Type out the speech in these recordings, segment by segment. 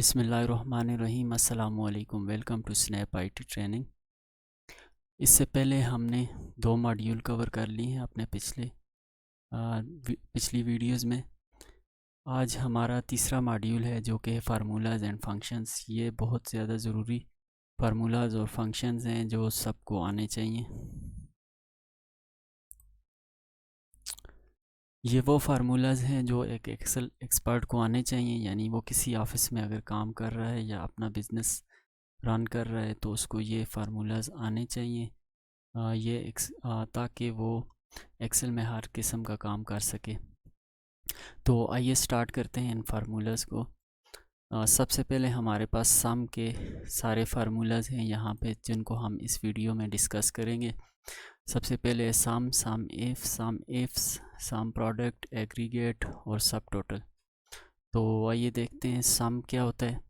बिस्मिल्लाहिर्रहमानिर्रहीम। अस्सलामुअलैकुम। Welcome to Snap IT training. इससे पहले हमने 2 मॉड्यूल कवर कर लिए हैं अपने पिछली वीडियोस में। आज हमारा तीसरा मॉड्यूल है जो कि फार्मूलाज एंड फंक्शंस। ये बहुत ज़्यादा ज़रूरी फार्मूलाज और फंक्शंस हैं जो सबको आने चाहिए। ये वो फार्मूलाज हैं जो एक एक्सेल एक्सपर्ट को आने चाहिए, यानी वो किसी ऑफिस में अगर काम कर रहा है या अपना बिज़नेस रन कर रहा है तो उसको ये फार्मूलाज आने चाहिए ताकि वो एक्सेल में हर किस्म का काम कर सके। तो आइए स्टार्ट करते हैं इन फार्मूलाज को। सबसे पहले हमारे पास सम के सारे फार्मूलाज हैं यहाँ पे जिनको हम इस वीडियो में डिस्कस करेंगे। सबसे पहले sum if, sum ifs, sum product, aggregate और सब टोटल। तो आइए देखते हैं सम क्या होता है।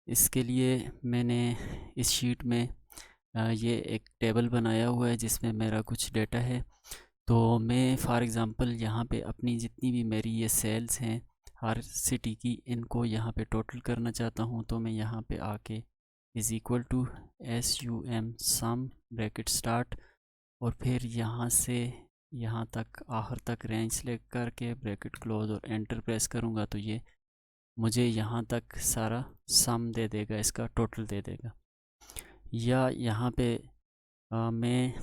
इसके लिए मैंने इस शीट में ये एक टेबल बनाया हुआ है जिसमें मेरा कुछ डेटा है। तो मैं फॉर एग्ज़ाम्पल यहाँ पे अपनी जितनी भी मेरी ये सेल्स हैं हर सिटी की, इनको यहाँ पे टोटल करना चाहता हूँ। तो मैं यहाँ पे आके is equal to SUM sum bracket start और फिर यहाँ से यहाँ तक आखिर तक रेंज सेलेक्ट करके ब्रैकेट क्लोज और एंटर प्रेस करूँगा तो ये मुझे यहाँ तक सारा सम दे देगा, इसका टोटल दे देगा। या यहाँ पे मैं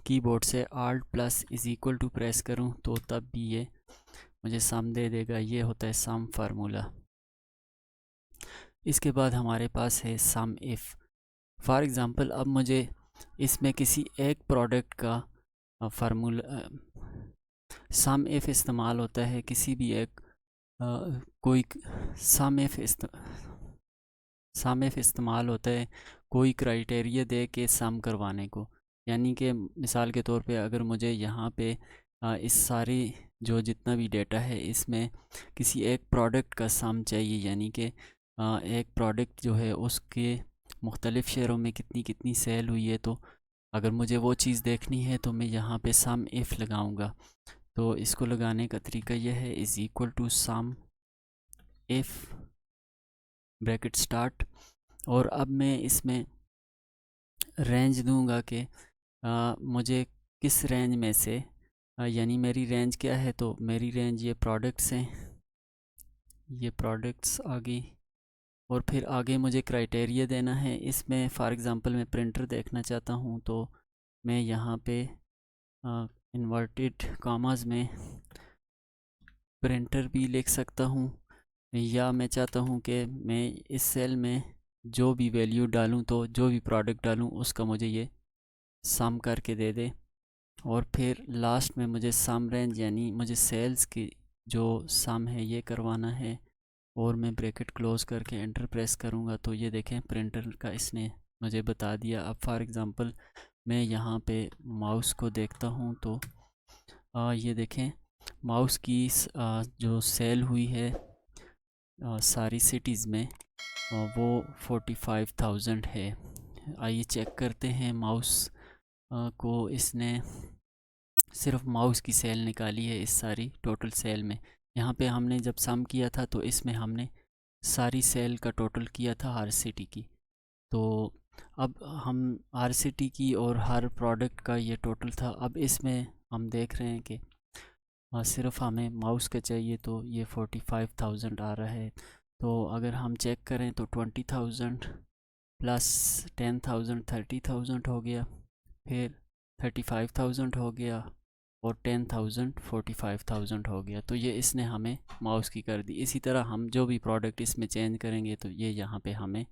कीबोर्ड से Alt plus is equal to press करूँ तो तब भी ये मुझे सम दे देगा। ये होता है सम फार्मूला। इसके बाद हमारे पास है सम इफ़। फॉर एग्ज़ाम्पल अब मुझे इसमें किसी एक प्रोडक्ट का फार्मूला सम इफ़ इस्तेमाल होता है किसी भी एक कोई सम इफ़ इस्तेमाल होता है कोई क्राइटेरिया दे के सम करवाने को। यानी कि मिसाल के तौर पे अगर मुझे यहाँ पे इस सारी जो जितना भी डेटा है इसमें किसी एक प्रोडक्ट का सम चाहिए, यानी कि एक प्रोडक्ट जो है उसके मुख्तलिफ़ शेयरों में कितनी कितनी सेल हुई है, तो अगर मुझे वो चीज़ देखनी है तो मैं यहाँ पे सम इफ़ लगाऊंगा। तो इसको लगाने का तरीका यह है is equal to sum if bracket start और अब मैं इसमें रेंज दूंगा कि मुझे किस रेंज में से यानी मेरी रेंज क्या है। तो मेरी रेंज ये प्रोडक्ट्स हैं, ये प्रोडक्ट्स आ गई और फिर आगे मुझे क्राइटेरिया देना है। इसमें फॉर एग्ज़ाम्पल मैं प्रिंटर देखना चाहता हूँ तो मैं यहाँ पे इन्वर्टेड कामाज में प्रिंटर भी लिख सकता हूँ, या मैं चाहता हूँ कि मैं इस सेल में जो भी वैल्यू डालूँ तो जो भी प्रोडक्ट डालूँ उसका मुझे ये सम करके दे दे। और फिर लास्ट में मुझे सम रेंज यानी मुझे सेल्स की जो सम है ये करवाना है और मैं ब्रैकेट क्लोज करके एंटर प्रेस करूँगा तो ये देखें प्रिंटर का इसने मुझे बता दिया। अब फॉर एग्ज़ाम्पल मैं यहाँ पे माउस को देखता हूँ तो ये देखें माउस की जो सेल हुई है सारी सिटीज़ में वो 45,000 है। आइए चेक करते हैं माउस को इसने सिर्फ माउस की सेल निकाली है इस सारी टोटल सेल में। यहाँ पे हमने जब सम किया था तो इसमें हमने सारी सेल का टोटल किया था हर सिटी की। तो अब हम हर सिटी की और हर प्रोडक्ट का ये टोटल था। अब इसमें हम देख रहे हैं कि सिर्फ हमें माउस का चाहिए तो ये 45,000 आ रहा है। तो अगर हम चेक करें तो 20,000 प्लस 10,000 30,000 हो गया, फिर 35,000 हो गया और 10,000 45,000 हो गया। तो ये इसने हमें माउस की कर दी। इसी तरह हम जो भी प्रोडक्ट इसमें चेंज करेंगे तो ये यहाँ पे हमें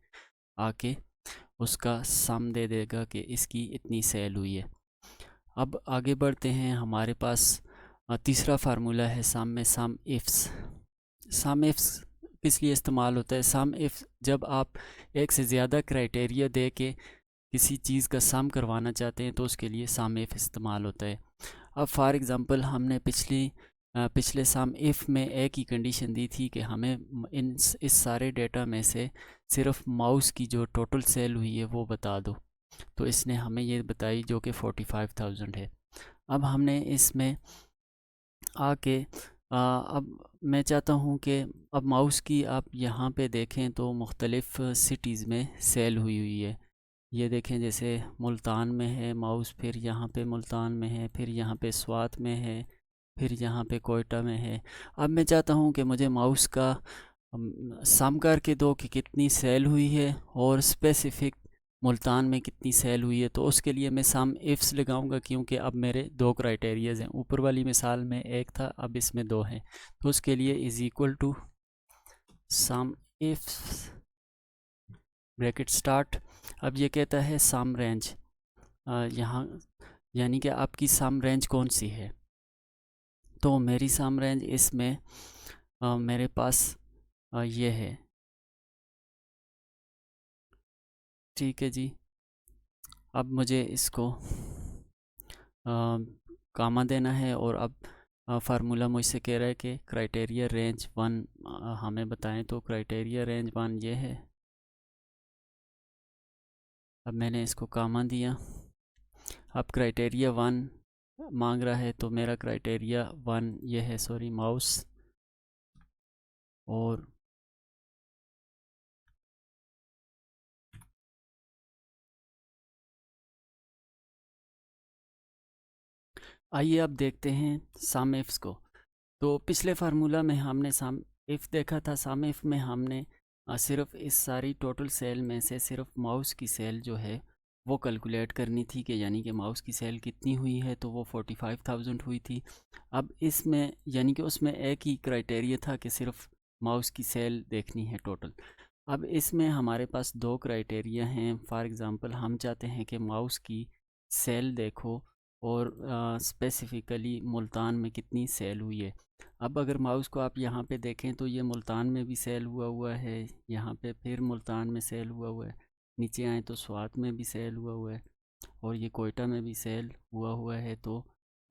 आके उसका सम दे देगा कि इसकी इतनी सेल हुई है। अब आगे बढ़ते हैं। हमारे पास तीसरा फार्मूला है सम में सम इफ्स। सम इफ्स किस लिए इस्तेमाल होता है? सम इफ जब आप एक से ज़्यादा क्राइटेरिया दे के किसी चीज़ का सम करवाना चाहते हैं तो उसके लिए सम इफ इस्तेमाल होता है। अब फॉर एग्ज़ाम्पल हमने पिछले सम इफ़ में एक ही कंडीशन दी थी कि हमें इस सारे डेटा में से सिर्फ माउस की जो टोटल सेल हुई है वो बता दो। तो इसने हमें ये बताई जो कि 45,000 है। अब हमने इसमें आके अब मैं चाहता हूँ कि अब माउस की आप यहाँ पे देखें तो मुख्तलिफ़ सिटीज़ में सेल हुई हुई है। ये देखें जैसे मुल्तान में है माउस, फिर यहाँ पे मुल्तान में है, फिर यहाँ पे स्वात में है, फिर यहाँ पे कोयटा में है। अब मैं चाहता हूँ कि मुझे माउस का सम करके दो कि कितनी सेल हुई है और स्पेसिफ़िक मुल्तान में कितनी सेल हुई है। तो उसके लिए मैं सम इफ़्स लगाऊंगा, क्योंकि अब मेरे दो क्राइटेरियाज़ हैं। ऊपर वाली मिसाल में एक था, अब इसमें दो हैं। तो उसके लिए is equal to sum ifs bracket start. अब ये कहता है सम रेंज, यहाँ यानी कि आपकी सम रेंज कौन सी है। तो मेरी सम रेंज इसमें मेरे पास ये है। ठीक है जी। अब मुझे इसको कामा देना है, और अब फार्मूला मुझसे कह रहा है कि क्राइटेरिया रेंज वन हमें बताएं। तो क्राइटेरिया रेंज वन ये है। अब मैंने इसको कामा दिया। अब क्राइटेरिया वन मांग रहा है, तो मेरा क्राइटेरिया वन ये है, सॉरी माउस। और आइए अब देखते हैं सम इफ्स को। तो पिछले फार्मूला में हमने सम इफ़ देखा था। सम इफ़ में हमने सिर्फ इस सारी टोटल सेल में से सिर्फ माउस की सेल जो है वो कैलकुलेट करनी थी, कि यानी कि माउस की सेल कितनी हुई है। तो वो 45,000 हुई थी। अब इसमें यानी कि उसमें एक ही क्राइटेरिया था कि सिर्फ माउस की सेल देखनी है टोटल। अब इसमें हमारे पास दो क्राइटेरिया हैं। फॉर एग्ज़ाम्पल हम चाहते हैं कि माउस की सेल देखो और स्पेसिफ़िकली मुल्तान में कितनी सेल हुई है। अब अगर माउस को आप यहाँ पे देखें तो ये मुल्तान में भी सेल हुआ हुआ है, यहाँ पे फिर मुल्तान में सेल हुआ हुआ है, नीचे आए तो स्वात में भी सेल हुआ हुआ है, और ये कोयटा में भी सेल हुआ हुआ है। तो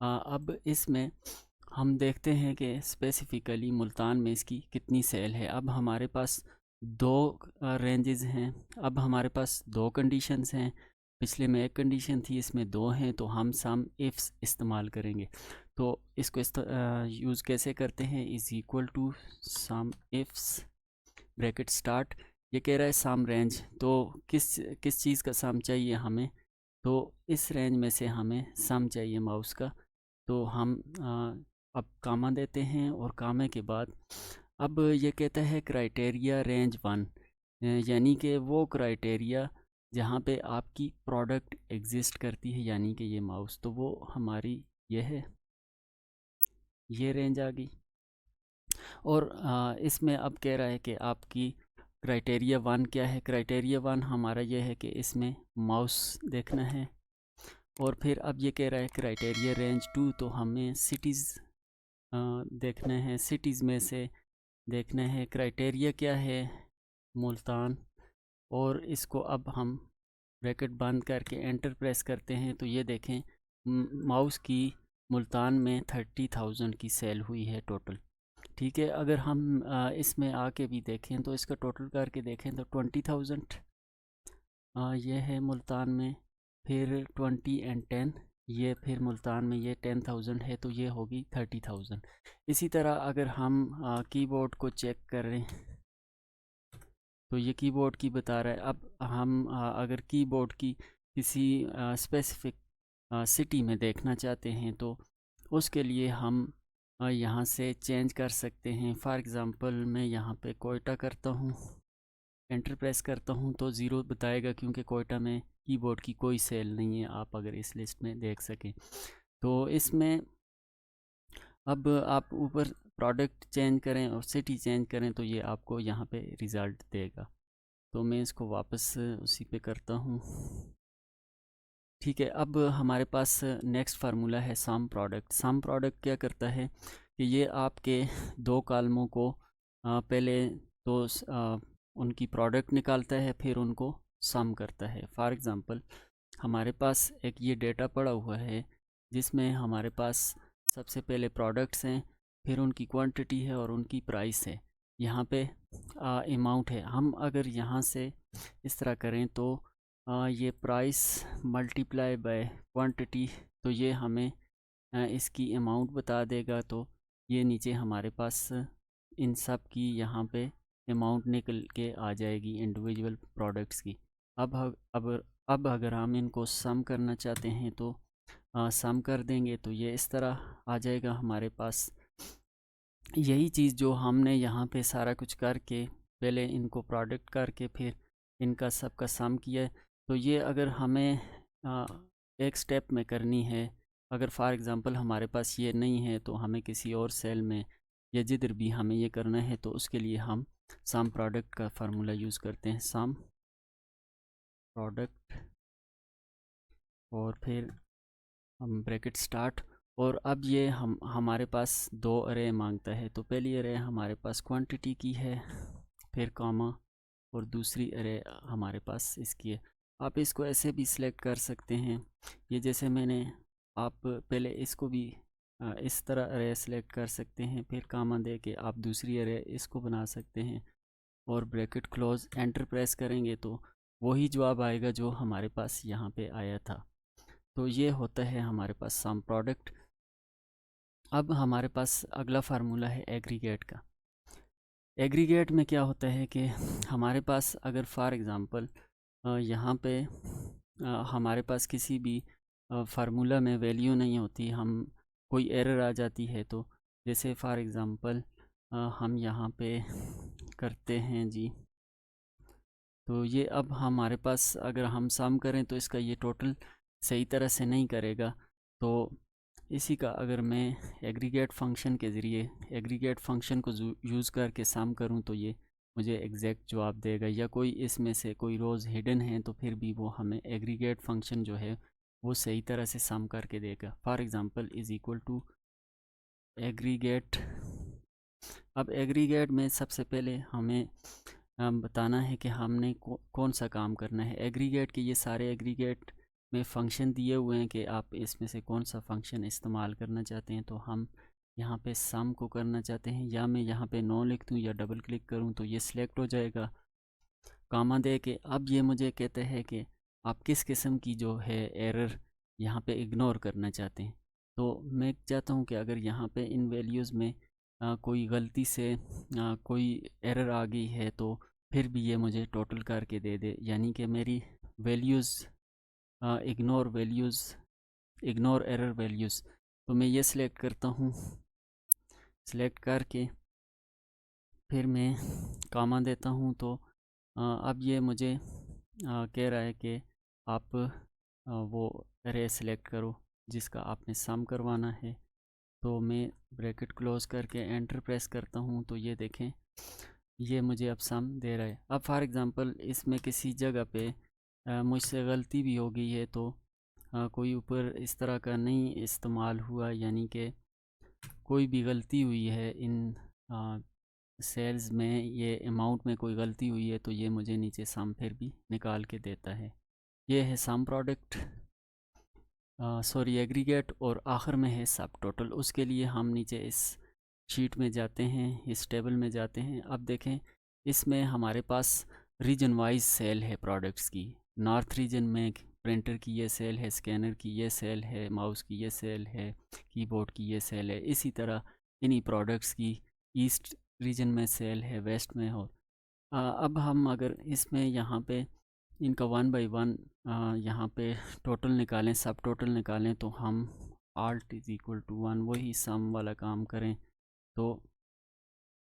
अब इसमें हम देखते हैं कि स्पेसिफ़िकली मुल्तान में इसकी कितनी सेल है। अब हमारे पास दो रेंजेस हैं। अब हमारे पास दो कंडीशंस हैं। पिछले में एक कंडीशन थी, इसमें दो हैं। तो हम सम इफ्स इस्तेमाल करेंगे। तो इसको यूज़ कैसे करते हैं, is equal to sum ifs bracket start. ये कह रहा है सम रेंज। तो किस किस चीज़ का सम चाहिए हमें। तो इस रेंज में से हमें सम चाहिए माउस का। तो हम अब कामा देते हैं, और कामे के बाद अब ये कहता है क्राइटेरिया रेंज वन, यानी कि वो क्राइटेरिया जहाँ पे आपकी प्रोडक्ट एग्जिस्ट करती है, यानी कि ये माउस। तो वो हमारी ये है, ये रेंज आ गई। और इसमें अब कह रहा है कि आपकी क्राइटेरिया वन क्या है। क्राइटेरिया वन हमारा ये है कि इसमें माउस देखना है। और फिर अब ये कह रहा है क्राइटेरिया रेंज टू, तो हमें सिटीज़ देखना है। सिटीज़ में से देखना है क्राइटेरिया क्या है, मुल्तान। और इसको अब हम ब्रैकेट बंद करके एंटर प्रेस करते हैं, तो ये देखें माउस की मुल्तान में 30,000 की सेल हुई है टोटल। ठीक है। अगर हम इसमें आके भी देखें तो इसका टोटल करके देखें तो 20,000 ये है मुल्तान में, फिर 20 एंड 10 ये, फिर मुल्तान में ये 10,000 है, तो ये होगी 30,000। इसी तरह अगर हम कीबोर्ड को चेक करें तो ये कीबोर्ड की बता रहा है। अब हम अगर कीबोर्ड की किसी स्पेसिफिक सिटी में देखना चाहते हैं तो उसके लिए हम यहाँ से चेंज कर सकते हैं। फॉर एग्ज़ाम्पल मैं यहाँ पे कोयटा करता हूँ, एंटर प्रेस करता हूँ तो ज़ीरो बताएगा, क्योंकि कोयटा में कीबोर्ड की कोई सेल नहीं है, आप अगर इस लिस्ट में देख सकें। तो इसमें अब आप ऊपर प्रोडक्ट चेंज करें और सिटी चेंज करें तो ये आपको यहाँ पे रिज़ल्ट देगा। तो मैं इसको वापस उसी पे करता हूँ। ठीक है। अब हमारे पास नेक्स्ट फार्मूला है सम प्रोडक्ट। सम प्रोडक्ट क्या करता है कि ये आपके दो कालमों को पहले तो उनकी प्रोडक्ट निकालता है, फिर उनको सम करता है। फॉर एग्ज़ाम्पल हमारे पास एक ये डेटा पड़ा हुआ है जिसमें हमारे पास सबसे पहले प्रोडक्ट्स हैं, फिर उनकी क्वांटिटी है और उनकी प्राइस है। यहाँ पे अमाउंट है। हम अगर यहाँ से इस तरह करें तो ये प्राइस मल्टीप्लाई बाय क्वांटिटी, तो ये हमें इसकी अमाउंट बता देगा। तो ये नीचे हमारे पास इन सब की यहाँ पे अमाउंट निकल के आ जाएगी इंडिविजुअल प्रोडक्ट्स की। अब अगर हम इनको सम करना चाहते हैं तो सम कर देंगे तो ये इस तरह आ जाएगा हमारे पास। यही चीज़ जो हमने यहाँ पे सारा कुछ करके पहले इनको प्रोडक्ट करके फिर इनका सबका सम किया है, तो ये अगर हमें एक स्टेप में करनी है, अगर फॉर एग्ज़ाम्पल हमारे पास ये नहीं है तो हमें किसी और सेल में या जिधर भी हमें ये करना है तो उसके लिए हम सम प्रोडक्ट का फार्मूला यूज़ करते हैं, सम प्रोडक्ट और फिर हम ब्रैकेट स्टार्ट। और अब ये हमारे पास दो अरे मांगता है, तो पहली अरे हमारे पास क्वांटिटी की है, फिर कॉमा, और दूसरी अरे हमारे पास इसकी है। आप इसको ऐसे भी सिलेक्ट कर सकते हैं, ये जैसे मैंने, आप पहले इसको भी इस तरह अरे सिलेक्ट कर सकते हैं, फिर कॉमा दे के आप दूसरी अरे इसको बना सकते हैं और ब्रैकेट क्लोज, एंटर प्रेस करेंगे तो वही जवाब आएगा जो हमारे पास यहाँ पे आया था। तो ये होता है हमारे पास सम प्रोडक्ट। अब हमारे पास अगला फार्मूला है एग्रीगेट का। एग्रीगेट में क्या होता है कि हमारे पास अगर फॉर एग्ज़ाम्पल यहाँ पे हमारे पास किसी भी फार्मूला में वैल्यू नहीं होती, हम कोई एरर आ जाती है, तो जैसे फॉर एग्ज़ाम्पल हम यहाँ पे करते हैं जी, तो ये अब हमारे पास अगर हम सम करें तो इसका ये टोटल सही तरह से नहीं करेगा। तो इसी का अगर मैं एग्रीगेट फंक्शन के ज़रिए एग्रीगेट फंक्शन को यूज़ करके सम करूं तो ये मुझे एग्जैक्ट जवाब देगा, या कोई इसमें से कोई रोज़ हिडन है तो फिर भी वो हमें एग्रीगेट फंक्शन जो है वो सही तरह से सम करके देगा। For example is equal to aggregate. अब एग्रीगेट में सबसे पहले हमें बताना है कि हमने कौन सा काम करना है। एग्रीगेट के ये सारे एग्रीगेट में फ़ंक्शन दिए हुए हैं कि आप इसमें से कौन सा फ़ंक्शन इस्तेमाल करना चाहते हैं। तो हम यहाँ पे सम को करना चाहते हैं, या मैं यहाँ पे नो लिख दूँ या डबल क्लिक करूँ तो ये सिलेक्ट हो जाएगा कामा दे के। अब ये मुझे कहते हैं कि आप किस किस्म की जो है एरर यहाँ पे इग्नोर करना चाहते हैं। तो मैं चाहता हूँ कि अगर यहाँ पे इन वैल्यूज़ में कोई गलती से कोई एरर आ गई है तो फिर भी ये मुझे टोटल करके दे दे, यानी कि मेरी वैल्यूज़ इग्नोर एरर वैल्यूज़। तो मैं ये सिलेक्ट करता हूँ, सिलेक्ट करके फिर मैं कामा देता हूँ। तो अब ये मुझे कह रहा है कि आप वो एरे सेलेक्ट करो जिसका आपने सम करवाना है। तो मैं ब्रैकेट क्लोज करके एंटर प्रेस करता हूँ, तो ये देखें ये मुझे अब सम दे रहा है। अब फॉर एग्ज़ाम्पल इसमें किसी जगह पे मुझसे गलती भी हो गई है, तो कोई ऊपर इस तरह का नहीं इस्तेमाल हुआ, यानी कि कोई भी गलती हुई है इन सेल्स में, ये अमाउंट में कोई गलती हुई है, तो ये मुझे नीचे सम फिर भी निकाल के देता है। ये है सम प्रोडक्ट, सॉरी एग्रीगेट, और आखिर में है सब टोटल। उसके लिए हम नीचे इस शीट में जाते हैं, इस टेबल में जाते हैं। अब देखें इसमें हमारे पास रीजन वाइज सेल है प्रोडक्ट्स की। नॉर्थ रीजन में प्रिंटर की ये सेल है, स्कैनर की ये सेल है, माउस की ये सेल है, कीबोर्ड की ये सेल है। इसी तरह इन्हीं प्रोडक्ट्स की ईस्ट रीजन में सेल है, वेस्ट में हो। अब हम अगर इसमें यहाँ पे इनका 1 बाई 1 यहाँ पे टोटल निकालें, सब टोटल निकालें, तो हम आल्ट इज़ इक्वल टू 1 वही सम वाला काम करें। तो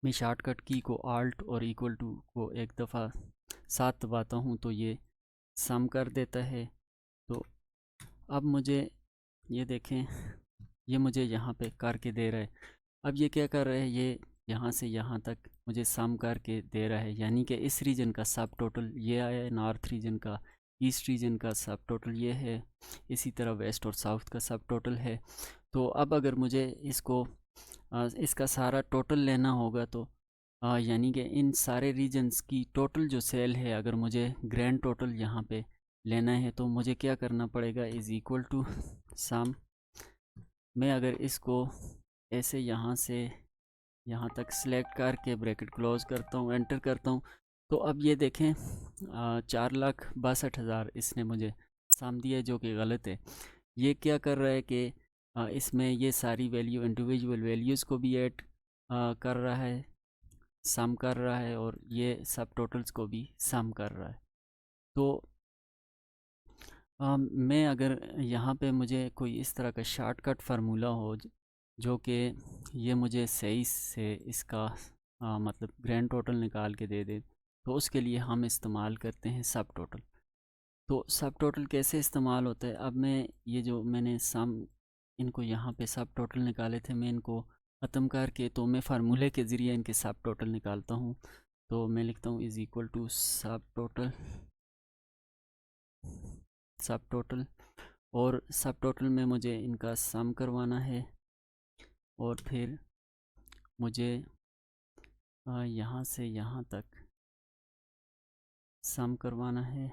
मैं शॉर्टकट की को आल्ट और इक्वल टू को एक दफ़ा साथ दबाता हूँ तो ये सम कर देता है। तो अब मुझे ये देखें, ये मुझे यहाँ पे करके दे रहा है। अब ये क्या कर रहा है, ये यहाँ से यहाँ तक मुझे सम करके दे रहा है, यानी कि इस रीजन का सब टोटल ये आया है, नॉर्थ रीजन का, ईस्ट रीजन का सब टोटल ये है, इसी तरह वेस्ट और साउथ का सब टोटल है। तो अब अगर मुझे इसको इसका सारा टोटल लेना होगा, तो यानी कि इन सारे रीजन्स की टोटल जो सेल है, अगर मुझे ग्रैंड टोटल यहाँ पे लेना है तो मुझे क्या करना पड़ेगा, इज़ इक्वल टू सम। मैं अगर इसको ऐसे यहाँ से यहाँ तक सिलेक्ट करके ब्रैकेट क्लोज करता हूँ, एंटर करता हूँ, तो अब ये देखें 4,62,000 इसने मुझे सम दिया, जो कि गलत है। ये क्या कर रहा है कि इसमें ये सारी वैल्यू इंडिविजुअल वैल्यूज़ को भी ऐड कर रहा है, सम कर रहा है और ये सब टोटल्स को भी सम कर रहा है। तो मैं अगर यहाँ पे मुझे कोई इस तरह का शॉर्टकट फार्मूला हो जो कि ये मुझे सही से इसका मतलब ग्रैंड टोटल निकाल के दे दे, तो उसके लिए हम इस्तेमाल करते हैं सब टोटल। तो सब टोटल कैसे इस्तेमाल होता है, अब मैं ये जो मैंने सम इनको यहाँ पे सब टोटल निकाले थे, मैं इनको ख़त्म करके तो मैं फार्मूले के ज़रिए इनके सब टोटल निकालता हूँ। तो मैं लिखता हूँ इज़ इक्वल टू सब टोटल और सब टोटल में मुझे इनका सम करवाना है और फिर मुझे यहाँ से यहाँ तक सम करवाना है।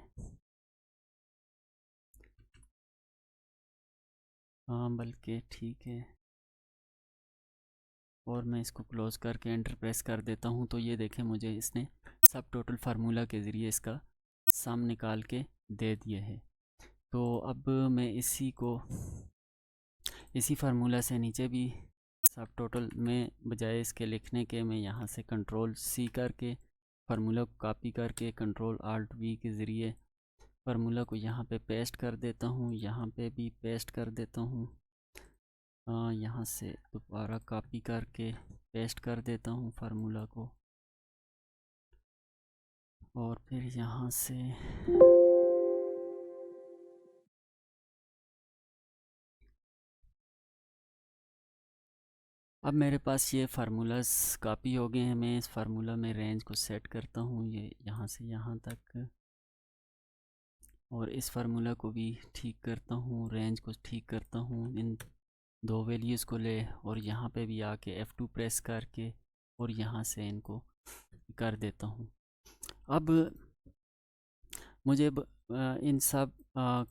बल्कि ठीक है, और मैं इसको क्लोज़ करके एंटर प्रेस कर देता हूँ। तो ये देखें मुझे इसने सब टोटल फार्मूला के ज़रिए इसका सम निकाल के दे दिए है। तो अब मैं इसी फार्मूला से नीचे भी सब टोटल में बजाय इसके लिखने के मैं यहाँ से कंट्रोल सी करके फार्मूला को कॉपी करके कंट्रोल आल्ट वी के ज़रिए फार्मूला को यहाँ पे पेस्ट कर देता हूँ, यहाँ पे भी पेस्ट कर देता हूँ, यहाँ से दोबारा कॉपी करके पेस्ट कर देता हूँ फार्मूला को, और फिर यहाँ से अब मेरे पास ये फार्मूलास कॉपी हो गए हैं। मैं इस फार्मूला में रेंज को सेट करता हूँ, ये यहाँ से यहाँ तक, और इस फार्मूला को भी ठीक करता हूँ, रेंज को ठीक करता हूँ, इन दो वैल्यूज़ को ले और यहाँ पे भी आके F2 प्रेस करके और यहाँ से इनको कर देता हूँ। अब मुझे इन सब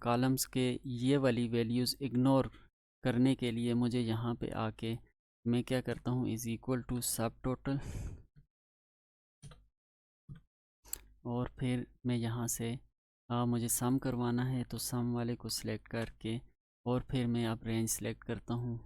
कॉलम्स के ये वाली वैल्यूज़ इग्नोर करने के लिए मुझे यहाँ पे आके मैं क्या करता हूँ इज़ इक्वल टू सब टोटल, और फिर मैं यहाँ से मुझे सम करवाना है तो सम वाले को सिलेक्ट करके और फिर मैं अब रेंज सेलेक्ट करता हूँ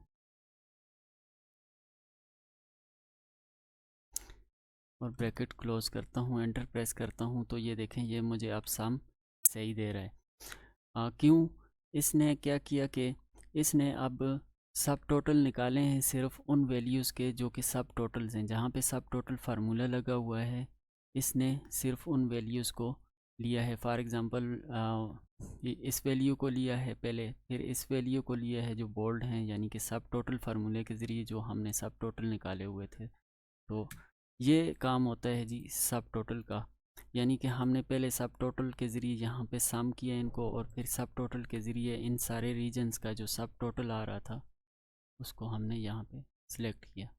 और ब्रैकेट क्लोज़ करता हूँ, एंटर प्रेस करता हूँ। तो ये देखें ये मुझे अब सम सही दे रहा है। क्यों? इसने क्या किया कि इसने अब सब टोटल निकाले हैं सिर्फ उन वैल्यूज़ के जो कि सब टोटल्स हैं। जहाँ पे सब टोटल फार्मूला लगा हुआ है इसने सिर्फ उन वैल्यूज़ को लिया है। फॉर एग्ज़ाम्पल इस वैल्यू को लिया है पहले, फिर इस वैल्यू को लिया है जो बोल्ड हैं, यानी कि सब टोटल फार्मूले के ज़रिए जो हमने सब टोटल निकाले हुए थे। तो ये काम होता है जी सब टोटल का, यानी कि हमने पहले सब टोटल के ज़रिए यहाँ पे सम किया इनको और फिर सब टोटल के ज़रिए इन सारे रीजन्स का जो सब टोटल आ रहा था उसको हमने यहाँ पे सिलेक्ट किया।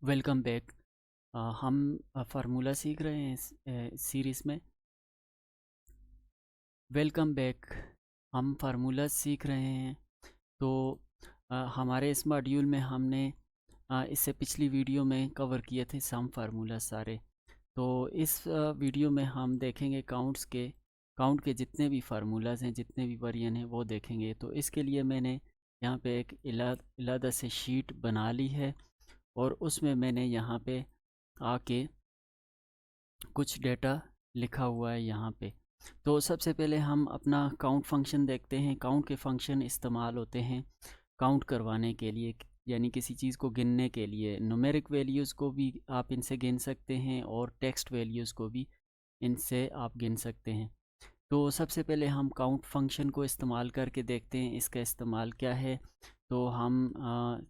Welcome back. हम फार्मूला सीख रहे हैं इस सीरीज़ में। Welcome back. हम फार्मूला सीख रहे हैं। तो हमारे इस मॉड्यूल में हमने इससे पिछली वीडियो में कवर किए थे सम फार्मूला सारे। तो इस वीडियो में हम देखेंगे काउंट के जितने भी फार्मूलाज हैं, जितने भी वेरिएंट हैं वो देखेंगे। तो इसके लिए मैंने यहाँ पे एक अलग से शीट बना ली है और उसमें मैंने यहाँ पे आके कुछ डेटा लिखा हुआ है यहाँ पे। तो सबसे पहले हम अपना काउंट फंक्शन देखते हैं। काउंट के फंक्शन इस्तेमाल होते हैं काउंट करवाने के लिए, यानी किसी चीज़ को गिनने के लिए। न्यूमेरिक वैल्यूज़ को भी आप इनसे गिन सकते हैं और टेक्स्ट वैल्यूज़ को भी इनसे आप गिन सकते हैं। तो सबसे पहले हम काउंट फंक्शन को इस्तेमाल करके देखते हैं इसका इस्तेमाल क्या है। तो हम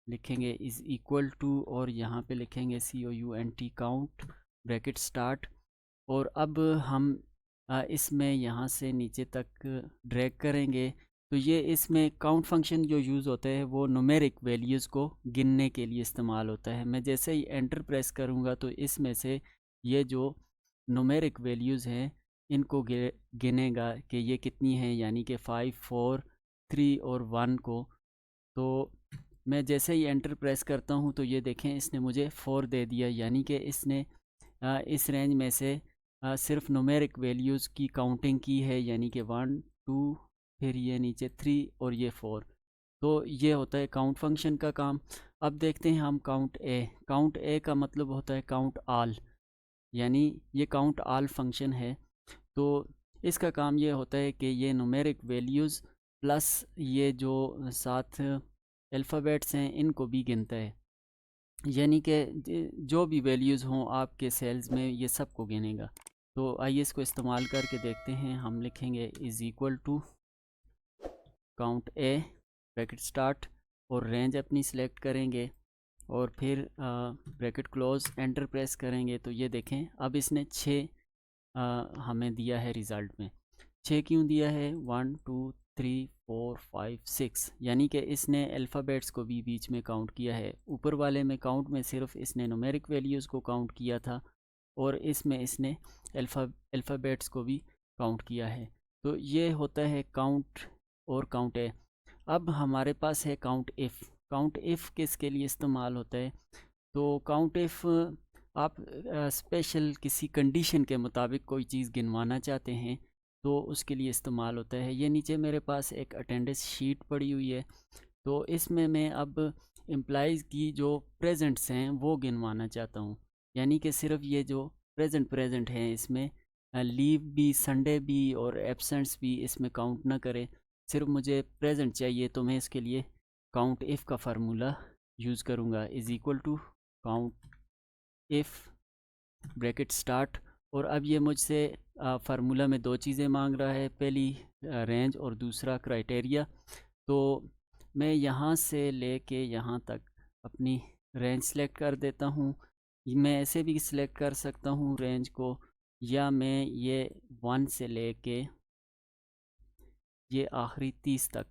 लिखेंगे इज़ इक्वल टू और यहाँ पे लिखेंगे COUNT काउंट ब्रैकेट स्टार्ट। और अब हम इसमें यहाँ से नीचे तक ड्रैग करेंगे। तो ये इसमें काउंट फंक्शन जो यूज़ होता है वो न्यूमेरिक वैल्यूज़ को गिनने के लिए इस्तेमाल होता है। मैं जैसे ही एंटर प्रेस करूँगा तो इसमें से ये जो न्यूमेरिक वैल्यूज़ हैं इनको गिनेगा कि ये कितनी हैं, यानी कि 5, 4, 3 और 1 को। तो मैं जैसे ही एंटर प्रेस करता हूँ तो ये देखें इसने मुझे 4 दे दिया, यानी कि इसने इस रेंज में से सिर्फ न्यूमेरिक वैल्यूज़ की काउंटिंग की है, यानी कि 1, 2, फिर ये नीचे 3 और ये 4। तो ये होता है काउंट फंक्शन का काम। अब देखते हैं हम काउंट ए का मतलब होता है काउंट आल, यानी ये काउंट आल फंक्शन है। तो इसका काम ये होता है कि ये न्यूमेरिक वैल्यूज़ प्लस ये जो साथ अल्फ़ाबेट्स हैं इनको भी गिनता है, यानी कि जो भी वैल्यूज़ हों आपके सेल्स में ये सब को गिनेगा। तो आइए इसको इस्तेमाल करके देखते हैं। हम लिखेंगे is equal to count a bracket start और रेंज अपनी सिलेक्ट करेंगे और फिर ब्रैकेट क्लोज एंटर प्रेस करेंगे। तो ये देखें अब इसने 6 हमें दिया है रिज़ल्ट में। 6 क्यों दिया है? 1 2 3 4 5 6, यानी कि इसने अल्फ़ाबेट्स को भी बीच में काउंट किया है। ऊपर वाले में काउंट में सिर्फ इसने न्यूमेरिक वैल्यूज़ को काउंट किया था और इसमें इसने अल्फ़ाबेट्स को भी काउंट किया है। तो ये होता है काउंट और काउंट ए। अब हमारे पास है काउंट इफ़। काउंट इफ़ किसके लिए इस्तेमाल होता है? तो काउंट इफ़ आप स्पेशल किसी कंडीशन के मुताबिक कोई चीज़ गिनवाना चाहते हैं तो उसके लिए इस्तेमाल होता है। ये नीचे मेरे पास एक अटेंडेंस शीट पड़ी हुई है, तो इसमें मैं अब एम्प्लॉइज़ की जो प्रेजेंट्स हैं वो गिनवाना चाहता हूँ, यानी कि सिर्फ ये जो प्रेजेंट हैं इसमें लीव भी, संडे भी और एब्सेंट्स भी इसमें काउंट ना करें। सिर्फ मुझे प्रेजेंट चाहिए, तो मैं इसके लिए काउंट इफ़ का फार्मूला यूज़ करूँगा। Is equal to count if bracket start. और अब ये मुझसे फार्मूला में दो चीज़ें मांग रहा है, पहली रेंज और दूसरा क्राइटेरिया। तो मैं यहाँ से लेके यहाँ तक अपनी रेंज सेलेक्ट कर देता हूँ। मैं ऐसे भी सिलेक्ट कर सकता हूँ रेंज को, या मैं ये 1 से लेके ये आखिरी 30 तक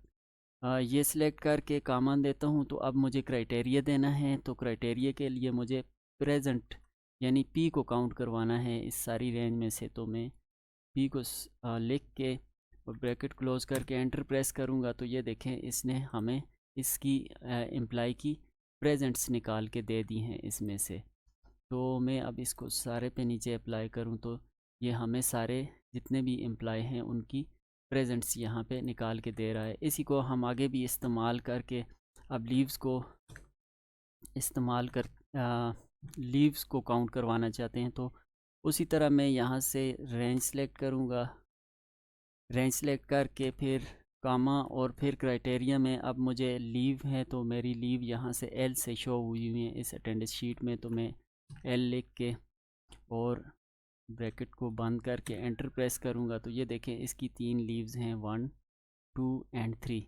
ये सिलेक्ट करके कामान देता हूँ। तो अब मुझे क्राइटेरिया देना है, तो क्राइटेरिया के लिए मुझे प्रेजेंट यानी पी को काउंट करवाना है इस सारी रेंज में से। तो मैं पी को लिख के और ब्रैकेट क्लोज करके एंटर प्रेस करूँगा। तो ये देखें इसने हमें इसकी एम्प्लॉय की प्रेजेंट्स निकाल के दे दी हैं इसमें से। तो मैं अब इसको सारे पे नीचे अप्लाई करूँ तो ये हमें सारे जितने भी एम्प्लॉय हैं उनकी प्रेजेंट्स यहाँ पे निकाल के दे रहा है। इसी को हम आगे भी इस्तेमाल करके अब लीव्स को इस्तेमाल कर लीव्स को काउंट करवाना चाहते हैं। तो उसी तरह मैं यहाँ से रेंज सेलेक्ट करूँगा, रेंज सेलेक्ट करके फिर कामा और फिर क्राइटेरिया में अब मुझे लीव है, तो मेरी लीव यहाँ से एल से शो हुई हुई है इस अटेंडेंस शीट में। तो मैं एल लिख के और ब्रैकेट को बंद करके एंटर प्रेस करूँगा। तो ये देखें इसकी 3 लीव्स हैं, 1 2 एंड 3।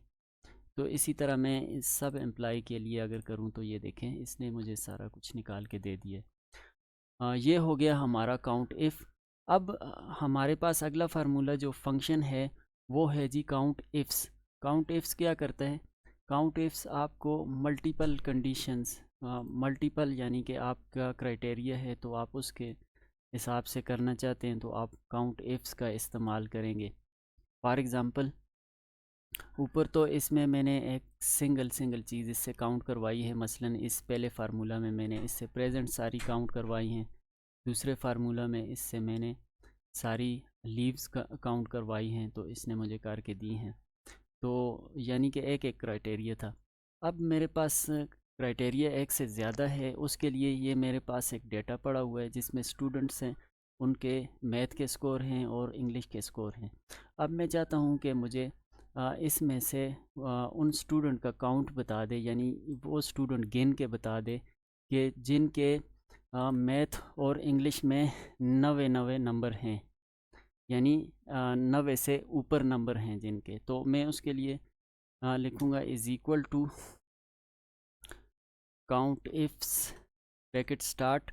तो इसी तरह मैं इस सब एम्प्लॉय के लिए अगर करूं तो ये देखें इसने मुझे सारा कुछ निकाल के दे दिया। ये हो गया हमारा काउंट इफ़। अब हमारे पास अगला फार्मूला जो फंक्शन है वो है जी काउंट इफ्स। काउंट इफ्स क्या करता है? काउंट इफ्स आपको मल्टीपल कंडीशंस, मल्टीपल यानी कि आपका क्राइटेरिया है तो आप उसके हिसाब से करना चाहते हैं तो आप काउंट इफ्स का इस्तेमाल करेंगे। फॉर एग्ज़ाम्पल ऊपर तो इसमें मैंने एक सिंगल चीज़ इससे काउंट करवाई है, मसलन इस पहले फार्मूला में मैंने इससे प्रेजेंट सारी काउंट करवाई हैं, दूसरे फार्मूला में इससे मैंने सारी लीव्स का काउंट करवाई हैं, तो इसने मुझे करके दी हैं। तो यानी कि एक एक क्राइटेरिया था। अब मेरे पास क्राइटेरिया एक से ज़्यादा है, उसके लिए ये मेरे पास एक डेटा पड़ा हुआ है जिसमें स्टूडेंट्स हैं, उनके मैथ के स्कोर हैं और इंग्लिश के स्कोर हैं। अब मैं चाहता हूँ कि मुझे इसमें से उन स्टूडेंट का काउंट बता दे, यानी वो स्टूडेंट गिन के बता दे कि जिनके मैथ और इंग्लिश में 90 नंबर हैं, यानी 90 से ऊपर नंबर हैं जिनके। तो मैं उसके लिए लिखूँगा is equal to count ifs bracket start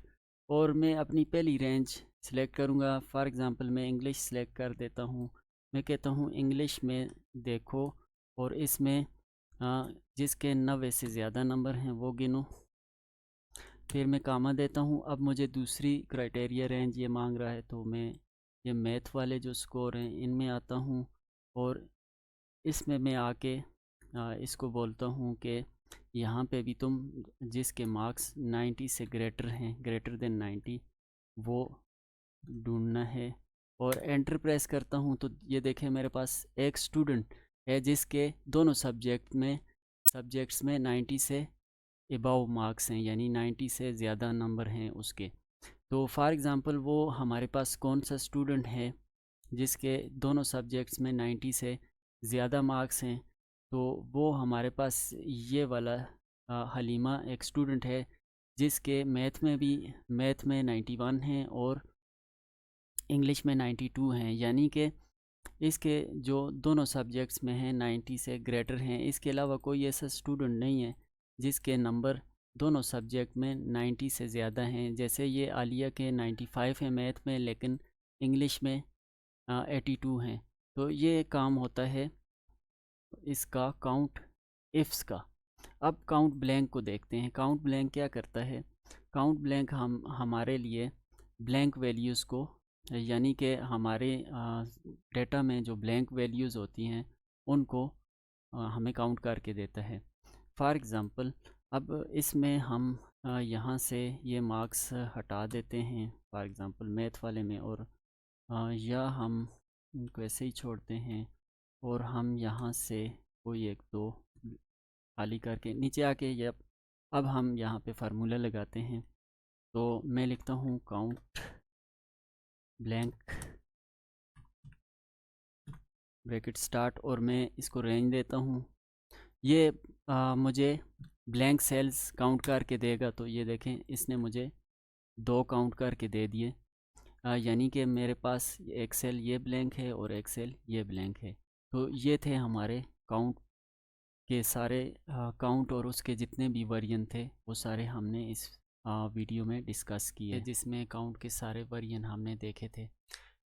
और मैं अपनी पहली रेंज सेलेक्ट करूँगा। फॉर एग्ज़ाम्पल मैं इंग्लिश सेलेक्ट कर देता हूँ। मैं कहता हूँ इंग्लिश में देखो और इसमें जिसके 90 से ज़्यादा नंबर हैं वो गिनो। फिर मैं कामा देता हूँ। अब मुझे दूसरी क्राइटेरिया रेंज ये मांग रहा है, तो मैं ये मैथ वाले जो स्कोर हैं इनमें आता हूँ और इसमें मैं आके इसको बोलता हूँ कि यहाँ पे भी तुम जिसके मार्क्स 90 से ग्रेटर हैं, ग्रेटर देन 90, वो ढूंढना है। और एंटर प्रेस करता हूँ तो ये देखें मेरे पास एक स्टूडेंट है जिसके दोनों सब्जेक्ट्स में 90 से अबव मार्क्स हैं, यानी 90 से ज़्यादा नंबर हैं उसके। तो फॉर एग्ज़ाम्पल वो हमारे पास कौन सा स्टूडेंट है जिसके दोनों सब्जेक्ट्स में 90 से ज़्यादा मार्क्स हैं, तो वो हमारे पास ये वाला हलीमा एक स्टूडेंट है जिसके मैथ में 91 हैं और इंग्लिश में 92 हैं, यानी कि इसके जो दोनों सब्जेक्ट्स में हैं 90 से ग्रेटर हैं। इसके अलावा कोई ऐसा स्टूडेंट नहीं है जिसके नंबर दोनों सब्जेक्ट में 90 से ज़्यादा हैं। जैसे ये आलिया के 95 हैं मैथ में, लेकिन इंग्लिश में 82 हैं। तो ये काम होता है इसका काउंट इफ्स का। अब काउंट ब्लैंक को देखते हैं। काउंट ब्लैंक क्या करता है? काउंट ब्लैंक हमारे लिए ब्लैंक वैल्यूज़ को, यानी कि हमारे डेटा में जो ब्लैंक वैल्यूज़ होती हैं उनको हमें काउंट करके देता है। फॉर एग्ज़ाम्पल अब इसमें हम यहाँ से ये मार्क्स हटा देते हैं फॉर एग्ज़ाम्पल मैथ वाले में, और या हम इनको ऐसे ही छोड़ते हैं और हम यहाँ से कोई एक दो खाली करके नीचे आके ये अब हम यहाँ पे फार्मूला लगाते हैं। तो मैं लिखता हूँ काउंट ब्लैंक ब्रैकेट स्टार्ट और मैं इसको रेंज देता हूँ। ये मुझे ब्लैंक सेल्स काउंट करके देगा। तो ये देखें इसने मुझे 2 काउंट करके दे दिए, यानी कि मेरे पास एक सेल ये ब्लैंक है और एक सेल ये ब्लैंक है। तो ये थे हमारे काउंट के सारे काउंट और उसके जितने भी वेरिएंट थे वो सारे हमने इस वीडियो में डिस्कस किए, जिसमें काउंट के सारे वेरिएंट हमने देखे थे।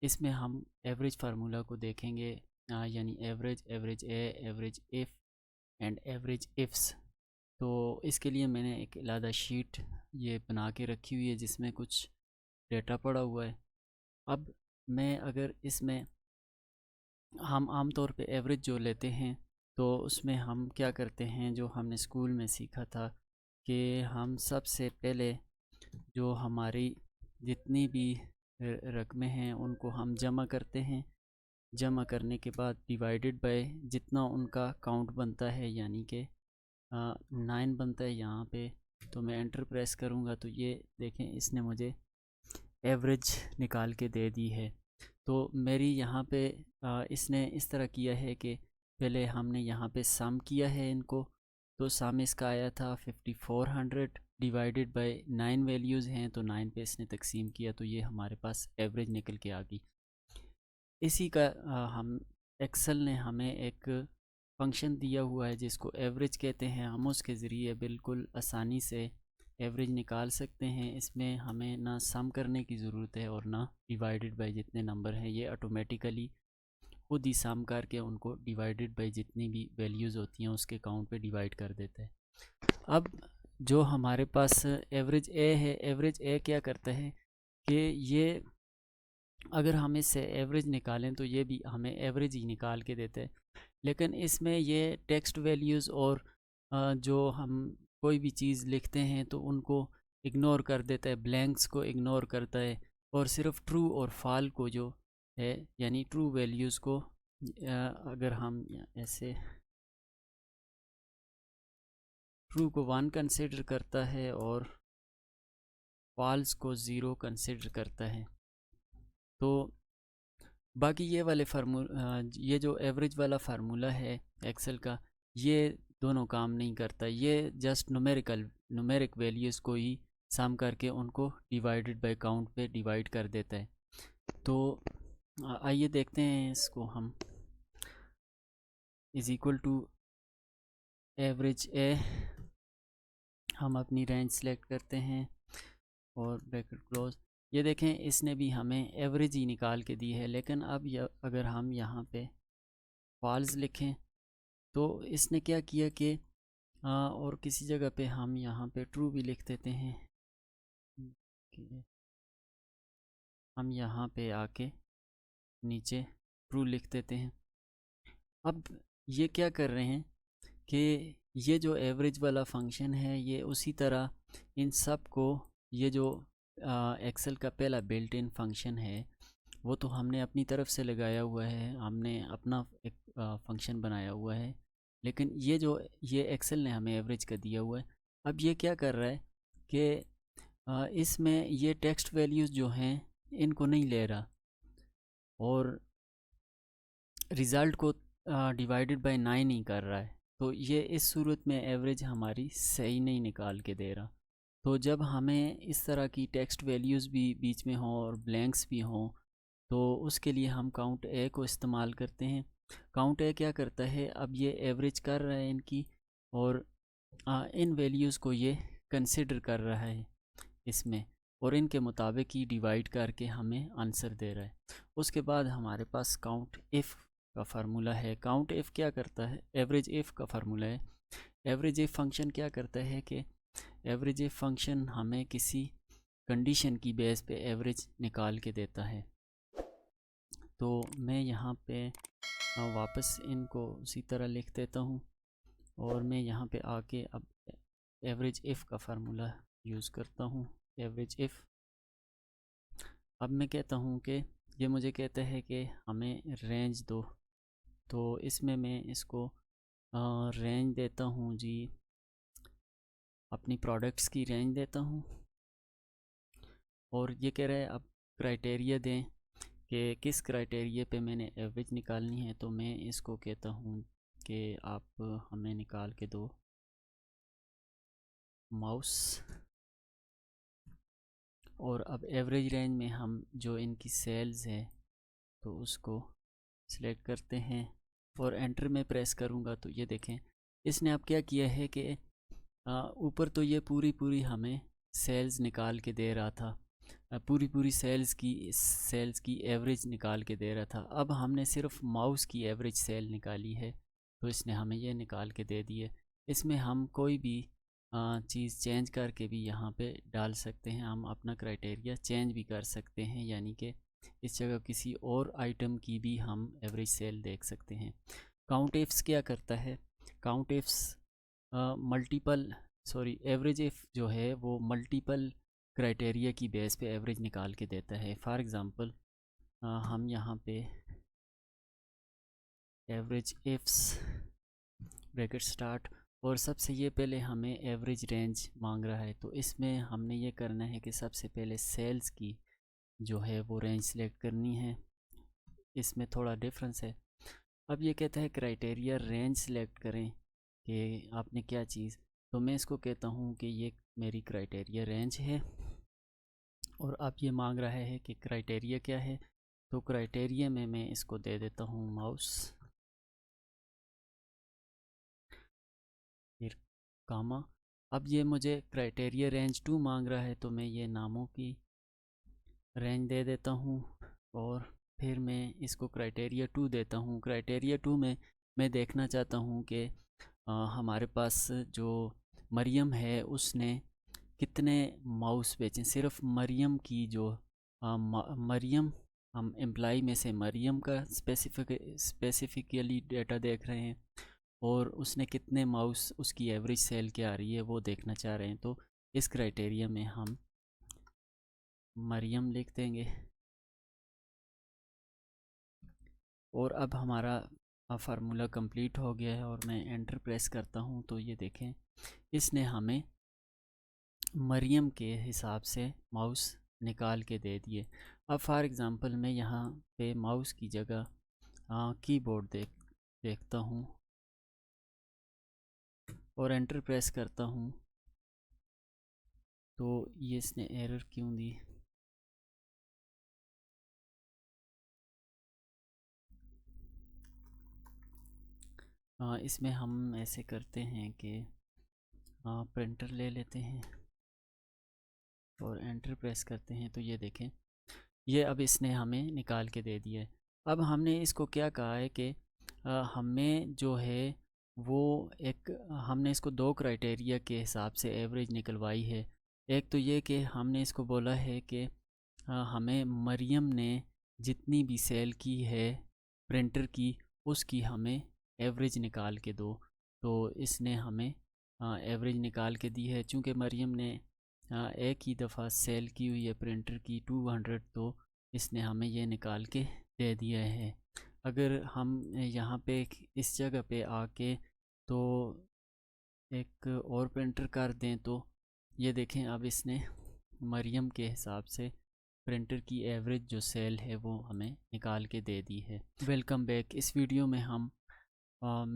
इसमें हम एवरेज फार्मूला को देखेंगे, यानी average A, average if and average ifs. तो इसके लिए मैंने एक अलग शीट ये बना के रखी हुई है जिसमें कुछ डेटा पड़ा हुआ है। अब मैं अगर इसमें हम आम तौर पे एवरेज जो लेते हैं तो उसमें हम क्या करते हैं, जो हमने स्कूल में सीखा था कि हम सबसे पहले जो हमारी जितनी भी रकमें हैं उनको हम जमा करते हैं। जमा करने के बाद डिवाइडेड बाय जितना उनका काउंट बनता है, यानी कि 9 बनता है यहाँ पे। तो मैं एंटर प्रेस करूँगा तो ये देखें इसने मुझे एवरेज निकाल के दे दी है। तो मेरी यहाँ पे इसने इस तरह किया है कि पहले हमने यहाँ पे सम किया है इनको, तो सम इसका आया था 5400 डिवाइडेड बाय 9 वैल्यूज़ हैं तो 9 पे इसने तकसीम किया, तो ये हमारे पास एवरेज निकल के आ गई। इसी का हम एक्सेल ने हमें एक फंक्शन दिया हुआ है जिसको एवरेज कहते हैं। हम उसके ज़रिए बिल्कुल आसानी से एवरेज निकाल सकते हैं। इसमें हमें ना सम करने की ज़रूरत है और ना डिवाइडेड बाय जितने नंबर हैं, ये ऑटोमेटिकली खुद ही सम करके उनको डिवाइडेड बाय जितनी भी वैल्यूज़ होती हैं उसके काउंट पे डिवाइड कर देता है। अब जो हमारे पास एवरेज ए है, एवरेज ए क्या करता है कि ये अगर हम इससे एवरेज निकालें तो ये भी हमें एवरेज ही निकाल के देते हैं, लेकिन इसमें ये टेक्स्ट वैल्यूज़ और जो हम कोई भी चीज़ लिखते हैं तो उनको इग्नोर कर देता है, ब्लैंक्स को इग्नोर करता है और सिर्फ ट्रू और फॉल को जो है, यानी ट्रू वैल्यूज़ को अगर हम ऐसे ट्रू को 1 कंसिडर करता है और फॉल्स को 0 कंसिडर करता है। तो बाकी ये वाले ये जो एवरेज वाला फार्मूला है एक्सेल का, ये दोनों काम नहीं करता। ये जस्ट न्यूमेरिक वैल्यूज़ को ही सम करके उनको डिवाइडेड बाय काउंट पे डिवाइड कर देता है। तो आइए देखते हैं इसको हम इज़ इक्वल टू एवरेज ए, हम अपनी रेंज सेलेक्ट करते हैं और ब्रैकेट क्लोज। ये देखें इसने भी हमें एवरेज ही निकाल के दी है, लेकिन अब अगर हम यहाँ पे फॉल्स लिखें तो इसने क्या किया कि और किसी जगह पे हम यहाँ पे ट्रू भी लिख देते हैं। हम यहाँ पे आके नीचे ट्रू लिख देते हैं। अब ये क्या कर रहे हैं कि ये जो एवरेज वाला फंक्शन है ये उसी तरह इन सब को, ये जो एक्सेल का पहला बिल्ट इन फंक्शन है वो तो हमने अपनी तरफ से लगाया हुआ है, हमने अपना एक फंक्शन बनाया हुआ है। लेकिन ये एक्सेल ने हमें एवरेज का दिया हुआ है। अब ये क्या कर रहा है कि इसमें ये टेक्स्ट वैल्यूज़ जो हैं इनको नहीं ले रहा और रिज़ल्ट को डिवाइडेड बाय 9 ही कर रहा है। तो ये इस सूरत में एवरेज हमारी सही नहीं निकाल के दे रहा। तो जब हमें इस तरह की टेक्स्ट वैल्यूज़ भी बीच में हों और ब्लैंक्स भी हों, तो उसके लिए हम काउंट ए को इस्तेमाल करते हैं। काउंट ए क्या करता है, अब ये एवरेज कर रहा है इनकी और इन वैल्यूज़ को ये कंसिडर कर रहा है इसमें और इनके मुताबिक ही डिवाइड करके हमें आंसर दे रहा है। उसके बाद हमारे पास काउंट इफ़ का फार्मूला है। काउंट इफ़ क्या करता है, एवरेज इफ़ का फार्मूला है। एवरेज इफ़ फंक्शन क्या करता है कि एवरेज इफ़ फंक्शन हमें किसी कंडीशन की बेस पे एवरेज निकाल के देता है। तो मैं यहाँ पे वापस इनको उसी तरह लिख देता हूँ और मैं यहाँ पे आके अब एवरेज इफ़ का फार्मूला यूज़ करता हूँ। एवरेज इफ़, अब मैं कहता हूँ कि ये मुझे कहता है कि हमें रेंज दो, तो इसमें मैं इसको रेंज देता हूँ जी, अपनी प्रोडक्ट्स की रेंज देता हूँ। और ये कह रहा है अब क्राइटेरिया दें कि किस क्राइटेरिया पे मैंने एवरेज निकालनी है। तो मैं इसको कहता हूँ कि आप हमें निकाल के दो माउस। और अब एवरेज रेंज में हम जो इनकी सेल्स है तो उसको सिलेक्ट करते हैं और एंटर में प्रेस करूँगा तो ये देखें इसने अब क्या किया है कि ऊपर तो ये पूरी हमें सेल्स निकाल के दे रहा था, पूरी सेल्स की एवरेज निकाल के दे रहा था। अब हमने सिर्फ माउस की एवरेज सेल निकाली है तो इसने हमें ये निकाल के दे दी है। इसमें हम कोई भी चीज़ चेंज करके भी यहाँ पे डाल सकते हैं, हम अपना क्राइटेरिया चेंज भी कर सकते हैं, यानी कि इस जगह किसी और आइटम की भी हम एवरेज सेल देख सकते हैं। काउंट इफ्स क्या करता है, काउंट इफ्स एवरेज इफ़ जो है वो मल्टीपल क्राइटेरिया की बेस पे एवरेज निकाल के देता है। फॉर एग्ज़ाम्पल हम यहाँ पे एवरेज इफ्स ब्रैकेट स्टार्ट और सबसे ये पहले हमें एवरेज रेंज मांग रहा है। तो इसमें हमने ये करना है कि सबसे पहले सेल्स की जो है वो रेंज सेलेक्ट करनी है, इसमें थोड़ा डिफरेंस है। अब ये कहता है क्राइटेरिया रेंज सेलेक्ट करें कि आपने क्या चीज़, तो मैं इसको कहता हूँ कि ये मेरी क्राइटेरिया रेंज है। और अब ये मांग रहा है कि क्राइटेरिया क्या है, तो क्राइटेरिया में मैं इसको दे देता हूँ माउस, फिर कामा। अब ये मुझे क्राइटेरिया रेंज 2 मांग रहा है तो मैं ये नामों की रेंज दे देता हूँ और फिर मैं इसको क्राइटेरिया 2 देता हूँ। क्राइटेरिया 2 में मैं देखना चाहता हूँ कि हमारे पास जो मरियम है उसने कितने माउस बेचे। सिर्फ मरियम की जो मरियम, हम एम्प्लाई में से मरियम का स्पेसिफिकली डेटा देख रहे हैं और उसने कितने माउस, उसकी एवरेज सेल क्या आ रही है वो देखना चाह रहे हैं। तो इस क्राइटेरिया में हम मरियम लिख देंगे और अब हमारा फार्मूला कंप्लीट हो गया है और मैं एंटर प्रेस करता हूँ तो ये देखें इसने हमें मरियम के हिसाब से माउस निकाल के दे दिए। अब फॉर एग्ज़ाम्पल मैं यहाँ पे माउस की जगह कीबोर्ड देखता हूँ और एंटर प्रेस करता हूँ तो ये इसने एरर क्यों दी। इसमें हम ऐसे करते हैं कि प्रिंटर ले लेते हैं और एंटर प्रेस करते हैं तो ये देखें ये अब इसने हमें निकाल के दे दिया है। अब हमने इसको क्या कहा है कि हमें जो है वो एक, हमने इसको दो क्राइटेरिया के हिसाब से एवरेज निकलवाई है। एक तो ये कि हमने इसको बोला है कि हमें मरियम ने जितनी भी सेल की है प्रिंटर की उसकी हमें एवरेज निकाल के दो। तो इसने हमें एवरेज निकाल के दी है। चूँकि मरियम ने एक ही दफ़ा सेल की हुई है प्रिंटर की 200, तो इसने हमें ये निकाल के दे दिया है। अगर हम यहाँ पे इस जगह पे आके तो एक और प्रिंटर कर दें तो ये देखें, अब इसने मरियम के हिसाब से प्रिंटर की एवरेज जो सेल है वो हमें निकाल के दे दी है। Welcome back. इस वीडियो में हम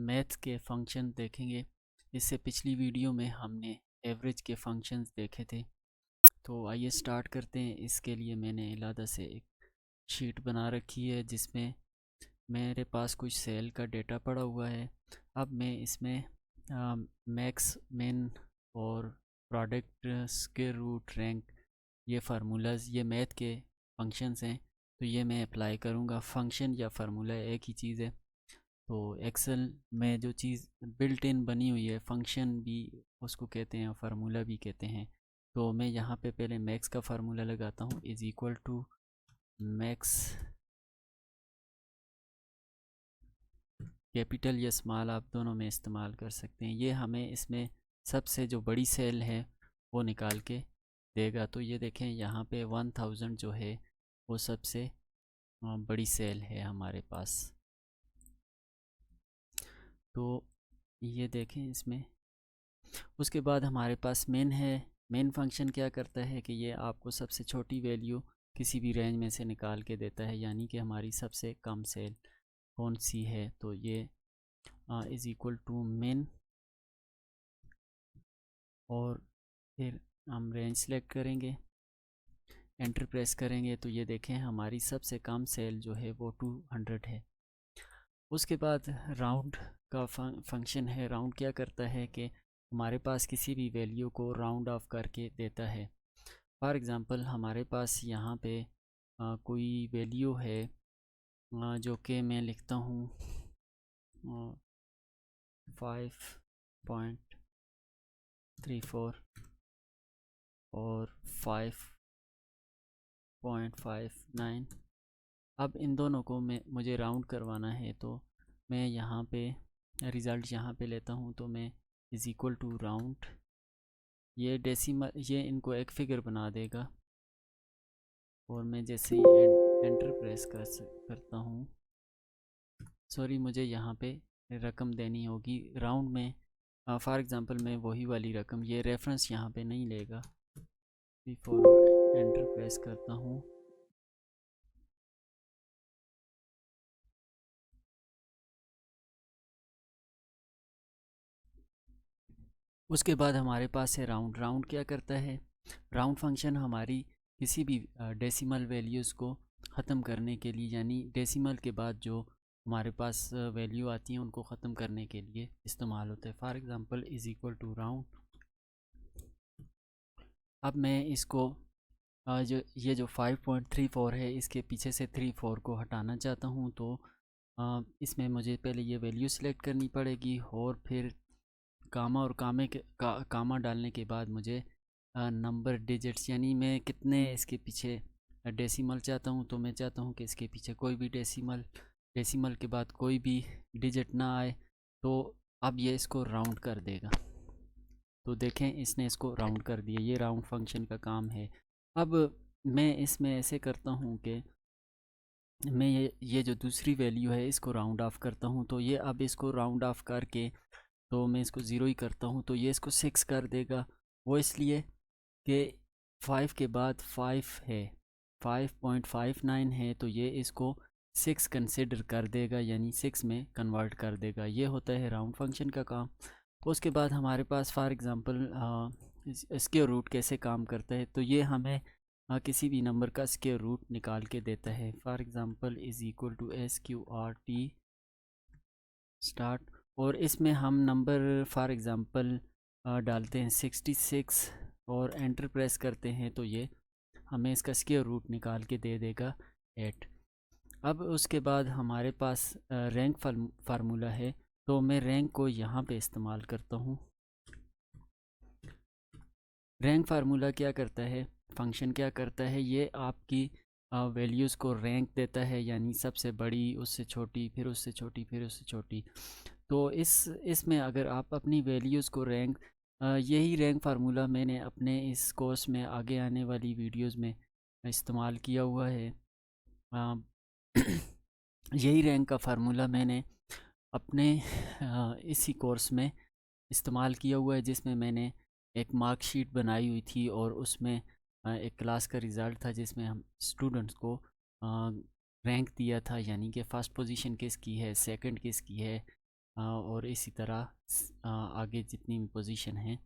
मैथ्स के फंक्शन देखेंगे। इससे पिछली वीडियो में हमने एवरेज के फंक्शंस देखे थे। तो आइए स्टार्ट करते हैं। इसके लिए मैंने अलग से एक शीट बना रखी है जिसमें मेरे पास कुछ सेल का डेटा पड़ा हुआ है। अब मैं इसमें मैक्स, मिन और प्रोडक्ट, स्क्वायर रूट, रैंक, ये फार्मूलाज, ये मैथ के फंक्शंस हैं, तो ये मैं अप्लाई करूँगा। फंक्शन या फार्मूला एक ही चीज़ है। तो एक्सेल में जो चीज़ बिल्ट इन बनी हुई है, फंक्शन भी उसको कहते हैं, फार्मूला भी कहते हैं। तो मैं यहाँ पे पहले मैक्स का फार्मूला लगाता हूँ, is equal to max, capital या स्मॉल आप दोनों में इस्तेमाल कर सकते हैं। ये हमें इसमें सबसे जो बड़ी सेल है वो निकाल के देगा। तो ये देखें यहाँ पे 1000 जो है वो सबसे बड़ी सेल है हमारे पास। तो ये देखें इसमें। उसके बाद हमारे पास मेन है। मेन फंक्शन क्या करता है कि ये आपको सबसे छोटी वैल्यू किसी भी रेंज में से निकाल के देता है, यानी कि हमारी सबसे कम सेल कौन सी है। तो ये इज़ इक्वल टू मिन, और फिर हम रेंज सेलेक्ट करेंगे, एंटर प्रेस करेंगे, तो ये देखें हमारी सबसे कम सेल जो है वो 200 है। उसके बाद राउंड का फंक्शन है। राउंड क्या करता है कि हमारे पास किसी भी वैल्यू को राउंड ऑफ करके देता है। फॉर एग्ज़ाम्पल हमारे पास यहाँ पे कोई वैल्यू है जो कि मैं लिखता हूँ 5.34 और 5.59। अब इन दोनों को मुझे राउंड करवाना है, तो मैं यहाँ पे रिज़ल्ट यहाँ पे लेता हूँ। तो मैं इज़ इक्वल टू राउंड, ये डेसिमल, ये इनको एक फिगर बना देगा। और मैं जैसे ही एंटर प्रेस करता हूँ, सॉरी, मुझे यहाँ पे रकम देनी होगी राउंड में। फॉर एग्ज़ाम्पल मैं वही वाली रकम, ये रेफरेंस यहाँ पे नहीं लेगा। बिफोर एंटर प्रेस करता हूँ, उसके बाद हमारे पास है राउंड। राउंड क्या करता है? राउंड फंक्शन हमारी किसी भी डेसिमल वैल्यूज़ को ख़त्म करने के लिए, यानी डेसिमल के बाद जो हमारे पास वैल्यू आती हैं उनको ख़त्म करने के लिए इस्तेमाल होता है। For example is equal to round. अब मैं इसको ये जो 5.34 है इसके पीछे से 34 को हटाना चाहता हूँ। तो इसमें मुझे पहले ये वैल्यू सेलेक्ट करनी पड़ेगी, और फिर कामा और कामा डालने के बाद मुझे नंबर डिजिट्स, यानी मैं कितने इसके पीछे डेसिमल चाहता हूँ। तो मैं चाहता हूँ कि इसके पीछे कोई भी डेसिमल के बाद कोई भी डिजिट ना आए। तो अब ये इसको राउंड कर देगा। तो देखें इसने इसको राउंड कर दिया। ये राउंड फंक्शन का काम है। अब मैं इसमें ऐसे करता हूँ कि मैं ये जो दूसरी वैल्यू है इसको राउंड ऑफ करता हूँ। तो ये अब इसको राउंड ऑफ करके, तो मैं इसको ज़ीरो ही करता हूँ, तो ये इसको 6 कर देगा। वो इसलिए कि 5 के बाद 5 है, 5.59 है, तो ये इसको 6 कंसिडर कर देगा, यानी 6 में कन्वर्ट कर देगा। ये होता है राउंड फंक्शन का काम। उसके बाद हमारे पास फॉर एग्ज़ाम्पल स्क्वायर रूट कैसे काम करता है। तो ये हमें किसी भी नंबर का स्क्वायर रूट निकाल के देता है। For example is equal to SQRT start, और इसमें हम नंबर फॉर एग्ज़ाम्पल डालते हैं 66 और एंटर प्रेस करते हैं, तो ये हमें इसका स्क्वायर रूट निकाल के दे देगा 8। अब उसके बाद हमारे पास रैंक फार्मूला है। तो मैं रैंक को यहाँ पे इस्तेमाल करता हूँ। रैंक फार्मूला क्या करता है, फंक्शन क्या करता है, ये आपकी वैल्यूज़ को रैंक देता है, यानी सबसे बड़ी, उससे छोटी, फिर उससे छोटी, फिर उससे छोटी। तो इसमें अगर आप अपनी वैल्यूज़ को रैंक, यही रैंक फार्मूला मैंने अपने इस कोर्स में आगे आने वाली वीडियोस में इस्तेमाल किया हुआ है। अ, यही रैंक का फार्मूला मैंने अपने इसी कोर्स में इस्तेमाल किया हुआ है, जिसमें मैंने एक मार्कशीट बनाई हुई थी और उसमें एक क्लास का रिज़ल्ट था जिसमें हम स्टूडेंट्स को रैंक दिया था, यानी कि फ़र्स्ट पोजीशन किसकी है, सेकंड किसकी है, और इसी तरह आगे जितनी भी पोजीशन हैं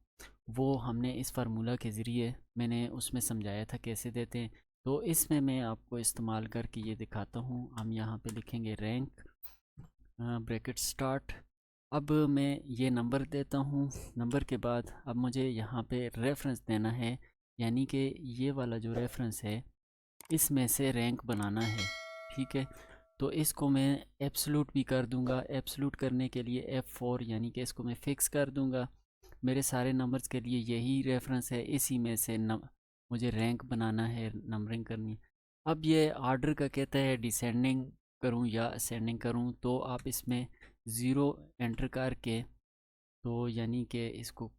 वो हमने इस फार्मूला के ज़रिए मैंने उसमें समझाया था कैसे देते हैं। तो इसमें मैं आपको इस्तेमाल करके ये दिखाता हूँ। हम यहाँ पे लिखेंगे रैंक ब्रैकेट स्टार्ट। अब मैं ये नंबर देता हूँ, नंबर के बाद अब मुझे यहाँ पे रेफरेंस देना है, यानी कि ये वाला जो रेफरेंस है इसमें से रैंक बनाना है। ठीक है, तो इसको मैं एब्सोल्यूट भी कर दूंगा। एब्सोल्यूट करने के लिए F4 यानी कि इसको मैं फ़िक्स कर दूंगा। मेरे सारे नंबर्स के लिए यही रेफरेंस है, इसी में से मुझे रैंक बनाना है, नंबरिंग करनी है। अब ये आर्डर का कहता है डिसेंडिंग करूं या असेंडिंग करूं, तो आप इसमें ज़ीरो एंटर करके, तो यानी कि इसको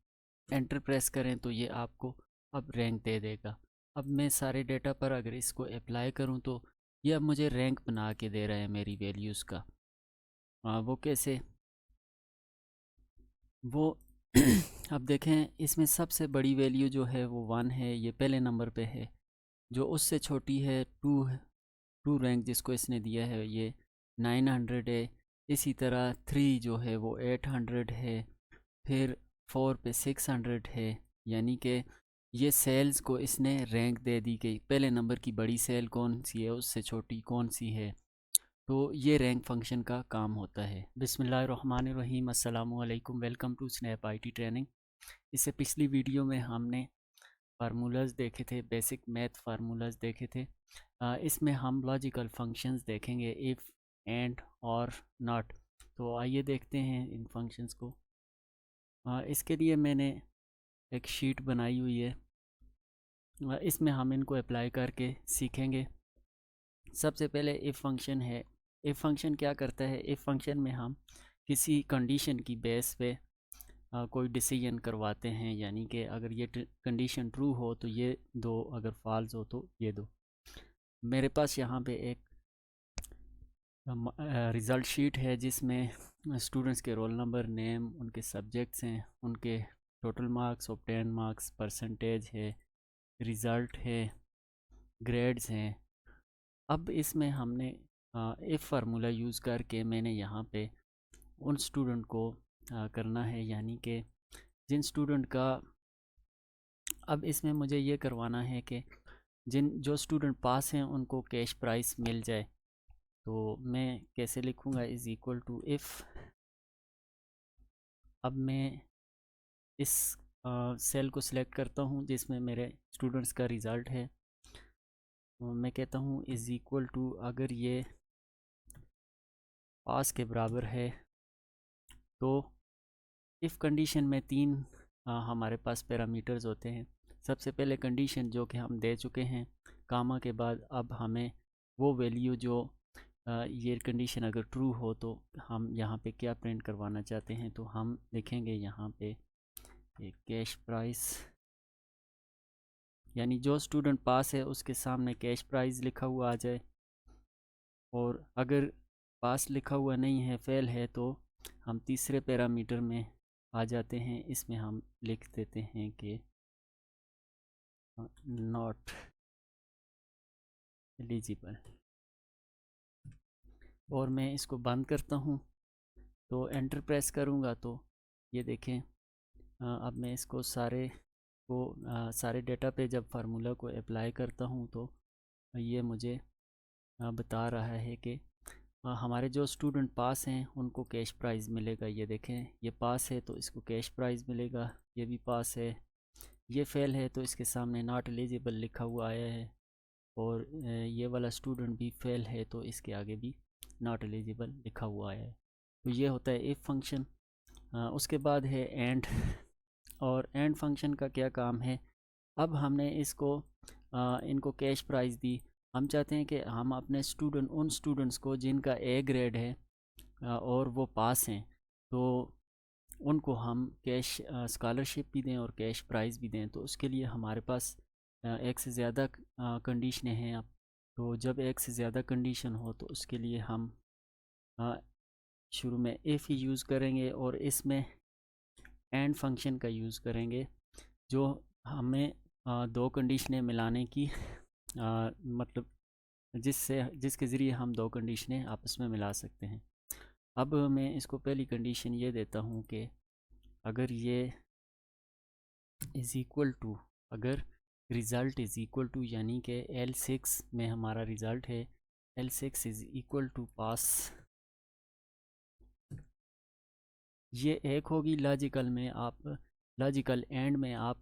एंटर प्रेस करें तो ये आपको अब रैंक दे देगा। अब मैं सारे डेटा पर अगर इसको अप्लाई करूं तो ये अब मुझे रैंक बना के दे रहा है मेरी वैल्यूज़ का। वो कैसे, वो अब देखें, इसमें सबसे बड़ी वैल्यू जो है वो 1 है, ये पहले नंबर पे है। जो उससे छोटी है 2 है, 2 रैंक जिसको इसने दिया है ये 900 है। इसी तरह 3 जो है वो 800 है। फिर 4 पे 600 है, यानी कि ये सेल्स को इसने रैंक दे दी कि पहले नंबर की बड़ी सेल कौन सी है, उससे छोटी कौन सी है। तो ये रैंक फंक्शन का काम होता है। बिस्मिल्लाहिर्रहमानिर्रहीम, अस्सलामु अलैकुम, welcome to Snap IT training. इससे पिछली वीडियो में हमने फार्मूलाज देखे थे, बेसिक मैथ फार्मूलाज देखे थे। इसमें हम लॉजिकल फंक्शंस देखेंगे, इफ़, एंड, और नॉट। तो आइए देखते हैं इन फंक्शंस को। इसके लिए मैंने एक शीट बनाई हुई है, इसमें हम इनको अप्लाई करके सीखेंगे। सबसे पहले इफ़ फंक्शन है। इफ़ फंक्शन क्या करता है, इफ़ फंक्शन में हम किसी कंडीशन की बेस पे कोई डिसीजन करवाते हैं, यानी कि अगर ये कंडीशन ट्रू हो तो ये दो, अगर फॉल्स हो तो ये दो। मेरे पास यहाँ पे एक रिज़ल्ट शीट है जिसमें स्टूडेंट्स के रोल नंबर, नेम, उनके सब्जेक्ट्स हैं, उनके total marks, obtain marks, percentage है, रिज़ल्ट है, ग्रेड्स हैं। अब इसमें हमने इफ़ फार्मूला यूज़ करके मैंने यहाँ पे उन स्टूडेंट को करना है, यानी कि जिन स्टूडेंट का, अब इसमें मुझे ये करवाना है कि जो स्टूडेंट पास हैं उनको कैश प्राइस मिल जाए। तो मैं कैसे लिखूँगा, इज़ इक्वल टू इफ़। अब मैं इस सेल को सिलेक्ट करता हूँ जिसमें मेरे स्टूडेंट्स का रिज़ल्ट है। मैं कहता हूँ इज़ इक्वल टू, अगर ये पास के बराबर है तो इफ़ कंडीशन में 3 हमारे पास पैरामीटर्स होते हैं। सबसे पहले कंडीशन जो कि हम दे चुके हैं, कामा के बाद अब हमें वो वैल्यू जो ये कंडीशन अगर ट्रू हो तो हम यहाँ पे क्या प्रिंट करवाना चाहते हैं, तो हम लिखेंगे यहाँ पे एक कैश प्राइस, यानी जो स्टूडेंट पास है उसके सामने कैश प्राइस लिखा हुआ आ जाए। और अगर पास लिखा हुआ नहीं है, फेल है, तो हम तीसरे पैरामीटर में आ जाते हैं। इसमें हम लिख देते हैं कि नॉट एलिजिबल, और मैं इसको बंद करता हूँ। तो एंटर प्रेस करूँगा तो ये देखें, अब मैं इसको सारे डेटा पे जब फार्मूला को अप्लाई करता हूँ तो ये मुझे बता रहा है कि हमारे जो स्टूडेंट पास हैं उनको कैश प्राइज़ मिलेगा। ये देखें, ये पास है तो इसको कैश प्राइज़ मिलेगा, ये भी पास है। ये फेल है तो इसके सामने नॉट एलिजिबल लिखा हुआ आया है, और ये वाला स्टूडेंट भी फेल है तो इसके आगे भी नॉट एलिजिबल लिखा हुआ आया है। तो ये होता है इफ़ फंक्शन। उसके बाद है एंड, और एंड फंक्शन का क्या काम है, अब हमने इनको कैश प्राइज़ दी। हम चाहते हैं कि हम अपने उन स्टूडेंट्स को जिनका ए ग्रेड है और वो पास हैं, तो उनको हम कैश स्कॉलरशिप भी दें और कैश प्राइज़ भी दें। तो उसके लिए हमारे पास एक से ज़्यादा कंडीशनें हैं। अब तो जब एक से ज़्यादा कंडीशन हो तो उसके लिए हम शुरू में इफ़ ही यूज़ करेंगे और इसमें एंड फंक्शन का यूज़ करेंगे, जो हमें दो कंडीशनें मिलाने की मतलब जिसके ज़रिए हम दो कंडीशनें आपस में मिला सकते हैं। अब मैं इसको पहली कंडीशन ये देता हूँ कि अगर ये इज़ इक्वल टू, अगर रिज़ल्ट इज़ इक्वल टू, यानी कि L6 में हमारा रिज़ल्ट है L6 इज़ इक्वल टू पास, ये एक होगी। लॉजिकल में आप, लॉजिकल एंड में आप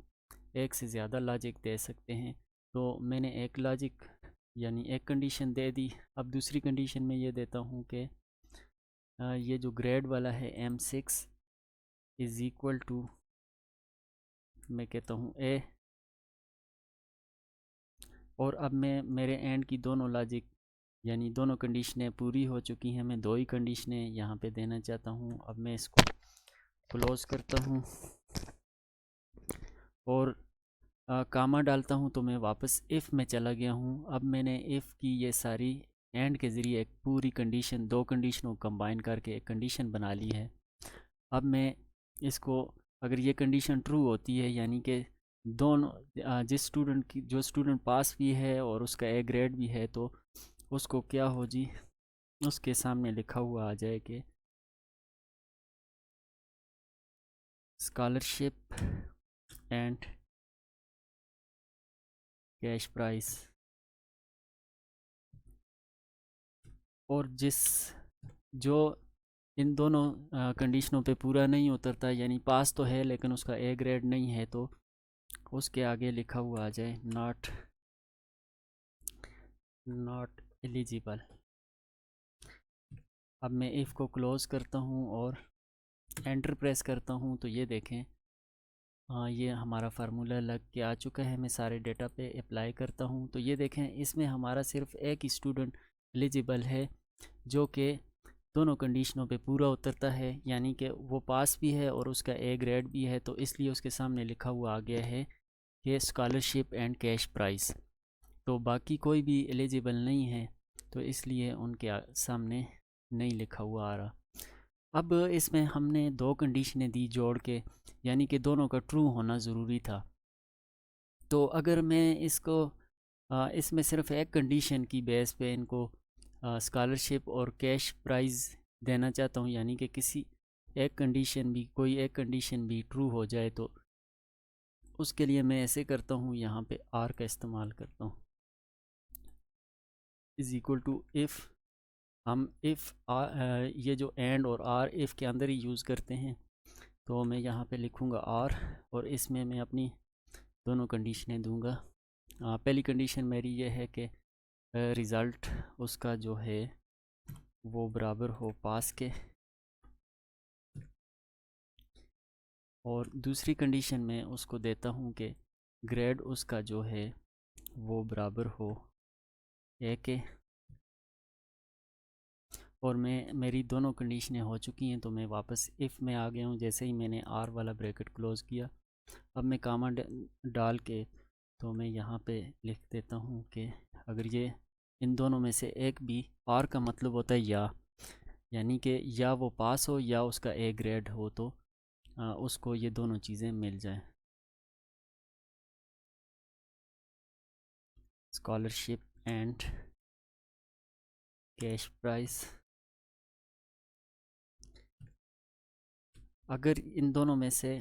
एक से ज़्यादा लॉजिक दे सकते हैं। तो मैंने एक लॉजिक यानी एक कंडीशन दे दी। अब दूसरी कंडीशन में ये देता हूँ कि ये जो ग्रेड वाला है M6 इज़ इक्वल टू, मैं कहता हूँ A, और अब मैं मेरे एंड की दोनों लॉजिक यानी दोनों कंडीशनें पूरी हो चुकी हैं। मैं दो ही कंडीशनें यहाँ पे देना चाहता हूँ। अब मैं इसको क्लोज़ करता हूँ और कामा डालता हूँ, तो मैं वापस इफ़ में चला गया हूँ। अब मैंने इफ़ की ये सारी एंड के ज़रिए एक पूरी कंडीशन, दो कंडीशनों को कंबाइन करके एक कंडीशन बना ली है। अब मैं इसको, अगर ये कंडीशन ट्रू होती है यानी कि दोनों जिस स्टूडेंट की, जो स्टूडेंट पास भी है और उसका ए ग्रेड भी है, तो उसको क्या हो जी, उसके सामने लिखा हुआ आ जाए कि स्कॉलरशिप एंड कैश प्राइस। और जो इन दोनों कंडीशनों पे पूरा नहीं उतरता, यानी पास तो है लेकिन उसका ए ग्रेड नहीं है, तो उसके आगे लिखा हुआ आ जाए नॉट एलिजिबल। अब मैं इफ़ को क्लोज़ करता हूँ और एंटर प्रेस करता हूँ, तो ये देखें ये हमारा फार्मूला लग के आ चुका है। मैं सारे डेटा पे अप्लाई करता हूँ, तो ये देखें इसमें हमारा सिर्फ एक स्टूडेंट एलिजिबल है जो कि दोनों कंडीशनों पे पूरा उतरता है, यानी कि वो पास भी है और उसका ए ग्रेड भी है, तो इसलिए उसके सामने लिखा हुआ आ गया है कि स्कॉलरशिप एंड कैश प्राइस। तो बाकी कोई भी एलिजिबल नहीं है, तो इसलिए उनके सामने नहीं लिखा हुआ आ रहा। अब इसमें हमने दो कंडीशनें दी जोड़ के, यानी कि दोनों का ट्रू होना ज़रूरी था। तो अगर मैं इसको इसमें सिर्फ एक कंडीशन की बेस पे इनको स्कॉलरशिप और कैश प्राइज़ देना चाहता हूँ, यानी कि किसी एक कंडीशन भी, कोई एक कंडीशन भी ट्रू हो जाए, तो उसके लिए मैं ऐसे करता हूँ, यहाँ पे आर का इस्तेमाल करता हूँ, इज़ इक्वल टू इफ़। हम इफ़ ये जो एंड और आर इफ़ के अंदर ही यूज़ करते हैं, तो मैं यहाँ पे लिखूँगा आर और इसमें मैं अपनी दोनों कंडीशनें दूंगा। पहली कंडीशन मेरी ये है कि रिज़ल्ट उसका जो है वो बराबर हो पास के, और दूसरी कंडीशन में उसको देता हूँ कि ग्रेड उसका जो है वो बराबर हो ए के। और मेरी दोनों कंडीशनें हो चुकी हैं, तो मैं वापस इफ़ में आ गया हूँ। जैसे ही मैंने आर वाला ब्रैकेट क्लोज़ किया, अब मैं कामा डाल के, तो मैं यहाँ पे लिख देता हूँ कि अगर ये इन दोनों में से एक भी, आर का मतलब होता है यानी कि या वो पास हो या उसका ए ग्रेड हो, तो उसको ये दोनों चीज़ें मिल जाएं, स्कॉलरशिप एंड कैश प्राइस। अगर इन दोनों में से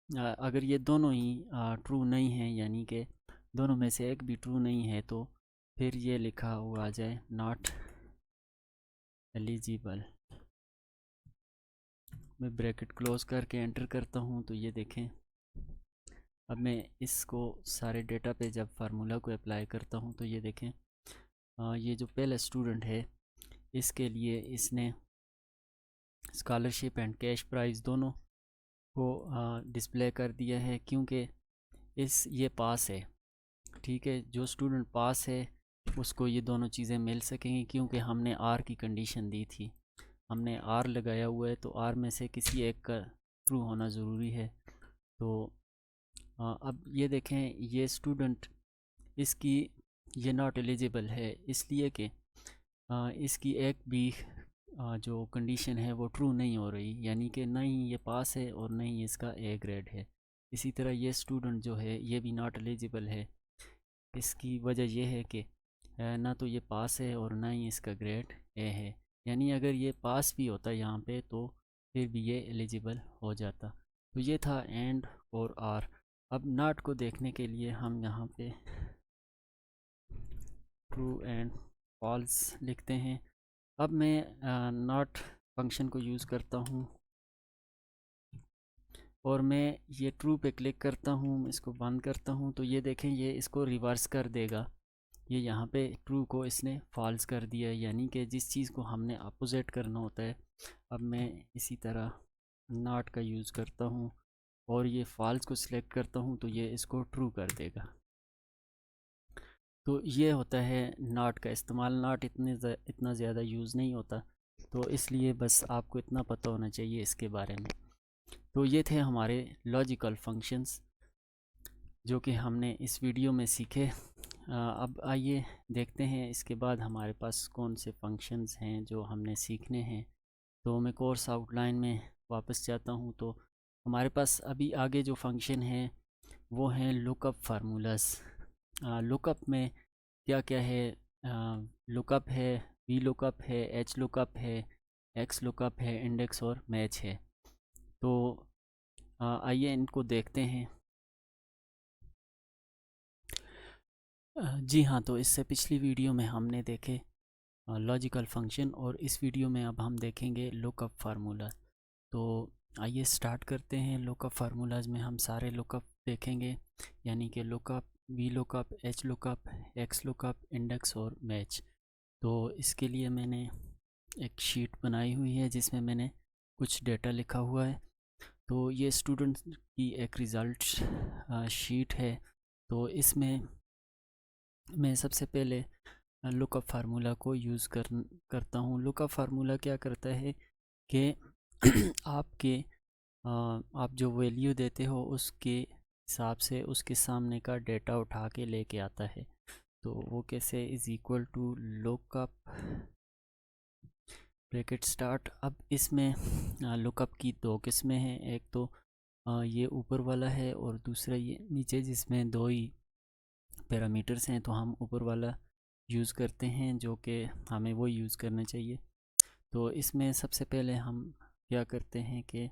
अगर ये दोनों ही ट्रू नहीं हैं, यानी कि दोनों में से एक भी ट्रू नहीं है, तो फिर ये लिखा हुआ आ जाए नॉट एलिजिबल। मैं ब्रैकेट क्लोज़ करके एंटर करता हूँ, तो ये देखें अब मैं इसको सारे डेटा पे जब फार्मूला को अप्लाई करता हूँ, तो ये देखें ये जो पहला स्टूडेंट है इसके लिए इसने स्कॉलरशिप एंड कैश प्राइस दोनों को डिस्प्ले कर दिया है, क्योंकि ये पास है। ठीक है, जो स्टूडेंट पास है उसको ये दोनों चीज़ें मिल सकेंगी, क्योंकि हमने आर की कंडीशन दी थी, हमने आर लगाया हुआ है, तो आर में से किसी एक का ट्रू होना ज़रूरी है। तो अब ये देखें ये स्टूडेंट, इसकी ये नॉट एलिजिबल है, इसलिए कि इसकी एक भी जो कंडीशन है वो ट्रू नहीं हो रही, यानी कि ना ही ये पास है और ना ही इसका ए ग्रेड है। इसी तरह ये स्टूडेंट जो है ये भी नॉट एलिजिबल है। इसकी वजह यह है कि ना तो ये पास है और ना ही इसका ग्रेड ए है, यानी अगर ये पास भी होता यहाँ पे तो फिर भी ये एलिजिबल हो जाता। तो ये था एंड और आर। अब नॉट को देखने के लिए हम यहाँ पे ट्रू एंड फॉल्स लिखते हैं। अब मैं नॉट फंक्शन को यूज़ करता हूँ और मैं ये ट्रू पे क्लिक करता हूँ, इसको बंद करता हूँ, तो ये देखें ये इसको रिवर्स कर देगा। ये यहाँ पे ट्रू को इसने फॉल्स कर दिया, यानी कि जिस चीज़ को हमने अपोजिट करना होता है। अब मैं इसी तरह नॉट का यूज़ करता हूँ और ये फॉल्स को सिलेक्ट करता हूँ तो ये इसको ट्रू कर देगा। तो ये होता है नॉट का इस्तेमाल। नॉट इतना ज़्यादा यूज़ नहीं होता, तो इसलिए बस आपको इतना पता होना चाहिए इसके बारे में। तो ये थे हमारे लॉजिकल फंक्शंस जो कि हमने इस वीडियो में सीखे। अब आइए देखते हैं इसके बाद हमारे पास कौन से फंक्शंस हैं जो हमने सीखने हैं। तो मैं कोर्स आउटलाइन में वापस जाता हूँ। तो हमारे पास अभी आगे जो फंक्शन है वो हैं लुकअप फार्मूलास। लुकअप में क्या क्या है? लुकअप है, वी लुकअप है, एच लुकअप है, एक्स लुकअप है, इंडेक्स और मैच है। तो आइए इनको देखते हैं। जी हाँ, तो इससे पिछली वीडियो में हमने देखे लॉजिकल फंक्शन और इस वीडियो में अब हम देखेंगे लुकअप फार्मूला। तो आइए स्टार्ट करते हैं। लुकअप फार्मूलाज में हम सारे लुकअप देखेंगे, यानी कि lookup, V lookup, H lookup, x lookup, index और मैच। तो इसके लिए मैंने एक शीट बनाई हुई है जिसमें मैंने कुछ डेटा लिखा हुआ है। तो ये स्टूडेंट की एक रिज़ल्ट शीट है। तो इसमें मैं सबसे पहले लुकअप फार्मूला को यूज़ करता हूँ। लुकअप फार्मूला क्या करता है कि आप जो वैल्यू देते हो उसके हिसाब से उसके सामने का डेटा उठा के लेके आता है। तो वो कैसे? Is equal to lookup bracket start. अब इसमें लुकअप की दो किस्में हैं, एक तो ये ऊपर वाला है और दूसरा ये नीचे, जिसमें दो ही पैरामीटर्स हैं। तो हम ऊपर वाला यूज़ करते हैं जो कि हमें वो यूज़ करना चाहिए। तो इसमें सबसे पहले हम क्या करते हैं कि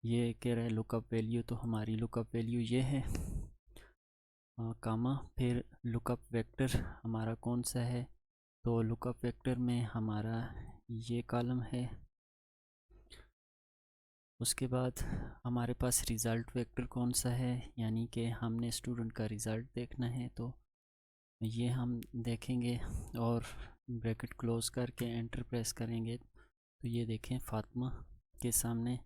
ये कह रहा है लुकअप वैल्यू, तो हमारी लुकअप वैल्यू ये है कामा, फिर लुकअप वेक्टर हमारा कौन सा है? तो लुकअप वेक्टर में हमारा ये कॉलम है। उसके बाद हमारे पास रिज़ल्ट वेक्टर कौन सा है, यानी कि हमने स्टूडेंट का रिज़ल्ट देखना है, तो ये हम देखेंगे और ब्रैकेट क्लोज़ करके एंटर प्रेस करेंगे। तो ये देखें फ़ातिमा के सामने,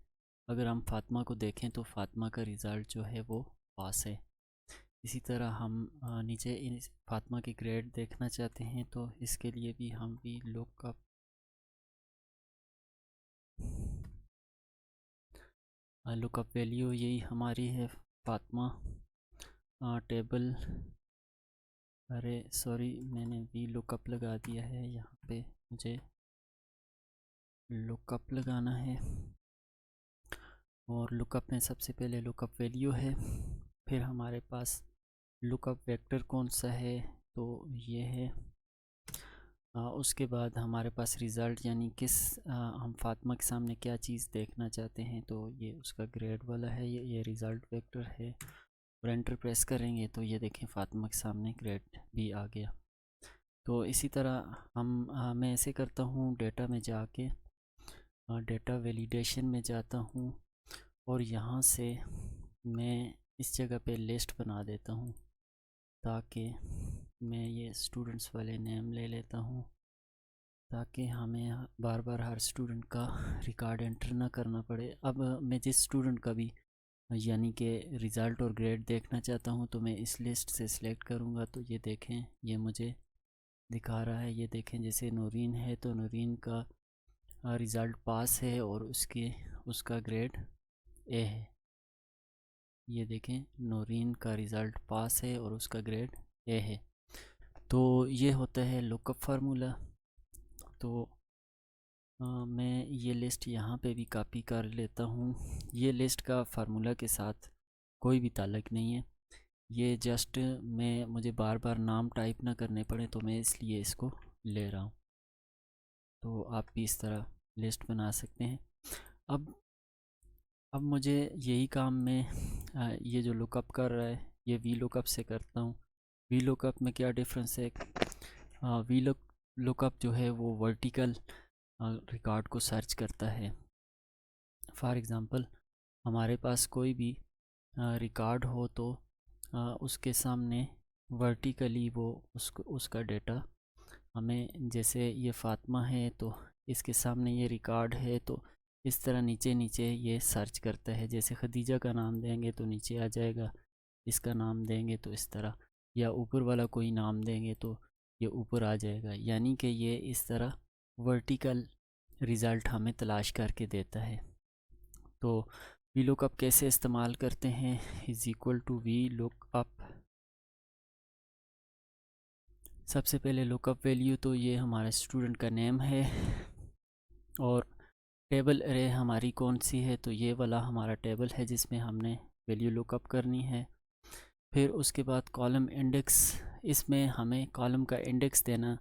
अगर हम फ़ातिमा को देखें तो फ़ातिमा का रिज़ल्ट जो है वो पास है। इसी तरह हम नीचे फ़ातिमा की ग्रेड देखना चाहते हैं, तो इसके लिए भी हम भी लुकअप वैल्यू यही हमारी है फ़ातिमा टेबल। अरे सॉरी, मैंने भी लुकअप लगा दिया है, यहाँ पे मुझे लुकअप लगाना है। और लुकअप में सबसे पहले लुकअप वैल्यू है, फिर हमारे पास लुकअप वेक्टर कौन सा है, तो ये है। उसके बाद हमारे पास रिज़ल्ट, यानी हम फ़ातिमा के सामने क्या चीज़ देखना चाहते हैं, तो ये उसका ग्रेड वाला है, ये रिज़ल्ट वेक्टर है। और एंटर प्रेस करेंगे तो ये देखें फ़ातिमा के सामने ग्रेड भी आ गया। तो इसी तरह मैं ऐसे करता हूँ, डेटा में जाके डेटा वैलिडेशन में जाता हूँ और यहाँ से मैं इस जगह पे लिस्ट बना देता हूँ, ताकि मैं ये स्टूडेंट्स वाले नेम ले लेता हूँ, ताकि हमें बार बार हर स्टूडेंट का रिकॉर्ड एंटर ना करना पड़े। अब मैं जिस स्टूडेंट का भी यानी कि रिज़ल्ट और ग्रेड देखना चाहता हूँ तो मैं इस लिस्ट से सिलेक्ट करूँगा। तो ये देखें ये मुझे दिखा रहा है, ये देखें जैसे नूरीन है तो नूरीन का रिज़ल्ट पास है और उसका ग्रेड ए है। ये देखें नूरीन का रिज़ल्ट पास है और उसका ग्रेड ए है। तो ये होता है लुकअप फार्मूला। तो मैं ये लिस्ट यहाँ पे भी कॉपी कर लेता हूँ। ये लिस्ट का फार्मूला के साथ कोई भी ताल्लुक़ नहीं है, ये जस्ट मुझे बार बार नाम टाइप ना करने पड़े, तो मैं इसलिए इसको ले रहा हूँ। तो आप भी इस तरह लिस्ट बना सकते हैं। अब मुझे यही काम में ये जो लुकअप कर रहा है ये वी लुकअप से करता हूँ। वी लुकअप में क्या डिफरेंस है? वी लुकअप जो है वो वर्टिकल रिकॉर्ड को सर्च करता है। फॉर एग्ज़ाम्पल हमारे पास कोई भी रिकॉर्ड हो तो उसके सामने वर्टिकली वो उसका डेटा हमें, जैसे ये फ़ातिमा है तो इसके सामने ये रिकॉर्ड है, तो इस तरह नीचे नीचे ये सर्च करता है। जैसे खदीजा का नाम देंगे तो नीचे आ जाएगा, इसका नाम देंगे तो इस तरह, या ऊपर वाला कोई नाम देंगे तो ये ऊपर आ जाएगा। यानी कि ये इस तरह वर्टिकल रिज़ल्ट हमें तलाश करके देता है। तो वी लुकअप कैसे इस्तेमाल करते हैं? Is equal to V lookup. सबसे पहले लुकअप वैल्यू, तो ये हमारा स्टूडेंट का नेम है, और टेबल अरे हमारी कौन सी है? तो ये वाला हमारा टेबल है जिसमें हमने वैल्यू लुकअप करनी है। फिर उसके बाद कॉलम इंडेक्स, इसमें हमें कॉलम का इंडेक्स देना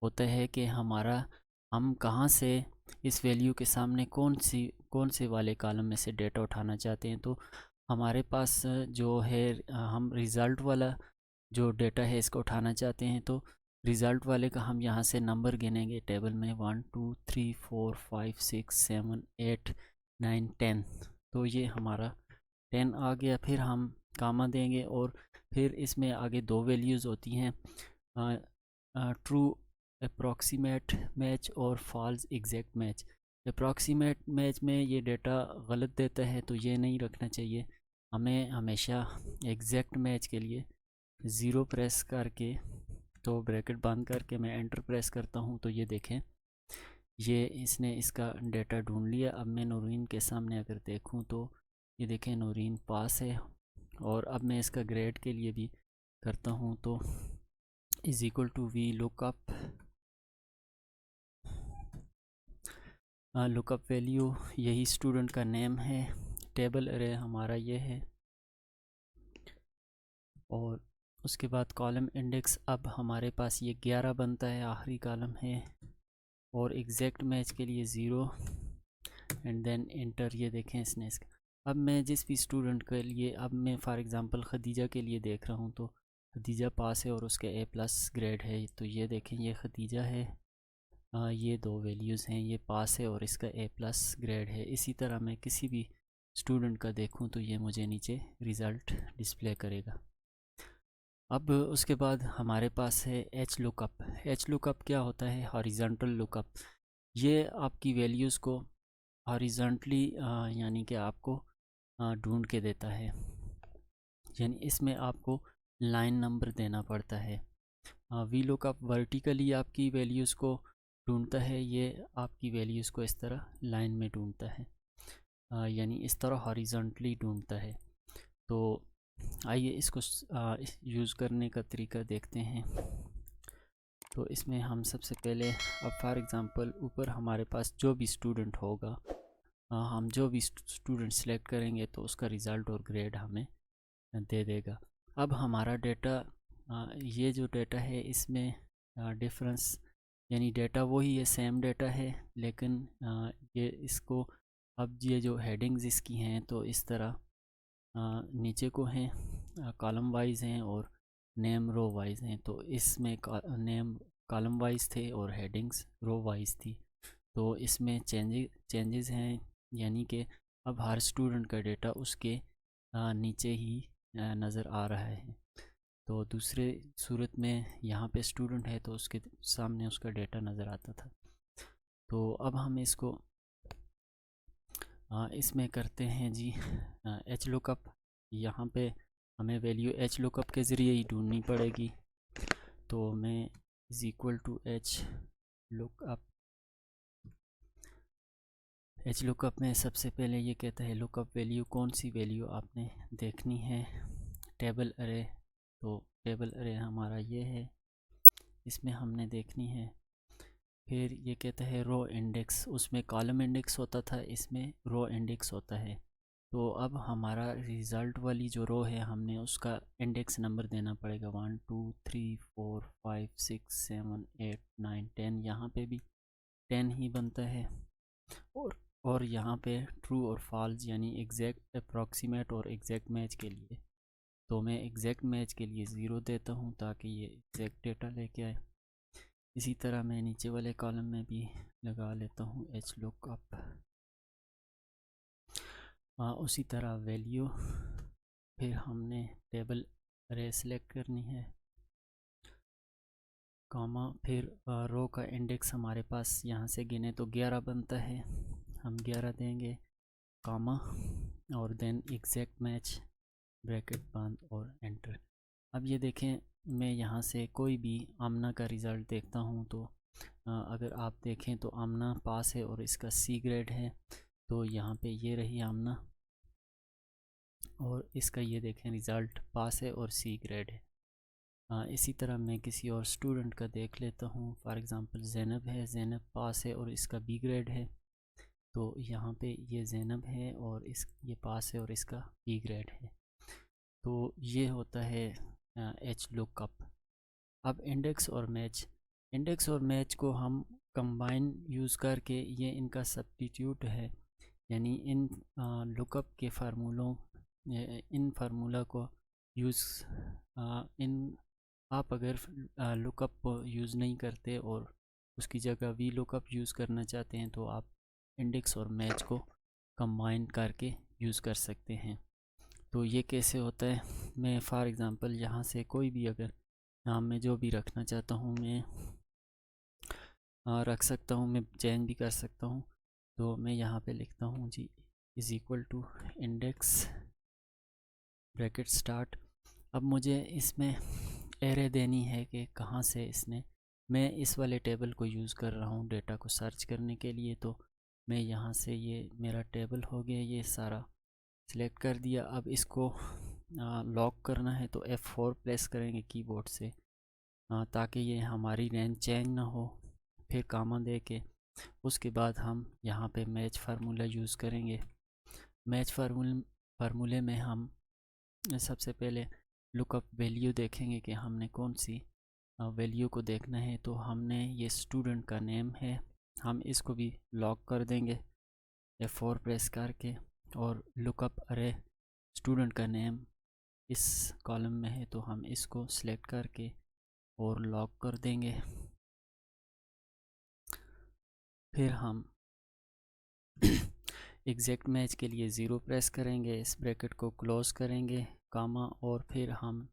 होता है कि हम कहाँ से इस वैल्यू के सामने कौन से वाले कॉलम में से डेटा उठाना चाहते हैं। तो हमारे पास जो है हम रिज़ल्ट वाला जो डेटा है इसको उठाना चाहते हैं, तो रिज़ल्ट वाले का हम यहाँ से नंबर गिनेंगे टेबल में 1 2 3 4 5 6 7 8 9 10। तो ये हमारा 10 आ गया। फिर हम कामा देंगे और फिर इसमें आगे दो वैल्यूज़ होती हैं, ट्रू अप्रॉक्सीमेट मैच और false exact match. Approximate match में ये डेटा गलत देता है तो ये नहीं रखना चाहिए। हमें हमेशा एग्जैक्ट मैच के लिए 0 प्रेस करके, तो ब्रैकेट बंद करके मैं एंटर प्रेस करता हूँ, तो ये देखें ये इसने इसका डेटा ढूंढ लिया। अब मैं नूरीन के सामने अगर देखूँ तो ये देखें नूरीन पास है। और अब मैं इसका ग्रेड के लिए भी करता हूँ, तो is equal to V lookup. Lookup value यही स्टूडेंट का नेम है, टेबल अरे हमारा ये है, और उसके बाद कॉलम इंडेक्स। अब हमारे पास ये 11 बनता है, आखिरी कॉलम है, और एग्जैक्ट मैच के लिए 0 एंड देन इंटर। ये देखें इसने इसका। अब मैं जिस भी स्टूडेंट के लिए, अब मैं फ़ॉर एग्ज़ाम्पल खदीजा के लिए देख रहा हूँ, तो खदीजा पास है और उसका A+ ग्रेड है। तो ये देखें ये खदीजा है, ये दो वैल्यूज़ हैं, ये पास है और इसका A+ ग्रेड है। इसी तरह मैं किसी भी स्टूडेंट का देखूं तो ये मुझे नीचे रिज़ल्ट डिस्प्ले करेगा। अब उसके बाद हमारे पास है एच लुकअप। एच लुकअप क्या होता है? Horizontal lookup. ये आपकी वैल्यूज़ को हॉरिजॉन्टली यानी कि आपको ढूंढ के देता है, यानी इसमें आपको लाइन नंबर देना पड़ता है। वी लुकअप वर्टिकली आपकी वैल्यूज़ को ढूंढता है, ये आपकी वैल्यूज़ को इस तरह लाइन में ढूंढता है, यानी इस तरह हॉरिजॉन्टली ढूंढता है। तो आइए इसको यूज़ करने का तरीका देखते हैं। तो इसमें हम सबसे पहले, अब फॉर एग्ज़ाम्पल ऊपर हमारे पास जो भी स्टूडेंट होगा, हम जो भी स्टूडेंट सेलेक्ट करेंगे तो उसका रिज़ल्ट और ग्रेड हमें दे देगा। अब हमारा डेटा, ये जो डेटा है इसमें डिफरेंस, यानी डेटा वही है, सेम डेटा है, लेकिन ये इसको, अब ये जो हेडिंग्स इसकी हैं तो इस तरह नीचे को हैं, कॉलम वाइज हैं और नेम रो वाइज हैं। तो इसमें नेम कॉलम वाइज थे और हेडिंग्स रो वाइज थी। तो इसमें चेंजेस हैं, यानी कि अब हर स्टूडेंट का डेटा उसके नीचे ही नज़र आ रहा है। तो दूसरे सूरत में यहाँ पे स्टूडेंट है तो उसके सामने उसका डेटा नज़र आता था। तो अब हम इसको इसमें करते हैं जी एच लुकअप। यहाँ पे हमें वैल्यू एच लुकअप के ज़रिए ही ढूंढनी पड़ेगी। तो मैं is equal to H lookup. H lookup में सबसे पहले ये कहता है लुकअप वैल्यू, कौन सी वैल्यू आपने देखनी है, टेबल अरे। तो टेबल अरे हमारा ये है, इसमें हमने देखनी है। फिर ये कहता है रो इंडेक्स, उसमें कॉलम इंडेक्स होता था, इसमें रो इंडेक्स होता है। तो अब हमारा रिज़ल्ट वाली जो रो है हमने उसका इंडेक्स नंबर देना पड़ेगा 1 2 3 4 5 6 7 8 9 10। यहाँ पे भी 10 ही बनता है। और यहाँ पे ट्रू और फॉल्स यानी एग्जैक्ट, अप्रॉक्सीमेट और एग्जैक्ट मैच के लिए, तो मैं एग्जैक्ट मैच के लिए 0 देता हूँ ताकि ये एग्जैक्ट डेटा लेके आए। इसी तरह मैं नीचे वाले कॉलम में भी लगा लेता हूँ एच लुकअप। उसी तरह वैल्यू, फिर हमने टेबल अरे सेलेक्ट करनी है, कॉमा, फिर रो का इंडेक्स हमारे पास यहाँ से गिने तो 11 बनता है, हम 11 देंगे, कॉमा, और देन एग्जैक्ट मैच, ब्रैकेट बंद और एंटर। अब ये देखें, मैं यहाँ से कोई भी आमना का रिज़ल्ट देखता हूँ तो अगर आप देखें तो आमना पास है और इसका सी ग्रेड है। तो यहाँ पे ये रही आमना और इसका ये देखें रिज़ल्ट पास है और सी ग्रेड है। इसी तरह मैं किसी और स्टूडेंट का देख लेता हूँ। फॉर एग्ज़ाम्पल ज़ैनब है, ज़ैनब पास है और इसका बी ग्रेड है। तो यहाँ पे ये ज़ैनब है और ये पास है और इसका बी ग्रेड है। तो ये होता है एच लुकअप। अब इंडेक्स और मैच, इंडेक्स और मैच को हम कंबाइन यूज़ करके, ये इनका सब्स्टिट्यूट है, यानी इन लुकअप के फार्मूलों, इन फार्मूला को यूज़ इन आप अगर लुकअप को यूज़ नहीं करते और उसकी जगह वी लुकअप यूज़ करना चाहते हैं तो आप इंडेक्स और मैच को कंबाइन करके यूज़ कर सकते हैं। तो ये कैसे होता है, मैं फॉर एग्ज़ाम्पल यहाँ से कोई भी अगर नाम में जो भी रखना चाहता हूँ मैं रख सकता हूँ, मैं चेंज भी कर सकता हूँ। तो मैं यहाँ पे लिखता हूँ G is equal to index bracket start. अब मुझे इसमें एरे देनी है कि कहाँ से इसने, मैं इस वाले टेबल को यूज़ कर रहा हूँ डेटा को सर्च करने के लिए। तो मैं यहाँ से, ये मेरा टेबल हो गया, ये सारा सिलेक्ट कर दिया। अब इसको लॉक करना है तो F4 प्रेस करेंगे कीबोर्ड से ताकि ये हमारी रेंज चेंज ना हो। फिर कामा दे के उसके बाद हम यहाँ पे मैच फार्मूला यूज़ करेंगे। मैच फार्मूले में हम सबसे पहले लुकअप वैल्यू देखेंगे कि हमने कौन सी वैल्यू को देखना है। तो हमने ये स्टूडेंट का नेम है, हम इसको भी लॉक कर देंगे F4 प्रेस करके। और लुकअप अरे स्टूडेंट का नेम इस कॉलम में है तो हम इसको सिलेक्ट करके और लॉक कर देंगे। फिर हम एग्जैक्ट मैच के लिए 0 प्रेस करेंगे, इस ब्रैकेट को क्लोज़ करेंगे, कामा, और फिर हम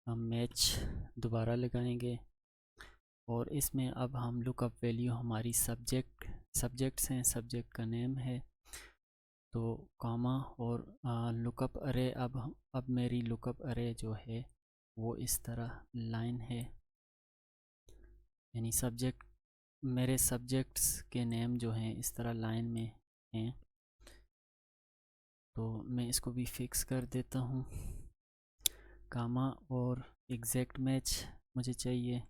मैच दोबारा लगाएंगे। और इसमें अब हम लुकअप वैल्यू हमारी सब्जेक्ट्स हैं, सब्जेक्ट का नेम है तो कामा, और लुकअप अरे, अब मेरी लुकअप अरे जो है वो इस तरह लाइन है, यानी मेरे सब्जेक्ट्स के नेम जो हैं इस तरह लाइन में हैं। तो मैं इसको भी फिक्स कर देता हूँ, कामा, और एग्जैक्ट मैच मुझे चाहिए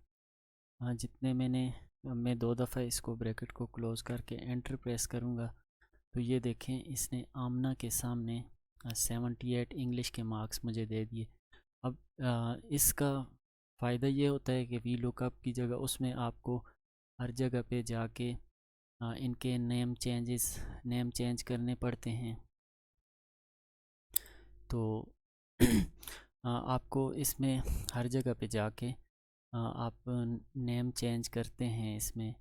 जितने मैं 2 दफ़ा इसको ब्रैकेट को क्लोज़ करके एंटर प्रेस करूँगा तो ये देखें इसने आमना के सामने 78 इंग्लिश के मार्क्स मुझे दे दिए। अब इसका फ़ायदा ये होता है कि वी लुकअप की जगह उसमें आपको हर जगह पे जाके इनके नेम चेंज करने पड़ते हैं। तो आपको इसमें हर जगह पे जाके आप नेम चेंज करते हैं इसमें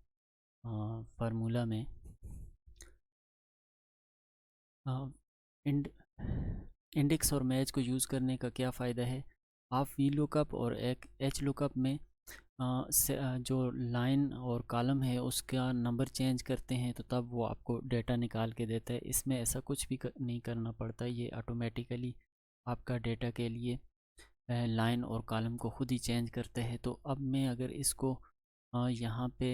फार्मूला में। इंडेक्स और मैच को यूज़ करने का क्या फ़ायदा है, आप वी लुकअप और एक एच लुकअप में जो लाइन और कॉलम है उसका नंबर चेंज करते हैं तो तब वो आपको डेटा निकाल के देता है। इसमें ऐसा कुछ भी नहीं करना पड़ता, ये ऑटोमेटिकली आपका डेटा के लिए लाइन और कॉलम को खुद ही चेंज करते हैं। तो अब मैं अगर इसको यहाँ पे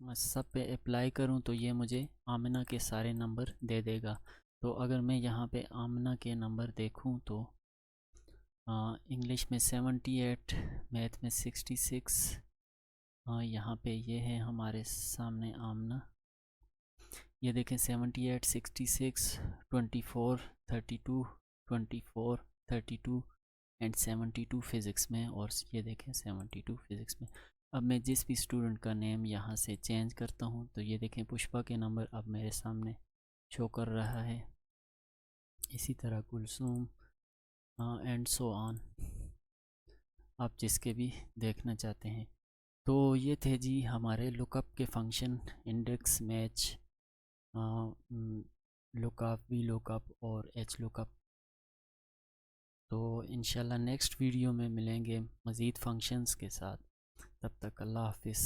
सब पे अप्लाई करूँ तो ये मुझे आमना के सारे नंबर दे देगा। तो अगर मैं यहाँ पे आमना के नंबर देखूँ तो इंग्लिश में 78, मैथ में 66, यहाँ पे ये है हमारे सामने आमना। ये देखें 78, 66, 24, 32, 24, 32 एंड 72 फ़िज़िक्स में, और ये देखें 72 फ़िज़िक्स में। अब मैं जिस भी स्टूडेंट का नेम यहाँ से चेंज करता हूँ तो ये देखें पुष्पा के नंबर अब मेरे सामने शो कर रहा है। इसी तरह कुलसूम एंड सो ऑन, आप जिसके भी देखना चाहते हैं। तो ये थे जी हमारे लुकअप के function, index, match, lookup, V lookup और एच लुकअप। तो इंशाल्लाह नेक्स्ट वीडियो में मिलेंगे मज़ीद फंक्शंस के साथ। तब तक अल्लाह हाफिज़।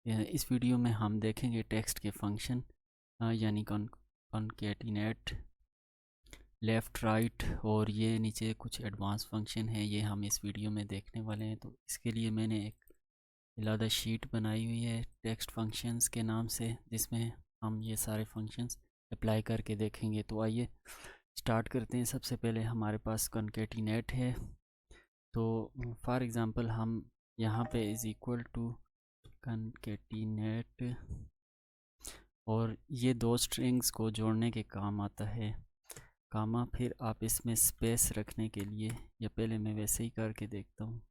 इस वीडियो में हम देखेंगे टेक्स्ट के फंक्शन, यानी कॉनकेटिनेट, लेफ़्ट, राइट, और ये नीचे कुछ एडवांस फंक्शन है, ये हम इस वीडियो में देखने वाले हैं। तो इसके लिए मैंने एक अलग शीट बनाई हुई है टेक्स्ट फंक्शंस के नाम से, जिसमें हम ये सारे फंक्शंस अप्लाई करके देखेंगे। तो आइए स्टार्ट करते हैं। सबसे पहले हमारे पास कॉनकेटिनेट है। तो फॉर एग्ज़ाम्पल हम यहाँ पे इज़ इक्वल टू कॉनकेटिनेट, और ये दो स्ट्रिंग्स को जोड़ने के काम आता है कामा। फिर आप इसमें स्पेस रखने के लिए, या पहले मैं वैसे ही करके देखता हूँ,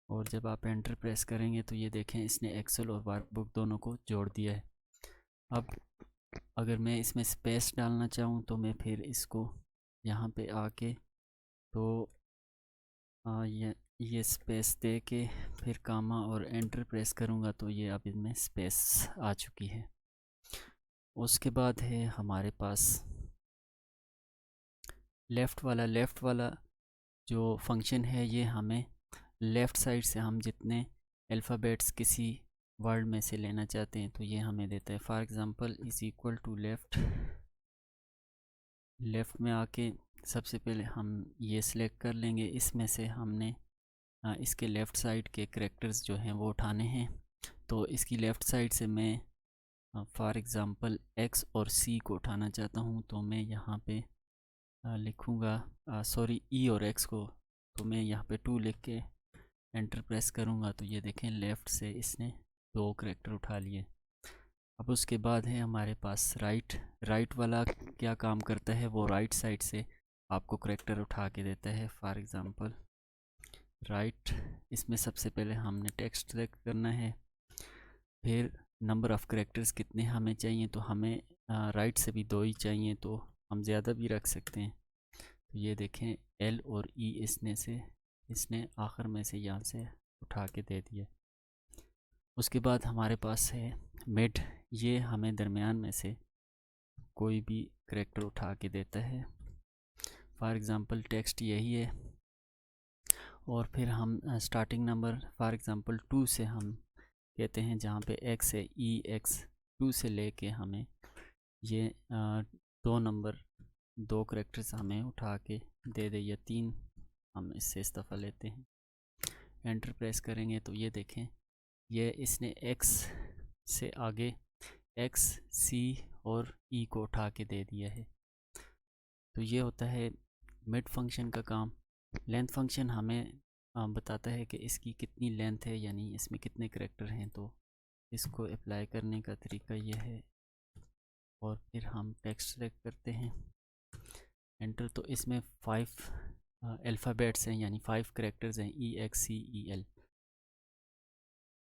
और जब आप एंटर प्रेस करेंगे तो ये देखें इसने एक्सेल और वर्कबुक दोनों को जोड़ दिया है। अब अगर मैं इसमें स्पेस डालना चाहूँ तो मैं फिर इसको यहाँ पे आके तो ये स्पेस दे के फिर कामा और एंटर प्रेस करूँगा तो ये अब इसमें स्पेस आ चुकी है। उसके बाद है हमारे पास लेफ़्ट वाला जो फंक्शन है, ये हमें लेफ़्ट साइड से हम जितने अल्फ़ाबेट्स किसी वर्ड में से लेना चाहते हैं तो ये हमें देता है। For example is equal to left में आके सबसे पहले हम ये सिलेक्ट कर लेंगे। इसमें से हमने इसके लेफ़्ट साइड के करैक्टर्स जो हैं वो उठाने हैं। तो इसकी लेफ़्ट साइड से मैं फॉर एग्ज़ाम्पल एक्स और सी को उठाना चाहता हूँ, तो मैं यहाँ पे लिखूँगा सॉरी ई और एक्स को, तो मैं यहाँ पे 2 लिख के एंटर प्रेस करूँगा तो ये देखें लेफ़्ट से इसने 2 करैक्टर उठा लिए। अब उसके बाद है हमारे पास राइट वाला क्या काम करता है, वो राइट साइड से आपको करैक्टर उठा के देता है। फॉर एग्ज़ाम्पल राइट, इसमें सबसे पहले हमने टेक्स्ट सेलेक्ट करना है, फिर नंबर ऑफ़ करैक्टर्स कितने हमें चाहिए, तो हमें राइट से भी 2 ही चाहिए, तो हम ज़्यादा भी रख सकते हैं। तो ये देखें एल और ई इसने आखिर में से यहाँ से उठा के दे दिया। उसके बाद हमारे पास है मिड, ये हमें दरमियान में से कोई भी करैक्टर उठा के देता है। फॉर एग्ज़ाम्पल टेक्स्ट यही है, और फिर हम स्टार्टिंग नंबर फॉर एग्ज़ाम्पल 2 से हम कहते हैं, जहाँ पे एक्स है ई एक्स, 2 से लेके हमें ये 2 नंबर 2 करैक्टर्स हमें उठा के दे दे, या 3 हम इससे इस्तीफ़ा लेते हैं। एंटर प्रेस करेंगे तो ये देखें ये इसने एक्स से आगे एक्स, सी और ई को उठा के दे दिया है। तो ये होता है मिड फंक्शन का काम। लेंथ फंक्शन हमें बताता है कि इसकी कितनी लेंथ है, यानी इसमें कितने करैक्टर हैं। तो इसको अप्लाई करने का तरीका ये है, और फिर हम टेक्स्ट सेलेक्ट करते हैं, एंटर। तो इसमें 5 अल्फ़ाबेट्स हैं, यानी 5 करैक्टर्स हैं, ई एक्स सी ई एल।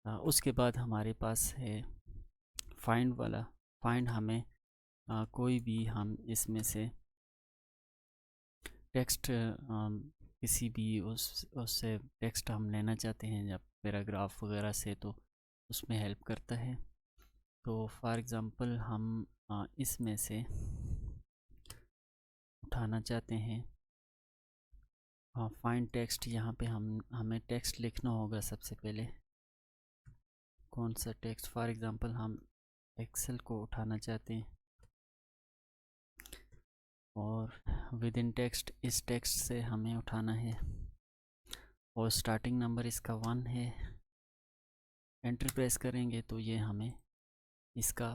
उसके बाद हमारे पास है फाइंड हमें कोई भी हम इसमें से टेक्स्ट किसी भी उससे टेक्स्ट हम लेना चाहते हैं, जब पैराग्राफ वगैरह से, तो उसमें हेल्प करता है। तो फॉर एग्ज़ाम्पल हम इसमें से उठाना चाहते हैं फाइंड टेक्स्ट। यहाँ पे हमें टेक्स्ट लिखना होगा सबसे पहले, कौन सा टेक्स्ट। फॉर एग्ज़ाम्पल हम एक्सेल को उठाना चाहते हैं, और विद इन टेक्स्ट इस टेक्स्ट से हमें उठाना है, और स्टार्टिंग नंबर इसका 1 है। एंटर प्रेस करेंगे तो ये हमें इसका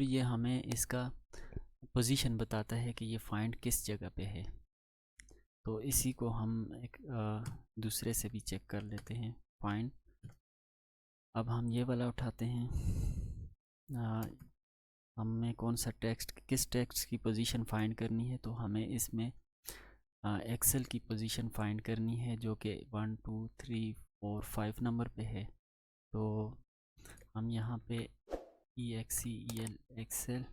ये हमें इसका पोजीशन बताता है कि ये फाइंड किस जगह पे है। तो इसी को हम एक दूसरे से भी चेक कर लेते हैं। फाइंड, अब हम ये वाला उठाते हैं। हमें कौन सा टेक्स्ट, किस टेक्स्ट की पोजीशन फाइंड करनी है, तो हमें इसमें एक्सेल की पोजीशन फाइंड करनी है जो कि 1 2 3 4 5 नंबर पे है। तो हम यहाँ पे EXCEL एक्सेल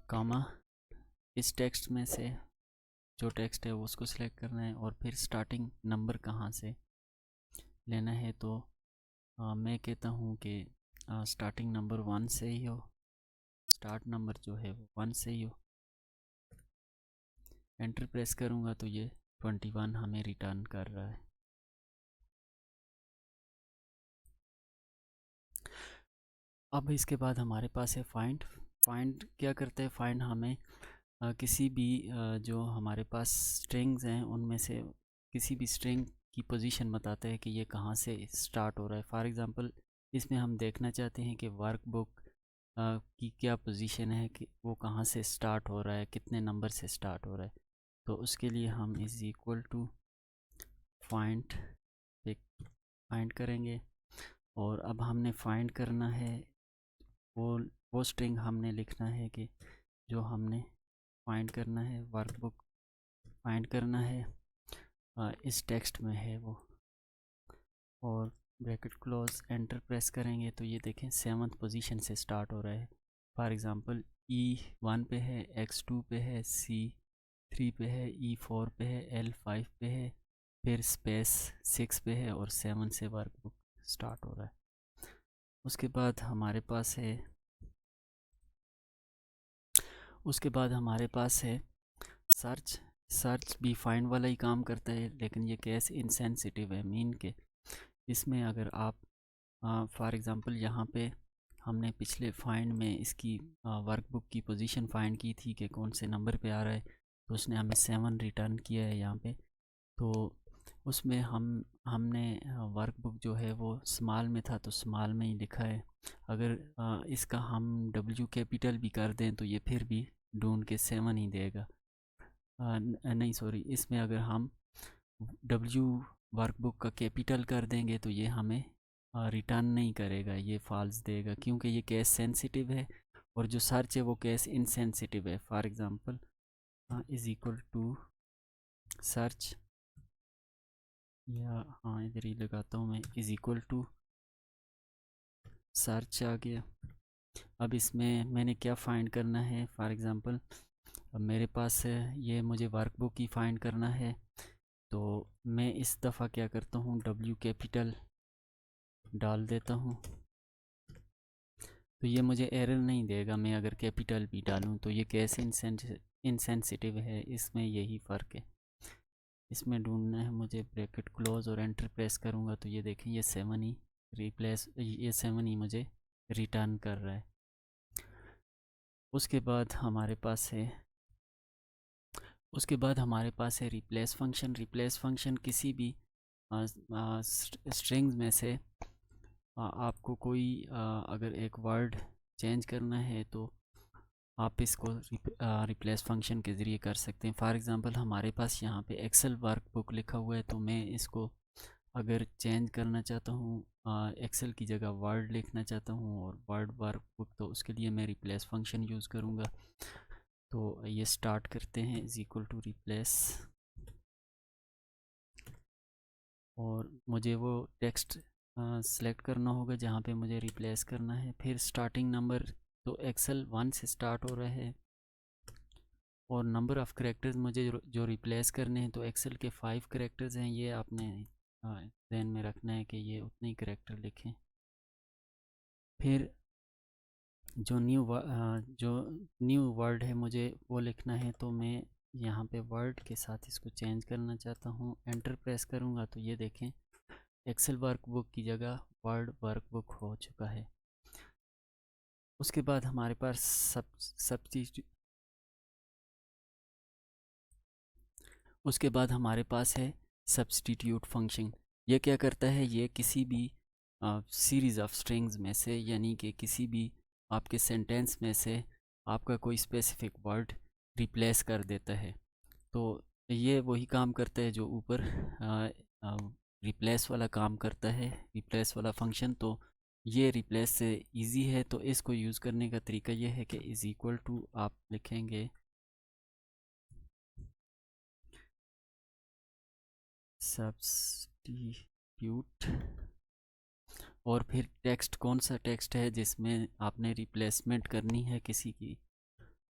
कामा इस टेक्स्ट में से जो टेक्स्ट है वो उसको सिलेक्ट करना है, और फिर स्टार्टिंग नंबर कहाँ से लेना है। तो मैं कहता हूँ कि स्टार्टिंग नंबर 1 से ही हो, स्टार्ट नंबर जो है वो 1 से ही हो। एंटर प्रेस करूँगा तो ये 21 हमें रिटर्न कर रहा है। अब इसके बाद हमारे पास है फाइंड। फाइंड क्या करता है, फाइंड हमें किसी भी जो हमारे पास स्ट्रिंग्स हैं उनमें से किसी भी स्ट्रिंग की पोजीशन बताता है कि ये कहाँ से स्टार्ट हो रहा है। फॉर एग्ज़ाम्पल इसमें हम देखना चाहते हैं कि वर्कबुक की क्या पोजीशन है, कि वो कहाँ से स्टार्ट हो रहा है, कितने नंबर से स्टार्ट हो रहा है। तो उसके लिए हम is equal to find find करेंगे, और अब हमने फाइंड करना है वो स्ट्रिंग हमने लिखना है कि जो हमने फाइंड करना है, वर्कबुक फाइंड करना है इस टेक्स्ट में है वो, और ब्रैकेट क्लोज एंटर प्रेस करेंगे तो ये देखें 7th पोजीशन से स्टार्ट हो रहा है। फॉर एग्ज़ाम्पल E1 पे है, X2 पे है, C3 पे है, E4 पे है, L5 पे है, फिर स्पेस 6 पे है, और 7 से वर्कबुक स्टार्ट हो रहा है। उसके बाद हमारे पास है सर्च। सर्च भी फाइंड वाला ही काम करता है, लेकिन ये केस इनसेंसिटिव है। मीन के इसमें अगर आप फॉर एग्ज़ाम्पल यहाँ पे हमने पिछले फाइंड में इसकी वर्कबुक की पोजीशन फाइंड की थी कि कौन से नंबर पे आ रहा है, तो उसने हमें 7 रिटर्न किया है यहाँ पे। तो उसमें हमने वर्कबुक जो है वो स्मॉल में था तो स्मॉल में ही लिखा है। अगर इसका हम W कैपिटल भी कर दें तो ये फिर भी ढूंढ के 7 ही देगा। नहीं सॉरी, इसमें अगर हम W वर्कबुक का कैपिटल कर देंगे तो ये हमें रिटर्न नहीं करेगा, ये फॉल्स देगा, क्योंकि ये केस सेंसिटिव है, और जो सर्च है वो केस इनसेंसिटिव है। For example is equal to search, या हाँ इधर ही लगाता हूँ मैं, इज़ इक्वल टू सर्च आ गया। अब इसमें मैंने क्या फाइंड करना है, फॉर एग्ज़ाम्पल अब मेरे पास ये मुझे वर्कबुक ही फाइंड करना है, तो मैं इस दफ़ा क्या करता हूँ, W कैपिटल डाल देता हूँ, तो ये मुझे एरर नहीं देगा। मैं अगर कैपिटल भी डालूँ तो ये कैसे इनसेंसिटिव है, इसमें यही फ़र्क है। इसमें ढूंढना है मुझे, ब्रैकेट क्लोज और एंटर प्रेस करूँगा तो ये देखें ये 7 ही मुझे रिटर्न कर रहा है। उसके बाद हमारे पास है रिप्लेस फंक्शन। रिप्लेस फंक्शन किसी भी स्ट्रिंग्स में से आपको कोई अगर एक वर्ड चेंज करना है तो आप इसको रिप्लेस फंक्शन के ज़रिए कर सकते हैं। फॉर एग्ज़ाम्पल हमारे पास यहाँ पे एक्सेल वर्कबुक लिखा हुआ है, तो मैं इसको अगर चेंज करना चाहता हूँ, एक्सेल की जगह वर्ड लिखना चाहता हूँ और वर्ड वर्कबुक, तो उसके लिए मैं रिप्लेस फंक्शन यूज़ करूँगा। तो ये स्टार्ट करते हैं इज़ इक्वल टू रिप्लेस, और मुझे वो टेक्स्ट सेलेक्ट करना होगा जहाँ पे मुझे रिप्लेस करना है। फिर स्टार्टिंग नंबर, तो एक्सेल 1 से स्टार्ट हो रहा है, और नंबर ऑफ़ करेक्टर्स मुझे जो रिप्लेस करने हैं, तो एक्सेल के 5 करेक्टर्स हैं, ये आपने ध्यान में रखना है कि ये उतने ही करेक्टर लिखें। फिर जो न्यू वर्ड है मुझे वो लिखना है, तो मैं यहाँ पे वर्ड के साथ इसको चेंज करना चाहता हूँ। एंटर प्रेस करूँगा तो ये देखें एक्सेल वर्कबुक की जगह वर्ड वर्कबुक हो चुका है। उसके बाद हमारे पास है सब्स्टिट्यूट फंक्शन। ये क्या करता है, ये किसी भी सीरीज़ ऑफ स्ट्रिंग्स में से, यानी कि किसी भी आपके सेंटेंस में से आपका कोई स्पेसिफिक वर्ड रिप्लेस कर देता है। तो ये वही काम करता है जो ऊपर रिप्लेस वाला काम करता है, रिप्लेस वाला फंक्शन। तो ये रिप्लेस से इजी है, तो इसको यूज़ करने का तरीका ये है कि इज़ इक्वल टू आप लिखेंगे सब्स्टिट्यूट, और फिर टेक्स्ट कौन सा टेक्स्ट है जिसमें आपने रिप्लेसमेंट करनी है किसी की,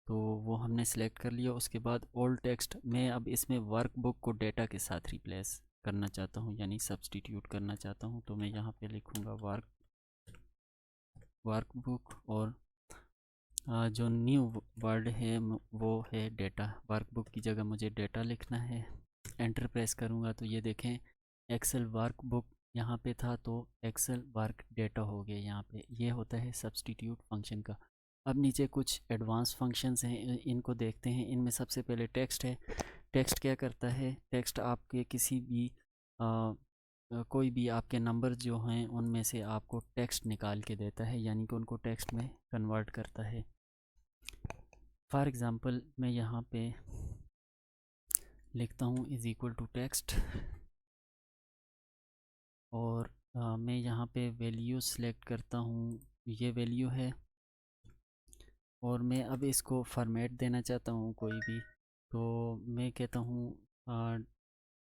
तो वो हमने सेलेक्ट कर लिया। उसके बाद ओल्ड टेक्स्ट में अब इसमें वर्कबुक को डेटा के साथ रिप्लेस करना चाहता हूँ, यानी सब्स्टिट्यूट करना चाहता हूँ। तो मैं यहाँ पे लिखूँगा वर्कबुक, और जो न्यू वर्ड है वो है डेटा। वर्कबुक की जगह मुझे डेटा लिखना है। एंटर प्रेस करूँगा तो ये देखें एक्सेल वर्कबुक यहाँ पे था, तो एक्सेल वर्क डेटा हो गया यहाँ पे। ये होता है सब्स्टिट्यूट फंक्शन का। अब नीचे कुछ एडवांस फंक्शंस हैं, इनको देखते हैं। इनमें सबसे पहले टेक्स्ट है। टेक्स्ट क्या करता है? टेक्स्ट आपके किसी भी कोई भी आपके नंबर जो हैं उनमें से आपको टेक्स्ट निकाल के देता है, यानी कि उनको टेक्स्ट में कन्वर्ट करता है। फॉर एग्ज़ाम्पल मैं यहाँ पे लिखता हूँ इज़ इक्वल टू टेक्स्ट, और मैं यहाँ पे वैल्यू सेलेक्ट करता हूँ, ये वैल्यू है, और मैं अब इसको फॉर्मेट देना चाहता हूँ कोई भी। तो मैं कहता हूँ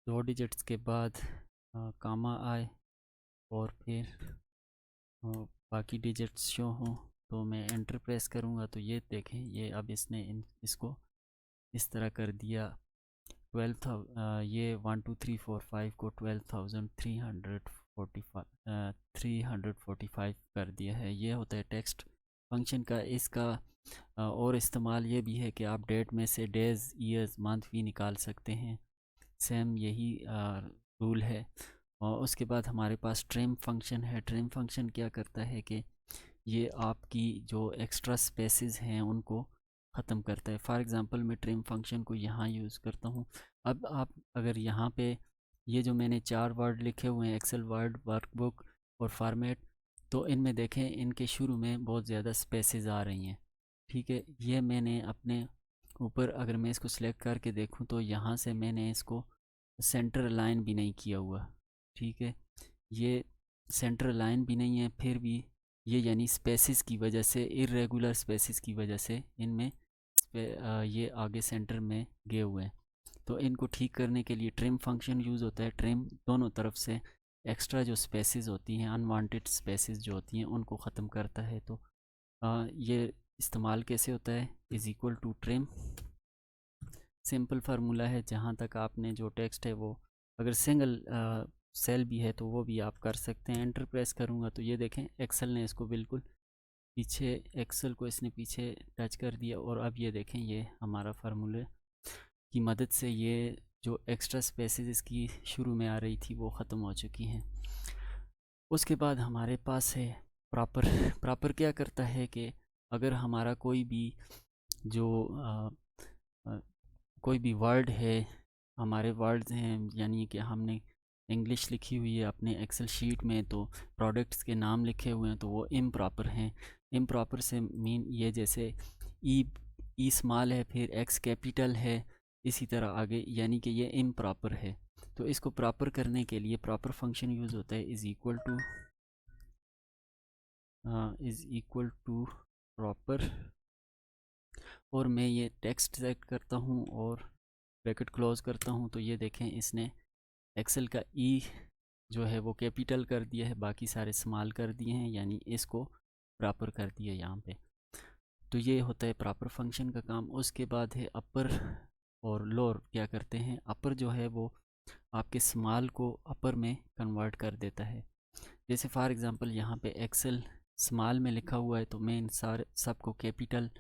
2 डिजिट्स के बाद कामा आए और फिर बाकी डिजिट्स शो हों। तो मैं एंटर प्रेस करूँगा तो ये देखें, ये अब इसने इसको इस तरह कर दिया। 12,000 ये 1 2 3 4 5 को 12,345 कर दिया है। ये होता है टेक्स्ट फंक्शन का। इसका और इस्तेमाल ये भी है कि आप डेट में से डेज़, ईयर्स, मंथ भी निकाल सकते हैं। सेम यही रूल है। और उसके बाद हमारे पास ट्रिम फंक्शन है। ट्रिम फंक्शन क्या करता है कि ये आपकी जो एक्स्ट्रा स्पेसेस हैं उनको ख़त्म करता है। फॉर एग्ज़ाम्पल मैं ट्रिम फंक्शन को यहाँ यूज़ करता हूँ। अब आप अगर यहाँ पे ये जो मैंने 4 वर्ड लिखे हुए हैं, एक्सेल वर्ड, वर्कबुक और फॉर्मेट, तो इनमें देखें इनके शुरू में बहुत ज़्यादा स्पेसेस आ रही हैं। ठीक है, ये मैंने अपने ऊपर अगर मैं इसको सिलेक्ट करके देखूँ तो यहाँ से मैंने इसको सेंटर लाइन भी नहीं किया हुआ। ठीक है, ये सेंटर लाइन भी नहीं है, फिर भी ये यानी स्पेसिस की वजह से, इरेगुलर स्पेसिस की वजह से इनमें ये आगे सेंटर में गए हुए हैं। तो इनको ठीक करने के लिए ट्रिम फंक्शन यूज़ होता है। ट्रिम दोनों तरफ से एक्स्ट्रा जो स्पेसिस होती हैं, अनवांटेड स्पेसिस जो होती हैं, उनको ख़त्म करता है। तो ये इस्तेमाल कैसे होता है? Is equal to trim, simple formula है। जहाँ तक आपने जो टेक्स्ट है वो अगर सिंगल सेल भी है तो वो भी आप कर सकते हैं। एंटर प्रेस करूँगा तो ये देखें एक्सेल ने इसको बिल्कुल पीछे, एक्सेल को इसने पीछे टच कर दिया। और अब ये देखें ये हमारा फार्मूले की मदद से ये जो एक्स्ट्रा स्पेसेस इसकी शुरू में आ रही थी वो ख़त्म हो चुकी हैं। उसके बाद हमारे पास है प्रॉपर। प्रॉपर क्या करता है कि अगर हमारा कोई भी जो कोई भी वर्ड है, हमारे वर्ड्स हैं, यानी कि हमने इंग्लिश लिखी हुई है अपने एक्सेल शीट में, तो प्रोडक्ट्स के नाम लिखे हुए हैं, तो वो इम्प्रॉपर हैं। इम्प्रॉपर से मीन ये जैसे ई स्मॉल है, फिर एक्स कैपिटल है, इसी तरह आगे, यानी कि ये इम्प्रॉपर है। तो इसको प्रॉपर करने के लिए प्रॉपर फंक्शन यूज़ होता है इज़ इक्वल टू प्रॉपर। और मैं ये टेक्स्ट सेलेक्ट करता हूँ और ब्रैकेट क्लोज करता हूँ। तो ये देखें इसने एक्सेल का ई जो है वो कैपिटल कर दिया है, बाकी सारे स्मॉल कर दिए हैं, यानी इसको प्रॉपर कर दिया यहाँ पे। तो ये होता है प्रॉपर फंक्शन का काम। उसके बाद है अपर और लोअर। क्या करते हैं? अपर जो है वो आपके स्मॉल को अपर में कन्वर्ट कर देता है। जैसे फॉर एग्ज़ाम्पल यहाँ पे एक्सेल स्मॉल में लिखा हुआ है, तो मैं इन सारे सबको कैपिटल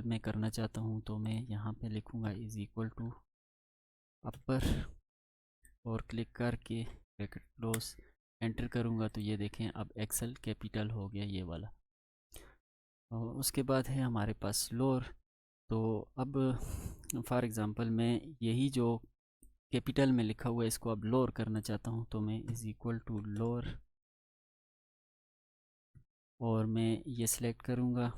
में करना चाहता हूँ। तो मैं यहाँ पे लिखूँगा इज़ इक्वल टू अपर और क्लिक करके ब्रैकेट क्लोज, एंटर करूँगा तो ये देखें अब एक्सेल कैपिटल हो गया ये वाला। और उसके बाद है हमारे पास लोअर। तो अब फॉर एग्ज़ाम्पल मैं यही जो कैपिटल में लिखा हुआ है इसको अब लोअर करना चाहता हूँ। तो मैं इज़ इक्वल टू लोअर, और मैं ये सिलेक्ट करूँगा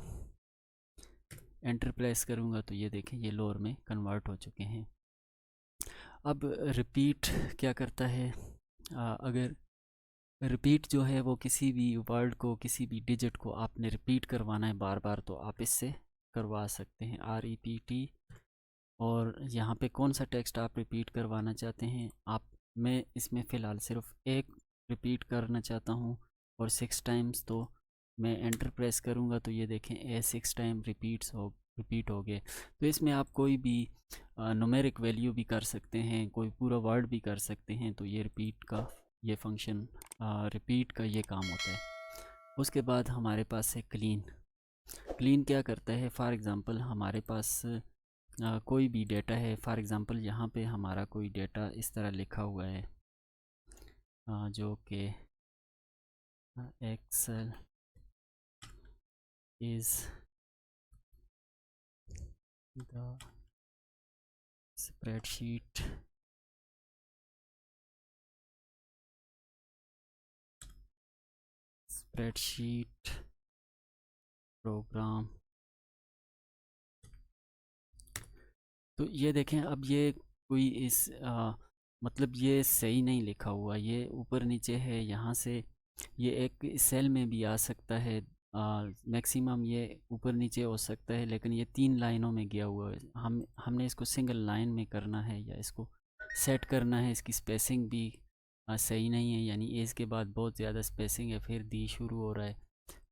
एंटर प्रेस करूँगा तो ये देखें ये लोअर में कन्वर्ट हो चुके हैं। अब रिपीट क्या करता है, अगर रिपीट जो है वो किसी भी वर्ड को, किसी भी डिजिट को आपने रिपीट करवाना है बार बार, तो आप इससे करवा सकते हैं REPT। और यहाँ पे कौन सा टेक्स्ट आप रिपीट करवाना चाहते हैं आप, मैं इसमें फ़िलहाल सिर्फ एक रिपीट करना चाहता हूँ और 6 टाइम्स, तो मैं एंटर प्रेस करूँगा तो ये देखें 6 टाइम रिपीट हो गए। तो इसमें आप कोई भी न्यूमेरिक वैल्यू भी कर सकते हैं, कोई पूरा वर्ड भी कर सकते हैं। तो ये रिपीट का ये फंक्शन, रिपीट का ये काम होता है। उसके बाद हमारे पास है क्लीन। क्लीन क्या करता है, फॉर एग्ज़ाम्पल हमारे पास कोई भी डेटा है, फॉर एग्ज़ाम्पल यहाँ पे हमारा कोई डेटा इस तरह लिखा हुआ है, जो कि Excel is the spreadsheet program. तो ये देखें अब ये कोई मतलब ये सही नहीं लिखा हुआ, ये ऊपर नीचे है। यहाँ से ये एक सेल में भी आ सकता है, मैक्सिमम ये ऊपर नीचे हो सकता है, लेकिन ये 3 लाइनों में गया हुआ है। हमने इसको सिंगल लाइन में करना है या इसको सेट करना है। इसकी स्पेसिंग भी सही नहीं है, यानी एज के बाद बहुत ज़्यादा स्पेसिंग है, फिर दी शुरू हो रहा है।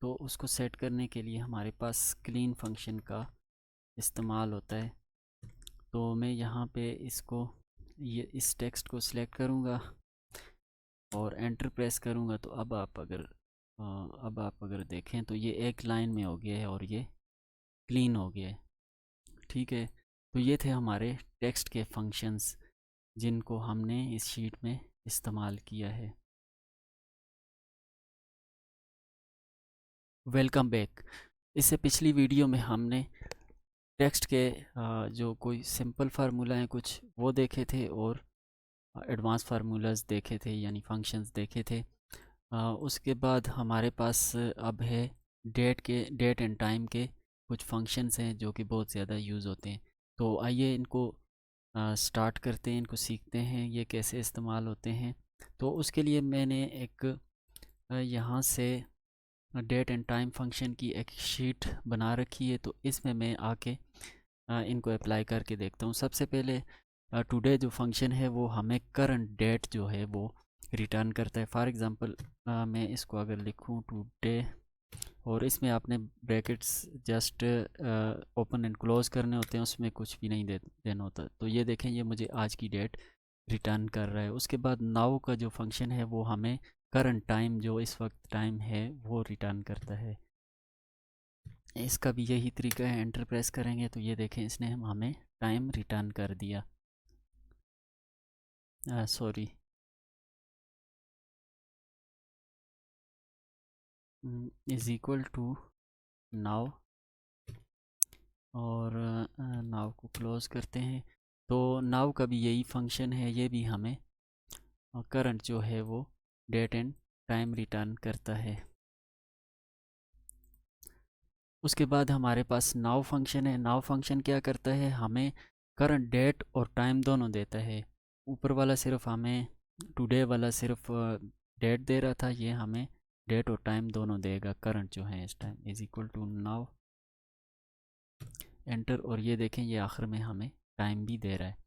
तो उसको सेट करने के लिए हमारे पास क्लीन फंक्शन का इस्तेमाल होता है। तो मैं यहाँ पे इसको ये इस टेक्स्ट को सिलेक्ट करूँगा और एंटर प्रेस करूँगा। तो अब आप अगर देखें तो ये एक लाइन में हो गया है और ये क्लीन हो गया है। ठीक है, तो ये थे हमारे टेक्स्ट के फंक्शंस जिनको हमने इस शीट में इस्तेमाल किया है। Welcome back. इससे पिछली वीडियो में हमने टेक्स्ट के जो कोई सिंपल फार्मूला हैं कुछ वो देखे थे और एडवांस फार्मूलाज देखे थे, यानी फंक्शंस देखे थे। उसके बाद हमारे पास अब है डेट एंड टाइम के कुछ फंक्शंस हैं जो कि बहुत ज़्यादा यूज़ होते हैं। तो आइए इनको स्टार्ट करते हैं, इनको सीखते हैं ये कैसे इस्तेमाल होते हैं। तो उसके लिए मैंने एक यहाँ से डेट एंड टाइम फंक्शन की एक शीट बना रखी है। तो इसमें मैं आके इनको अप्लाई करके देखता हूँ। सबसे पहले टुडे जो फंक्शन है वो हमें करंट डेट जो है वो रिटर्न करता है। फॉर एग्ज़ाम्पल मैं इसको अगर लिखूँ टुडे, और इसमें आपने brackets just open and close करने होते हैं, उसमें कुछ भी नहीं देना होता। तो ये देखें ये मुझे आज की डेट रिटर्न कर रहा है। उसके बाद नाउ का जो फंक्शन है वो हमें करंट टाइम, जो इस वक्त टाइम है, वो रिटर्न करता है। इसका भी यही तरीका है, एंटर प्रेस करेंगे तो ये देखें इसने हमें टाइम रिटर्न कर दिया। Sorry, is equal to now, और नाउ को क्लोज़ करते हैं। तो नाउ का भी यही फंक्शन है, ये भी हमें करंट जो है वो डेट एंड टाइम रिटर्न करता है। उसके बाद हमारे पास नाउ फंक्शन है। नाउ फंक्शन क्या करता है, हमें करंट डेट और टाइम दोनों देता है। ऊपर वाला सिर्फ हमें, टुडे वाला सिर्फ डेट दे रहा था, ये हमें डेट और टाइम दोनों देगा। करंट जो है इस time is equal to now, enter, और ये देखें ये आखिर में हमें टाइम भी दे रहा है।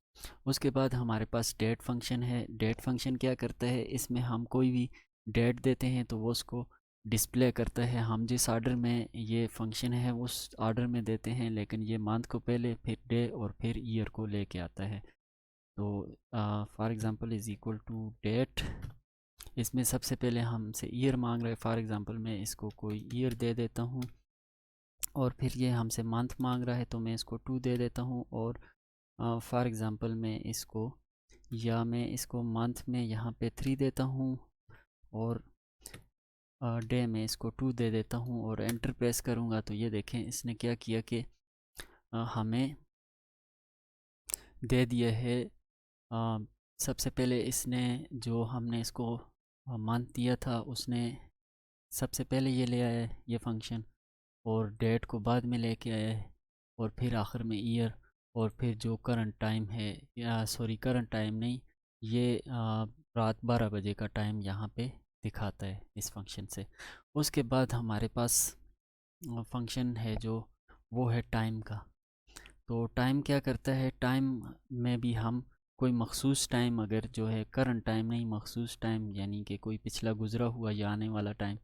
उसके बाद हमारे पास डेट फंक्शन है। डेट फंक्शन क्या करता है, इसमें हम कोई भी डेट देते हैं तो वो उसको डिस्प्ले करता है। हम जिस ऑर्डर में ये फंक्शन है उस ऑर्डर में देते हैं, लेकिन ये मंथ को पहले, फिर डे और फिर ईयर को लेके आता है। तो for example is equal to date, इसमें सबसे पहले हमसे ईयर मांग रहा है। फॉर एग्ज़ाम्पल मैं इसको कोई ईयर दे देता हूँ, और फिर ये हमसे मंथ मांग रहा है तो मैं इसको 2 दे देता हूँ। और फॉर एग्ज़ाम्पल मैं इसको मंथ में यहाँ पे 3 देता हूँ, और डे में इसको 2 दे देता हूँ, और एंटर प्रेस करूँगा तो ये देखें इसने क्या किया कि हमें दे दिया है। सबसे पहले इसने, जो हमने इसको मंथ दिया था, उसने सबसे पहले ये ले आया है ये फंक्शन, और डेट को बाद में लेके आया है, और फिर आखिर में ईयर, और फिर जो करंट टाइम है, या सॉरी करंट टाइम नहीं, ये रात 12 बजे का टाइम यहाँ पे दिखाता है इस फंक्शन से। उसके बाद हमारे पास फंक्शन है जो वो है टाइम का। तो टाइम क्या करता है, टाइम में भी हम कोई मखसूस टाइम, अगर जो है करंट टाइम नहीं, मखसूस टाइम यानी कि कोई पिछला गुज़रा हुआ या आने वाला टाइम,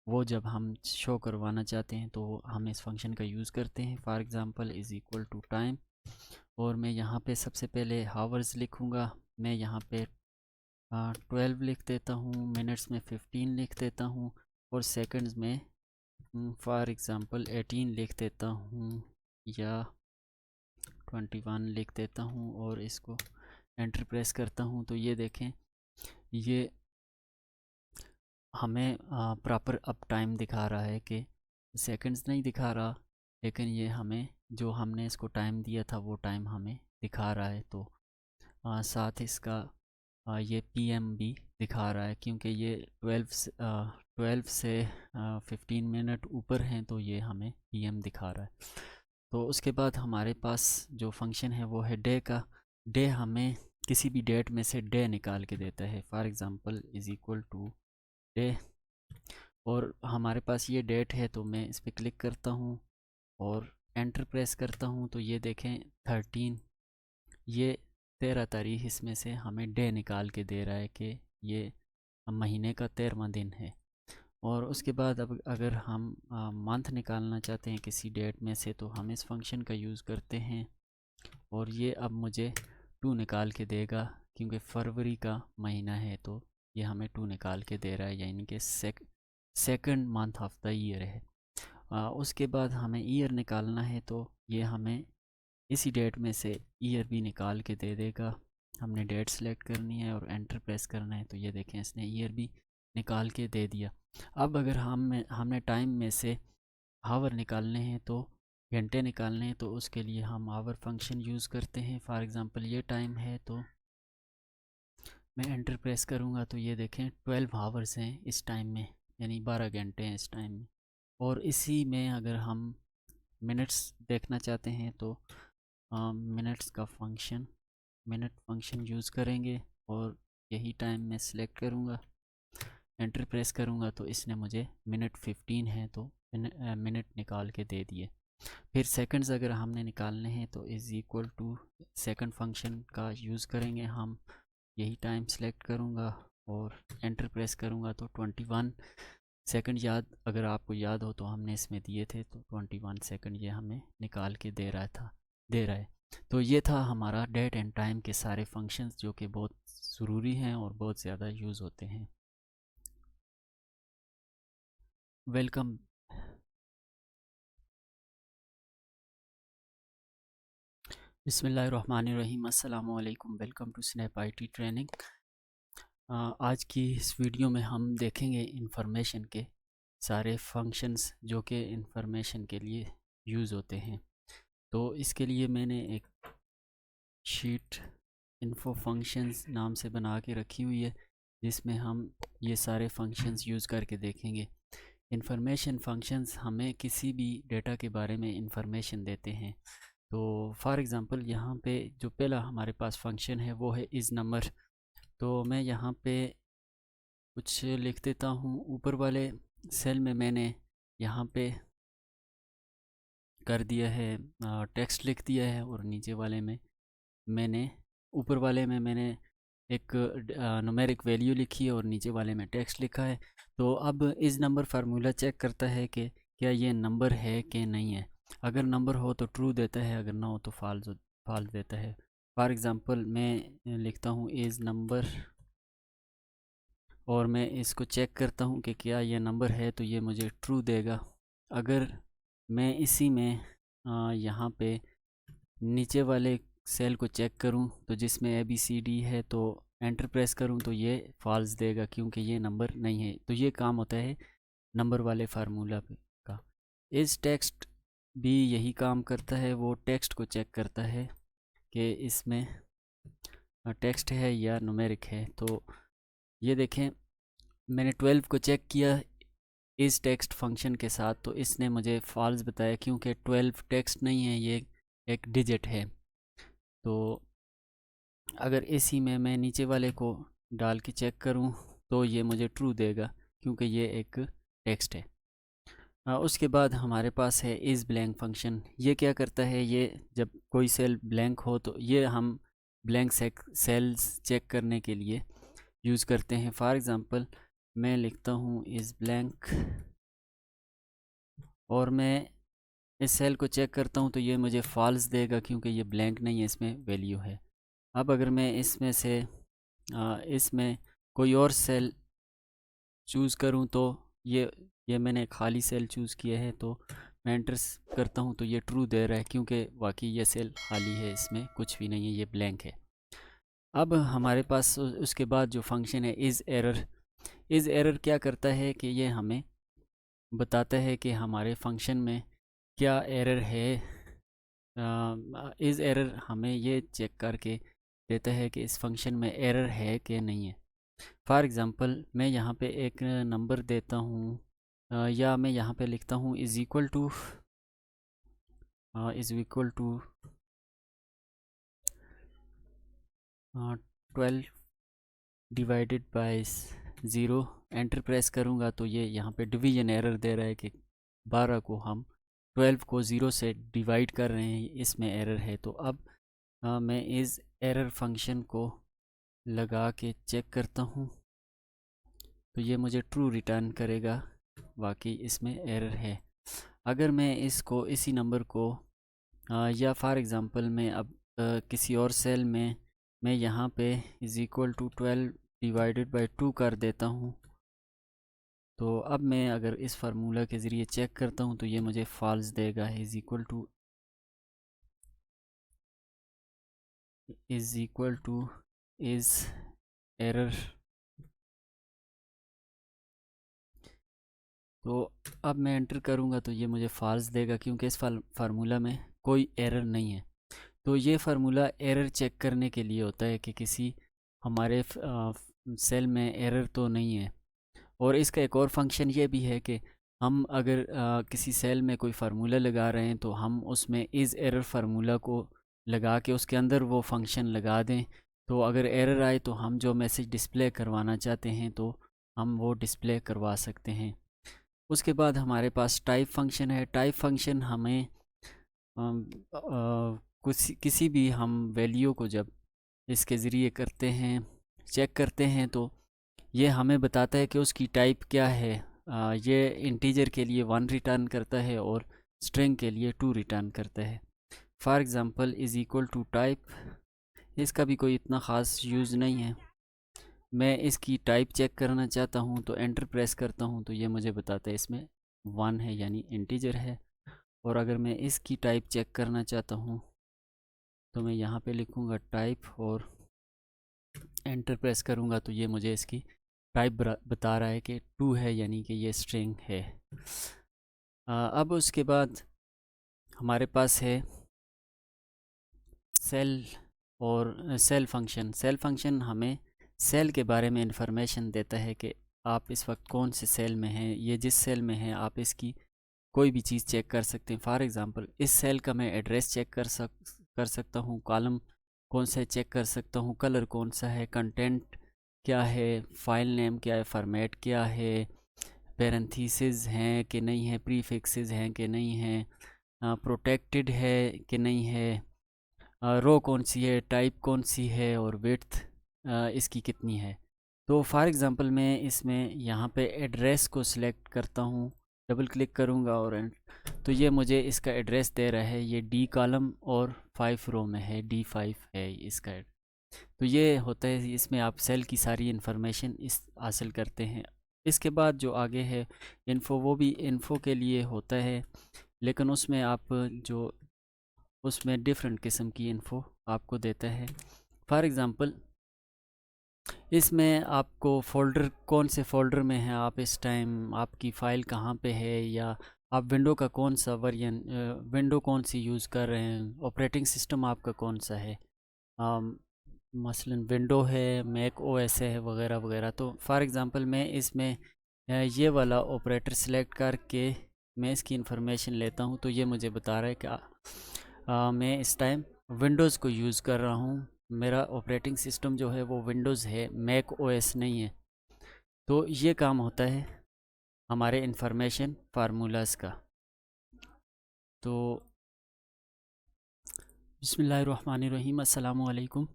वो जब हम शो करवाना चाहते हैं तो हम इस फंक्शन का यूज़ करते हैं। For example is equal to time, और मैं यहाँ पे सबसे पहले हावर्स लिखूँगा। मैं यहाँ पे 12 लिख देता हूँ, मिनट्स में 15 लिख देता हूँ, और सेकंड्स में फॉर एग्ज़ाम्पल 18 लिख देता हूँ या 21 लिख देता हूँ, और इसको एंटर प्रेस करता हूँ। तो ये देखें, ये हमें प्रॉपर अप टाइम दिखा रहा है, कि सेकंड्स नहीं दिखा रहा, लेकिन ये हमें जो हमने इसको टाइम दिया था वो टाइम हमें दिखा रहा है। तो साथ इसका ये पीएम भी दिखा रहा है, क्योंकि ये 12 से 15 मिनट ऊपर हैं, तो ये हमें पीएम दिखा रहा है। तो उसके बाद हमारे पास जो फंक्शन है वो है डे का। डे हमें किसी भी डेट में से डे निकाल के देता है। For example is equal to day, और हमारे पास ये डेट है, तो मैं इस पर क्लिक करता हूँ और एंटर प्रेस करता हूँ। तो ये देखें 13, ये 13 तारीख इसमें से हमें डे निकाल के दे रहा है कि ये महीने का 13वां दिन है। और उसके बाद अब अगर हम मंथ निकालना चाहते हैं किसी डेट में से, तो हम इस फंक्शन का यूज़ करते हैं, और ये अब मुझे 2 निकाल के देगा, क्योंकि फरवरी का महीना है, तो ये हमें 2 निकाल के दे रहा है, यानी कि second month of the year है। उसके बाद हमें ईयर निकालना है, तो ये हमें इसी डेट में से ईयर भी निकाल के दे देगा। हमने डेट सेलेक्ट करनी है और एंटर प्रेस करना है। तो ये देखें, इसने ईयर भी निकाल के दे दिया। अब अगर हमने टाइम में से हावर निकालने हैं, तो घंटे निकालने हैं, तो उसके लिए हम आवर फंक्शन यूज़ करते हैं। फॉर एग्ज़ाम्पल ये टाइम है, तो मैं एंटर प्रेस करूँगा, तो ये देखें 12 हावर्स हैं इस टाइम में, यानी 12 घंटे हैं इस टाइम में। और इसी में अगर हम मिनट्स देखना चाहते हैं, तो मिनट्स का फंक्शन, मिनट फंक्शन यूज़ करेंगे, और यही टाइम मैं सिलेक्ट करूँगा, एंटर प्रेस करूँगा, तो इसने मुझे मिनट 15 है, तो मिनट निकाल के दे दिए। फिर सेकंड्स अगर हमने निकालने हैं, तो is equal to second function का यूज़ करेंगे हम। यही टाइम सेलेक्ट करूँगा और एंटर प्रेस करूँगा, तो 21 सेकंड, अगर आपको याद हो तो हमने इसमें दिए थे, तो 21 सेकंड ये हमें निकाल के दे रहा है। तो ये था हमारा डेट एंड टाइम के सारे फंक्शंस, जो कि बहुत ज़रूरी हैं और बहुत ज़्यादा यूज़ होते हैं। वेलकम। बिस्मिल्लाहिर्रहमानिर्रहीम, अस्सलाम वालेकुम, welcome to Snap IT training. आज की इस वीडियो में हम देखेंगे इंफॉर्मेशन के सारे फंक्शंस जो कि इंफॉर्मेशन के लिए यूज़ होते हैं। तो इसके लिए मैंने एक शीट इन्फो फंक्शंस नाम से बना के रखी हुई है, जिसमें हम ये सारे फंक्शंस यूज़ करके देखेंगे। इंफॉर्मेशन फंक्शंस हमें किसी भी डेटा के बारे में इंफॉर्मेशन देते हैं। तो फॉर एग्ज़ाम्पल यहाँ पे जो पहला हमारे पास फंक्शन है वो है इज़ नंबर। तो मैं यहाँ पे कुछ लिख देता हूँ। ऊपर वाले सेल में मैंने यहाँ पे कर दिया है, टेक्स्ट लिख दिया है, और नीचे वाले में मैंने, ऊपर वाले में मैंने एक न्यूमेरिक वैल्यू लिखी है, और नीचे वाले में टेक्स्ट लिखा है। तो अब इस नंबर फार्मूला चेक करता है कि क्या ये नंबर है कि नहीं है। अगर नंबर हो तो ट्रू देता है, अगर ना हो तो फॉल्स देता है। फॉर एग्ज़ाम्पल मैं लिखता हूँ इज़ नंबर, और मैं इसको चेक करता हूँ कि क्या ये नंबर है, तो ये मुझे ट्रू देगा। अगर मैं इसी में यहाँ पे नीचे वाले सेल को चेक करूं, तो जिसमें ABCD है, तो एंटर प्रेस करूं, तो ये फॉल्स देगा, क्योंकि ये नंबर नहीं है। तो ये काम होता है नंबर वाले फार्मूला का। इस टेक्स्ट भी यही काम करता है, वो टेक्स्ट को चेक करता है कि इसमें टेक्स्ट है या न्यूमेरिक है। तो ये देखें, मैंने 12 को चेक किया, इस टेक्स्ट फंक्शन के साथ, तो इसने मुझे फॉल्स बताया क्योंकि 12 टेक्स्ट नहीं है, ये एक डिजिट है। तो अगर इसी में मैं नीचे वाले को डाल के चेक करूं तो ये मुझे ट्रू देगा क्योंकि ये एक टेक्स्ट है। उसके बाद हमारे पास है इज़ ब्लैंक फंक्शन। ये क्या करता है, ये जब कोई सेल ब्लैंक हो तो ये हम ब्लैंक सेल्स चेक करने के लिए यूज़ करते हैं। फॉर एग्ज़ाम्पल मैं लिखता हूँ इज़ ब्लैंक और मैं इस सेल को चेक करता हूँ तो ये मुझे फॉल्स देगा क्योंकि ये ब्लैंक नहीं है, इसमें वैल्यू है। अब अगर मैं इसमें से इसमें कोई और सेल चूज़ करूँ तो ये मैंने खाली सेल चूज़ किया है, तो मैं एंटर करता हूँ तो ये ट्रू दे रहा है क्योंकि वाकई ये सेल खाली है, इसमें कुछ भी नहीं है, ये ब्लैंक है। अब हमारे पास उसके बाद जो फंक्शन है इज़ एरर क्या करता है कि ये हमें बताता है कि हमारे फंक्शन में क्या एरर है। इज़ एरर हमें ये चेक करके देता है कि इस फंक्शन में एरर है कि नहीं है। फॉर एग्ज़ाम्पल मैं यहाँ पे एक नंबर देता हूँ, या मैं यहाँ पे लिखता हूँ is equal to 12 divided by 0। Enter press करूँगा तो ये यहाँ पे डिवीजन एरर दे रहा है कि 12 को हम 12 को 0 से डिवाइड कर रहे हैं, इसमें एरर है। तो अब मैं इस एरर फंक्शन को लगा के चेक करता हूँ तो ये मुझे ट्रू रिटर्न करेगा, वाकई इसमें एरर है। अगर मैं इसको इसी नंबर को या फॉर एग्ज़ाम्पल मैं अब किसी और सेल में मैं यहाँ पे is equal to 12 divided by 2 कर देता हूँ, तो अब मैं अगर इस फार्मूला के ज़रिए चेक करता हूँ तो ये मुझे फॉल्स देगा। Is equal two is error. तो अब मैं एंटर करूँगा तो ये मुझे फॉल्स देगा क्योंकि इस फार्मूला में कोई एरर नहीं है। तो ये फार्मूला एरर चेक करने के लिए होता है कि किसी हमारे सेल में एरर तो नहीं है। और इसका एक और फंक्शन ये भी है कि हम अगर किसी सेल में कोई फार्मूला लगा रहे हैं तो हम उसमें इज़ एरर फार्मूला को लगा के उसके अंदर वो फंक्शन लगा दें, तो अगर एरर आए तो हम जो मैसेज डिस्प्ले करवाना चाहते हैं तो हम वो डिस्प्ले करवा सकते हैं। उसके बाद हमारे पास टाइप फंक्शन है। टाइप फंक्शन हमें किसी भी हम वैल्यू को जब इसके ज़रिए करते हैं चेक करते हैं तो ये हमें बताता है कि उसकी टाइप क्या है। ये इंटीजर के लिए 1 रिटर्न करता है और स्ट्रिंग के लिए 2 रिटर्न करता है। For example is equal to type, इसका भी कोई इतना ख़ास यूज़ नहीं है। मैं इसकी टाइप चेक करना चाहता हूँ तो एंटर प्रेस करता हूँ तो ये मुझे बताता है इसमें 1 है यानी इंटीजर है। और अगर मैं इसकी टाइप चेक करना चाहता हूँ तो मैं यहाँ पे लिखूँगा टाइप और एंटर प्रेस करूँगा तो ये मुझे इसकी टाइप बता रहा है कि 2 है यानी कि ये स्ट्रिंग है। अब उसके बाद हमारे पास है सेल और सेल फंक्शन हमें सेल के बारे में इंफॉर्मेशन देता है कि आप इस वक्त कौन से सेल में हैं। ये जिस सेल में हैं आप इसकी कोई भी चीज़ चेक कर सकते हैं। फॉर एग्ज़ाम्पल इस सेल का मैं एड्रेस चेक कर सकता हूँ, कॉलम कौन सा है चेक कर सकता हूँ, कलर कौन सा है, कंटेंट क्या है, फाइल नेम क्या है, फॉर्मेट क्या है, पैरेंथेसिस हैं कि नहीं है, प्रीफिक्सेस हैं कि नहीं हैं, प्रोटेक्टेड है कि नहीं है, रो कौन सी है, टाइप कौन सी है और विड्थ इसकी कितनी है। तो फॉर एग्ज़ाम्पल मैं इसमें यहाँ पे एड्रेस को सिलेक्ट करता हूँ, डबल क्लिक करूँगा और तो ये मुझे इसका एड्रेस दे रहा है। ये डी कॉलम और 5 रो में है, D5 है इसका। तो ये होता है, इसमें आप सेल की सारी इन्फॉर्मेशन इस हासिल करते हैं। इसके बाद जो आगे है इन्फो, वो भी इन्फो के लिए होता है, लेकिन उसमें आप जो उसमें डिफरेंट किस्म की इन्फो आपको देता है। फॉर एग्ज़ाम्पल इसमें आपको फ़ोल्डर कौन से फ़ोल्डर में है आप इस टाइम, आपकी फ़ाइल कहाँ पे है, या आप विंडो का कौन सा वर्जन, विंडो कौन सी यूज़ कर रहे हैं, ऑपरेटिंग सिस्टम आपका कौन सा है, मसलन विंडो है, मैक ओएस है वगैरह वगैरह। तो फॉर एग्ज़ाम्पल मैं इसमें ये वाला ऑपरेटर सेलेक्ट करके मैं इसकी इंफॉर्मेशन लेता हूँ, तो ये मुझे बता रहा है कि मैं इस टाइम विंडोज़ को यूज़ कर रहा हूँ। मेरा ऑपरेटिंग सिस्टम जो है वो विंडोज़ है, मैक ओएस नहीं है। तो ये काम होता है हमारे इंफॉर्मेशन फार्मूलाज़ का। तो बिस्मिल्लाहिर्रहमानिर्रहीम, अस्सलामु अलैकुम,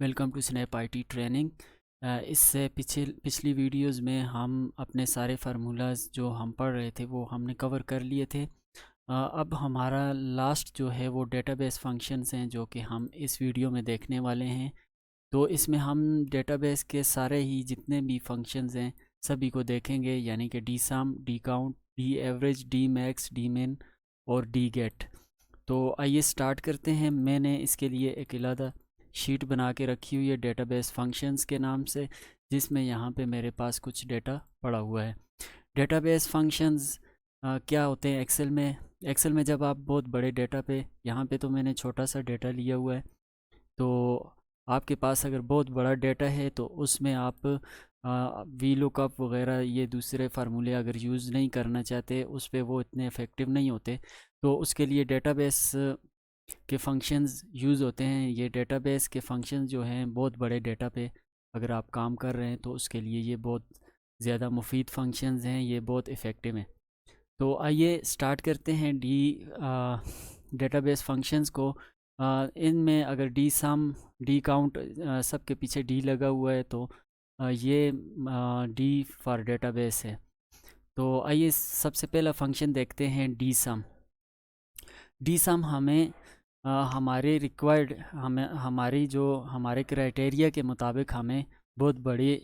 welcome to Snap IT training. इससे पिछली वीडियोस में हम अपने सारे फार्मूलाज़ जो हम पढ़ रहे थे वो हमने कवर कर लिए थे। अब हमारा लास्ट जो है वो डेटाबेस फंक्शंस हैं, जो कि हम इस वीडियो में देखने वाले हैं। तो इसमें हम डेटाबेस के सारे ही जितने भी फंक्शंस हैं सभी को देखेंगे, यानी कि D sum, D count, D average, D max, D min और डी गेट। तो आइए स्टार्ट करते हैं। मैंने इसके लिए एक अलग शीट बना के रखी हुई है डेटाबेस फंक्शंस के नाम से, जिसमें यहाँ पे मेरे पास कुछ डेटा पड़ा हुआ है। डेटाबेस फंक्शंस क्या होते हैं एक्सेल में जब आप बहुत बड़े डेटा पे, यहाँ पे तो मैंने छोटा सा डेटा लिया हुआ है, तो आपके पास अगर बहुत बड़ा डेटा है तो उसमें आप वी लुकअप वगैरह ये दूसरे फार्मूले अगर यूज़ नहीं करना चाहते, उस पर वो इतने इफ़ेक्टिव नहीं होते। तो उसके लिए डेटाबेस के फंक्शंस यूज़ होते हैं। ये डेटाबेस के फंक्शंस जो हैं बहुत बड़े डेटा पे अगर आप काम कर रहे हैं तो उसके लिए ये बहुत ज़्यादा मुफीद फंक्शंस हैं, ये बहुत इफ़ेक्टिव हैं। तो आइए स्टार्ट करते हैं डेटाबेस फंक्शंस को। इनमें अगर डी सम, डी काउंट, सब के पीछे डी लगा हुआ है, तो ये डी फॉर डेटाबेस है। तो आइए सबसे पहला फंक्शन देखते हैं डी सम। डी सम हमें हमारे रिक्वायर्ड, हमारे क्राइटेरिया के मुताबिक हमें बहुत बड़ी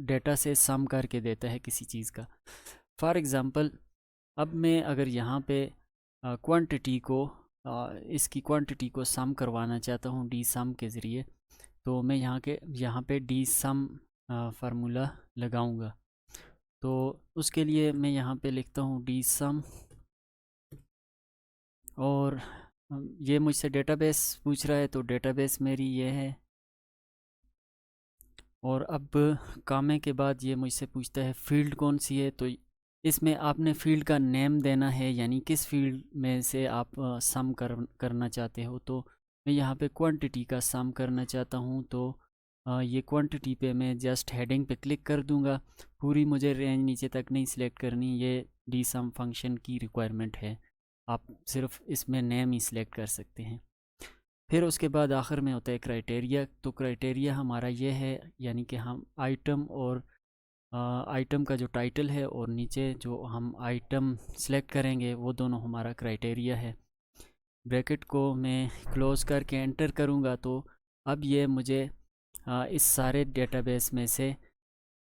डेटा से सम करके देता है किसी चीज़ का। फॉर एग्ज़ाम्पल, अब मैं अगर यहाँ पे क्वांटिटी को इसकी क्वांटिटी को सम करवाना चाहता हूँ डी सम के ज़रिए, तो मैं यहाँ पे डी सम फार्मूला लगाऊंगा। तो उसके लिए मैं यहाँ पे लिखता हूँ डी सम, और ये मुझसे डेटाबेस पूछ रहा है, तो डेटाबेस मेरी ये है। और अब कामे के बाद ये मुझसे पूछता है फ़ील्ड कौन सी है, तो इसमें आपने फ़ील्ड का नेम देना है, यानी किस फ़ील्ड में से आप सम करना चाहते हो। तो मैं यहाँ पे क्वांटिटी का सम करना चाहता हूँ, तो ये क्वांटिटी पे मैं जस्ट हेडिंग पे क्लिक कर दूँगा। पूरी मुझे रेंज नीचे तक नहीं सिलेक्ट करनी, ये डी सम फंक्शन की रिक्वायरमेंट है। आप सिर्फ इसमें नेम ही सिलेक्ट कर सकते हैं। फिर उसके बाद आखिर में होता है क्राइटेरिया। तो क्राइटेरिया हमारा ये है, यानी कि हम आइटम और आइटम का जो टाइटल है और नीचे जो हम आइटम सेलेक्ट करेंगे वो दोनों हमारा क्राइटेरिया है। ब्रैकेट को मैं क्लोज़ करके एंटर करूँगा, तो अब ये मुझे इस सारे डेटाबेस में से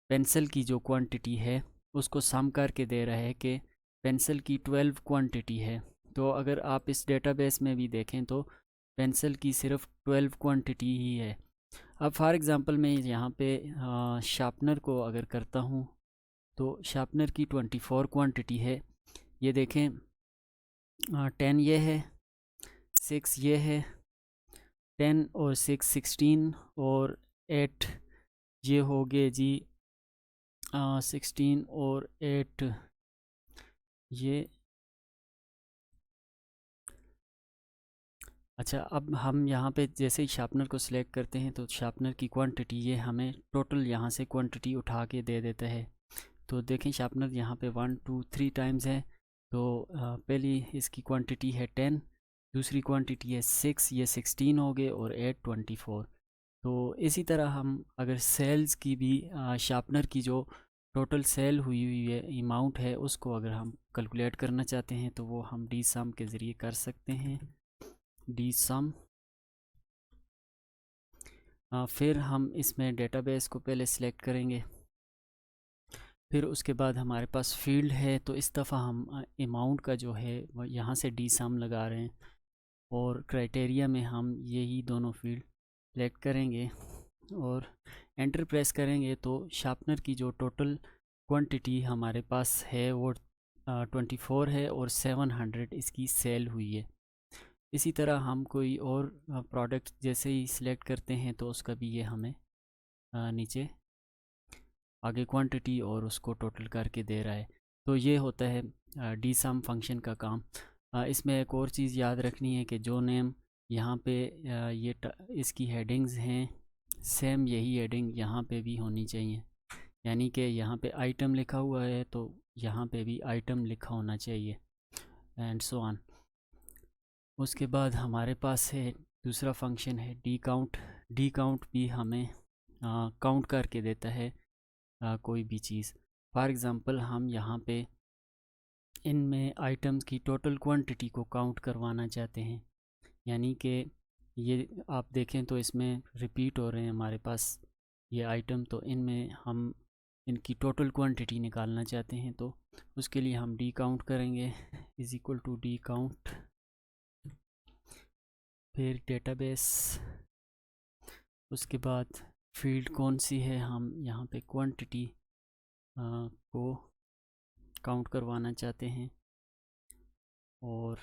पेंसिल की जो क्वांटिटी है उसको सम करके दे रहा है कि पेंसिल की 12 क्वांटिटी है। तो अगर आप इस डेटाबेस में भी देखें तो पेंसिल की सिर्फ 12 क्वांटिटी ही है। अब फॉर एग्ज़ाम्पल मैं यहाँ पे शार्पनर को अगर करता हूँ, तो शार्पनर की 24 क्वांटिटी है। ये देखें, 10 ये है, 6 ये है, 10 और 6 16, और 8 ये हो गए जी 16 और 8 ये। अच्छा, अब हम यहाँ पे जैसे ही शार्पनर को सिलेक्ट करते हैं तो शार्पनर की क्वांटिटी ये हमें टोटल यहाँ से क्वांटिटी उठा के दे देता है। तो देखें शार्पनर यहाँ पे 1 2 3 टाइम्स है। तो पहली इसकी क्वांटिटी है 10, दूसरी क्वांटिटी है 6, ये 16 हो गए, और 8 24। तो इसी तरह हम अगर सेल्स की भी शार्पनर की जो टोटल सेल हुई है अमाउंट है उसको अगर हम कैलकुलेट करना चाहते हैं, तो वो हम डी सम के ज़रिए कर सकते हैं। डी सम, फिर हम इसमें डेटाबेस को पहले सिलेक्ट करेंगे, फिर उसके बाद हमारे पास फील्ड है, तो इस दफ़ा हम अमाउंट का जो है वो यहाँ से डी सम लगा रहे हैं, और क्राइटेरिया में हम यही दोनों फील्ड सेलेक्ट करेंगे और एंटर प्रेस करेंगे। तो शार्पनर की जो टोटल क्वांटिटी हमारे पास है वो 24 है, और 700 इसकी सेल हुई है। इसी तरह हम कोई और प्रोडक्ट जैसे ही सिलेक्ट करते हैं तो उसका भी ये हमें नीचे आगे क्वांटिटी और उसको टोटल करके दे रहा है। तो ये होता है डी सम फंक्शन का काम। इसमें एक और चीज़ याद रखनी है कि जो नेम यहाँ पे इसकी हेडिंग्स हैं, सेम यही हेडिंग यहाँ पे भी होनी चाहिए। यानी कि यहाँ पे आइटम लिखा हुआ है तो यहाँ पे भी आइटम लिखा होना चाहिए, एंड सो ऑन। उसके बाद हमारे पास है दूसरा फंक्शन है डी काउंट। डी काउंट भी हमें काउंट करके देता है कोई भी चीज़। फॉर एग्ज़ाम्पल हम यहाँ पे इनमें आइटम्स की टोटल क्वांटिटी को काउंट करवाना चाहते हैं, यानी कि ये आप देखें तो इसमें रिपीट हो रहे हैं हमारे पास ये आइटम, तो इनमें हम इनकी टोटल क्वांटिटी निकालना चाहते हैं। तो उसके लिए हम डी काउंट करेंगे is equal to D count, फिर डेटाबेस, उसके बाद फील्ड कौन सी है, हम यहाँ पे क्वांटिटी को काउंट करवाना चाहते हैं। और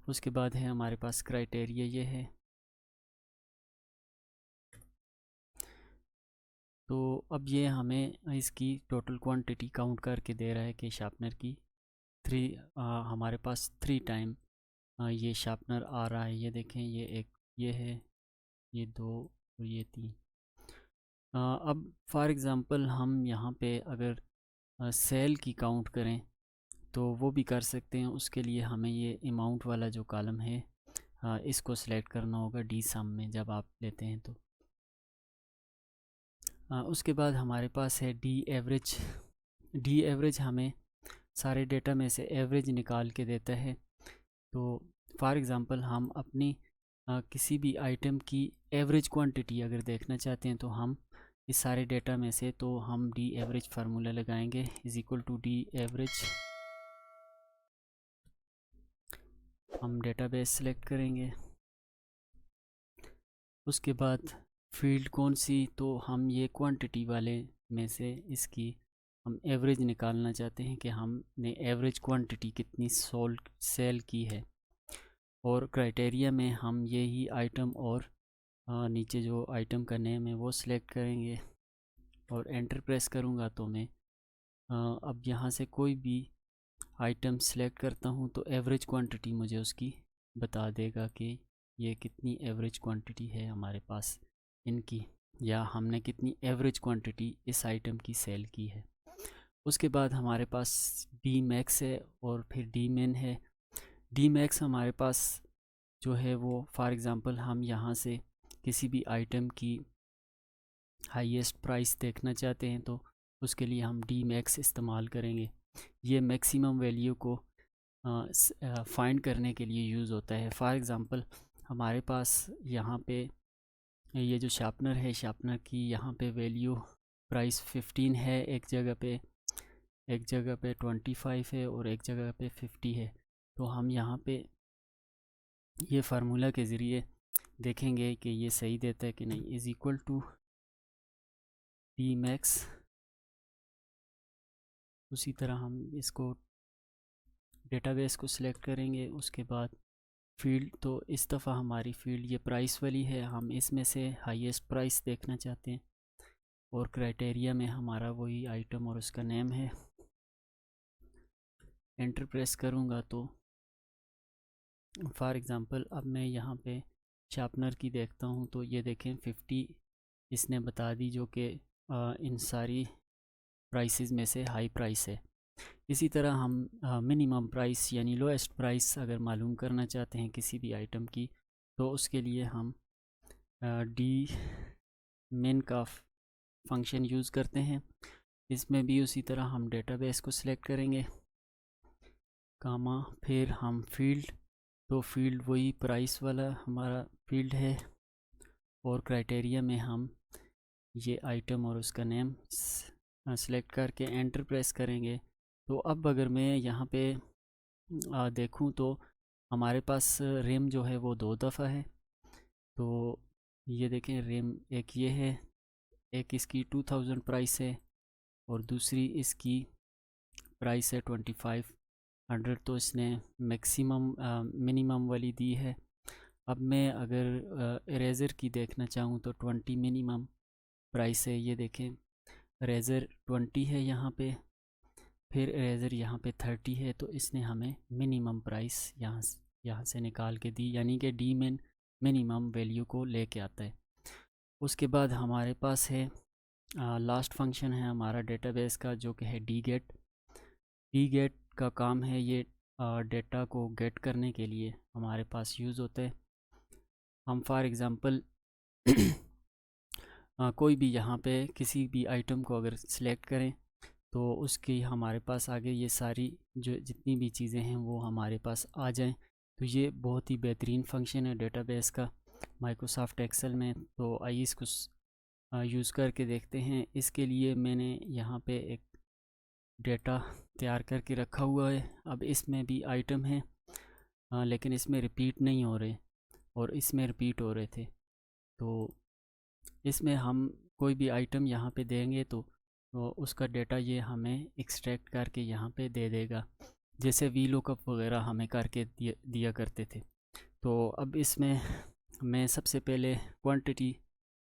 उसके बाद है हमारे पास क्राइटेरिया ये है। तो अब ये हमें इसकी टोटल क्वांटिटी काउंट करके दे रहा है कि शार्पनर की हमारे पास 3 टाइम ये शार्पनर आ रहा है। ये देखें, ये एक, ये है, ये 2 और ये 3। अब फॉर एग्ज़ाम्पल हम यहाँ पे अगर सेल की काउंट करें तो वो भी कर सकते हैं। उसके लिए हमें ये अमाउंट वाला जो कॉलम है इसको सिलेक्ट करना होगा डी सम में जब आप लेते हैं तो। उसके बाद हमारे पास है डी एवरेज। डी एवरेज हमें सारे डेटा में से एवरेज निकाल के देता है। तो फॉर एग्ज़ाम्पल हम अपनी किसी भी आइटम की एवरेज क्वांटिटी अगर देखना चाहते हैं तो हम इस सारे डेटा में से तो हम डी एवरेज फार्मूला लगाएंगे is equal to D average. हम डेटाबेस सेलेक्ट करेंगे। उसके बाद फील्ड कौन सी, तो हम ये क्वांटिटी वाले में से इसकी हम एवरेज निकालना चाहते हैं कि हमने एवरेज क्वांटिटी कितनी सेल की है। और क्राइटेरिया में हम यही आइटम और नीचे जो आइटम का नेम है वो सिलेक्ट करेंगे और एंटर प्रेस करूँगा तो मैं अब यहाँ से कोई भी आइटम सेलेक्ट करता हूँ तो एवरेज क्वांटिटी मुझे उसकी बता देगा कि ये कितनी एवरेज क्वांटिटी है हमारे पास इनकी, या हमने कितनी एवरेज क्वांटिटी इस आइटम की सेल की है। उसके बाद हमारे पास डी मैक्स है और फिर डी मिन है। डी मैक्स हमारे पास जो है वो फॉर एग्ज़ाम्पल हम यहाँ से किसी भी आइटम की हाईएस्ट प्राइस देखना चाहते हैं तो उसके लिए हम डी मैक्स इस्तेमाल करेंगे। ये मैक्सिमम वैल्यू को फाइंड करने के लिए यूज़ होता है। फॉर एग्ज़ाम्पल हमारे पास यहाँ पे ये जो शार्पनर है, शार्पनर की यहाँ पे वैल्यू प्राइस 15 है, एक जगह पे 25 है और एक जगह पे 50 है। तो हम यहाँ पे ये फार्मूला के ज़रिए देखेंगे कि ये सही देता है कि नहीं। Is equal to D max, उसी तरह हम इसको डेटाबेस को सिलेक्ट करेंगे। उसके बाद फील्ड, तो इस दफ़ा हमारी फील्ड ये प्राइस वाली है, हम इसमें से हाईएस्ट प्राइस देखना चाहते हैं। और क्राइटेरिया में हमारा वही आइटम और उसका नेम है। एंटर प्रेस करूँगा तो फॉर एग्ज़ाम्पल अब मैं यहाँ पे शार्पनर की देखता हूँ तो ये देखें 50 इसने बता दी, जो कि इन सारी प्राइसेस में से हाई प्राइस है। इसी तरह हम मिनिमम प्राइस यानी लोएस्ट प्राइस अगर मालूम करना चाहते हैं किसी भी आइटम की तो उसके लिए हम डी मिन का फंक्शन यूज़ करते हैं। इसमें भी उसी तरह हम डेटाबेस को सिलेक्ट करेंगे, कामा, फिर हम फील्ड, तो फील्ड वही प्राइस वाला हमारा फील्ड है। और क्राइटेरिया में हम ये आइटम और उसका नेम सेलेक्ट करके एंटर प्रेस करेंगे। तो अब अगर मैं यहाँ पे देखूँ तो हमारे पास रेम जो है वो 2 दफ़ा है। तो ये देखें, रेम एक ये है, एक इसकी 2000 प्राइस है और दूसरी इसकी प्राइस है 2500। तो इसने मैक्सिमम मिनिमम वाली दी है। अब मैं अगर इरेज़र की देखना चाहूँ तो 20 मिनिमम प्राइस है। ये देखें रेज़र 20 है यहाँ पे, फिर रेज़र यहाँ पे 30 है, तो इसने हमें मिनिमम प्राइस यहाँ से निकाल के दी, यानी कि डी मिन मिनिमम वैल्यू को लेके आता है। उसके बाद हमारे पास है लास्ट फंक्शन है हमारा डेटाबेस का, जो कि है डी गेट। डी गेट का काम है ये डेटा को गेट करने के लिए हमारे पास यूज़ होता है। हम फॉर एग्ज़ाम्पल कोई भी यहाँ पे किसी भी आइटम को अगर सिलेक्ट करें तो उसकी हमारे पास आगे ये सारी जो जितनी भी चीज़ें हैं वो हमारे पास आ जाएं। तो ये बहुत ही बेहतरीन फंक्शन है डेटाबेस का माइक्रोसॉफ्ट एक्सेल में। तो आइए इसको यूज़ करके देखते हैं। इसके लिए मैंने यहाँ पे एक डेटा तैयार करके रखा हुआ है। अब इसमें भी आइटम है लेकिन इसमें रिपीट नहीं हो रहे और इसमें रिपीट हो रहे थे। तो इसमें हम कोई भी आइटम यहाँ पे देंगे तो उसका डेटा ये हमें एक्सट्रैक्ट करके यहाँ पे दे देगा, जैसे वी लुकअप वगैरह हमें करके दिया करते थे। तो अब इसमें मैं सबसे पहले क्वांटिटी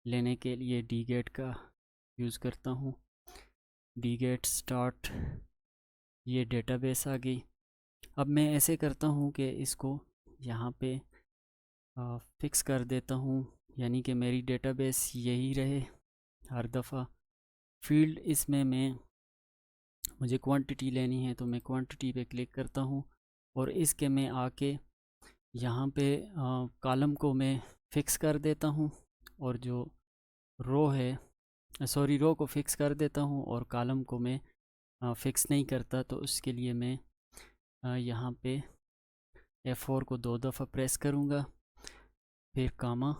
लेने के लिए डी गेट का यूज़ करता हूँ। डी गेट स्टार्ट, ये डेटाबेस आ गई। अब मैं ऐसे करता हूँ कि इसको यहाँ पे फिक्स कर देता हूँ, यानी कि मेरी डेटाबेस यही रहे हर दफ़ा। फील्ड इसमें मुझे क्वांटिटी लेनी है तो मैं क्वांटिटी पे क्लिक करता हूँ और इसके मैं आके यहाँ पे कॉलम को मैं फ़िक्स कर देता हूँ और जो रो है रो को फ़िक्स कर देता हूँ और कॉलम को मैं फ़िक्स नहीं करता। तो उसके लिए मैं यहाँ पे F4 को 2 दफ़ा प्रेस करूँगा, फिर कामा,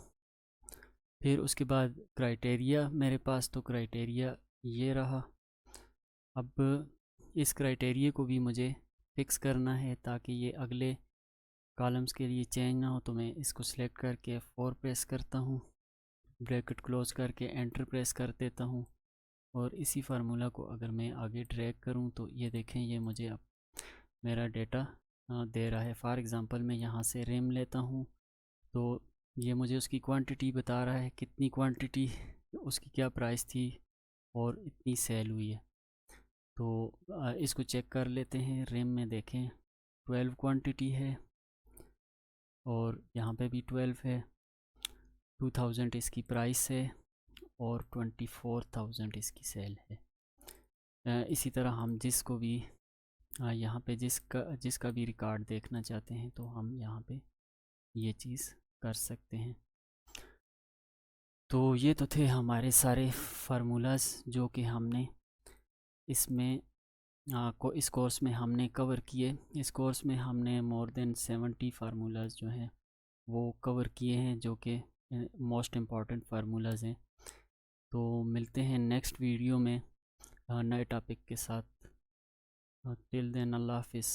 फिर उसके बाद क्राइटेरिया मेरे पास, तो क्राइटेरिया ये रहा। अब इस क्राइटेरिया को भी मुझे फ़िक्स करना है ताकि ये अगले कॉलम्स के लिए चेंज ना हो। तो मैं इसको सिलेक्ट करके F4 प्रेस करता हूँ, ब्रैकेट क्लोज करके एंटर प्रेस कर देता हूँ और इसी फार्मूला को अगर मैं आगे ड्रैग करूँ तो ये देखें ये मुझे अब मेरा डेटा दे रहा है। फॉर एग्ज़ाम्पल मैं यहाँ से रेम लेता हूँ तो ये मुझे उसकी क्वांटिटी बता रहा है, कितनी क्वांटिटी, उसकी क्या प्राइस थी और इतनी सेल हुई है। तो इसको चेक कर लेते हैं। रेम में देखें 12 क्वांटिटी है और यहाँ पे भी 12 है, 2000 इसकी प्राइस है और 24,000 इसकी सेल है। इसी तरह हम जिसको भी यहाँ पे जिसका भी रिकॉर्ड देखना चाहते हैं तो हम यहाँ पे ये चीज़ कर सकते हैं। तो ये तो थे हमारे सारे फार्मूलाज़ जो कि हमने इसमें इस कोर्स में हमने कवर किए। इस कोर्स में हमने मोर देन 70 फार्मूलाज़ जो हैं वो कवर किए हैं, जो कि मोस्ट इम्पॉर्टेंट फार्मूलाज़ हैं। तो मिलते हैं नेक्स्ट वीडियो में नए टॉपिक के साथ। टिल देन अल्लाह हाफिज़।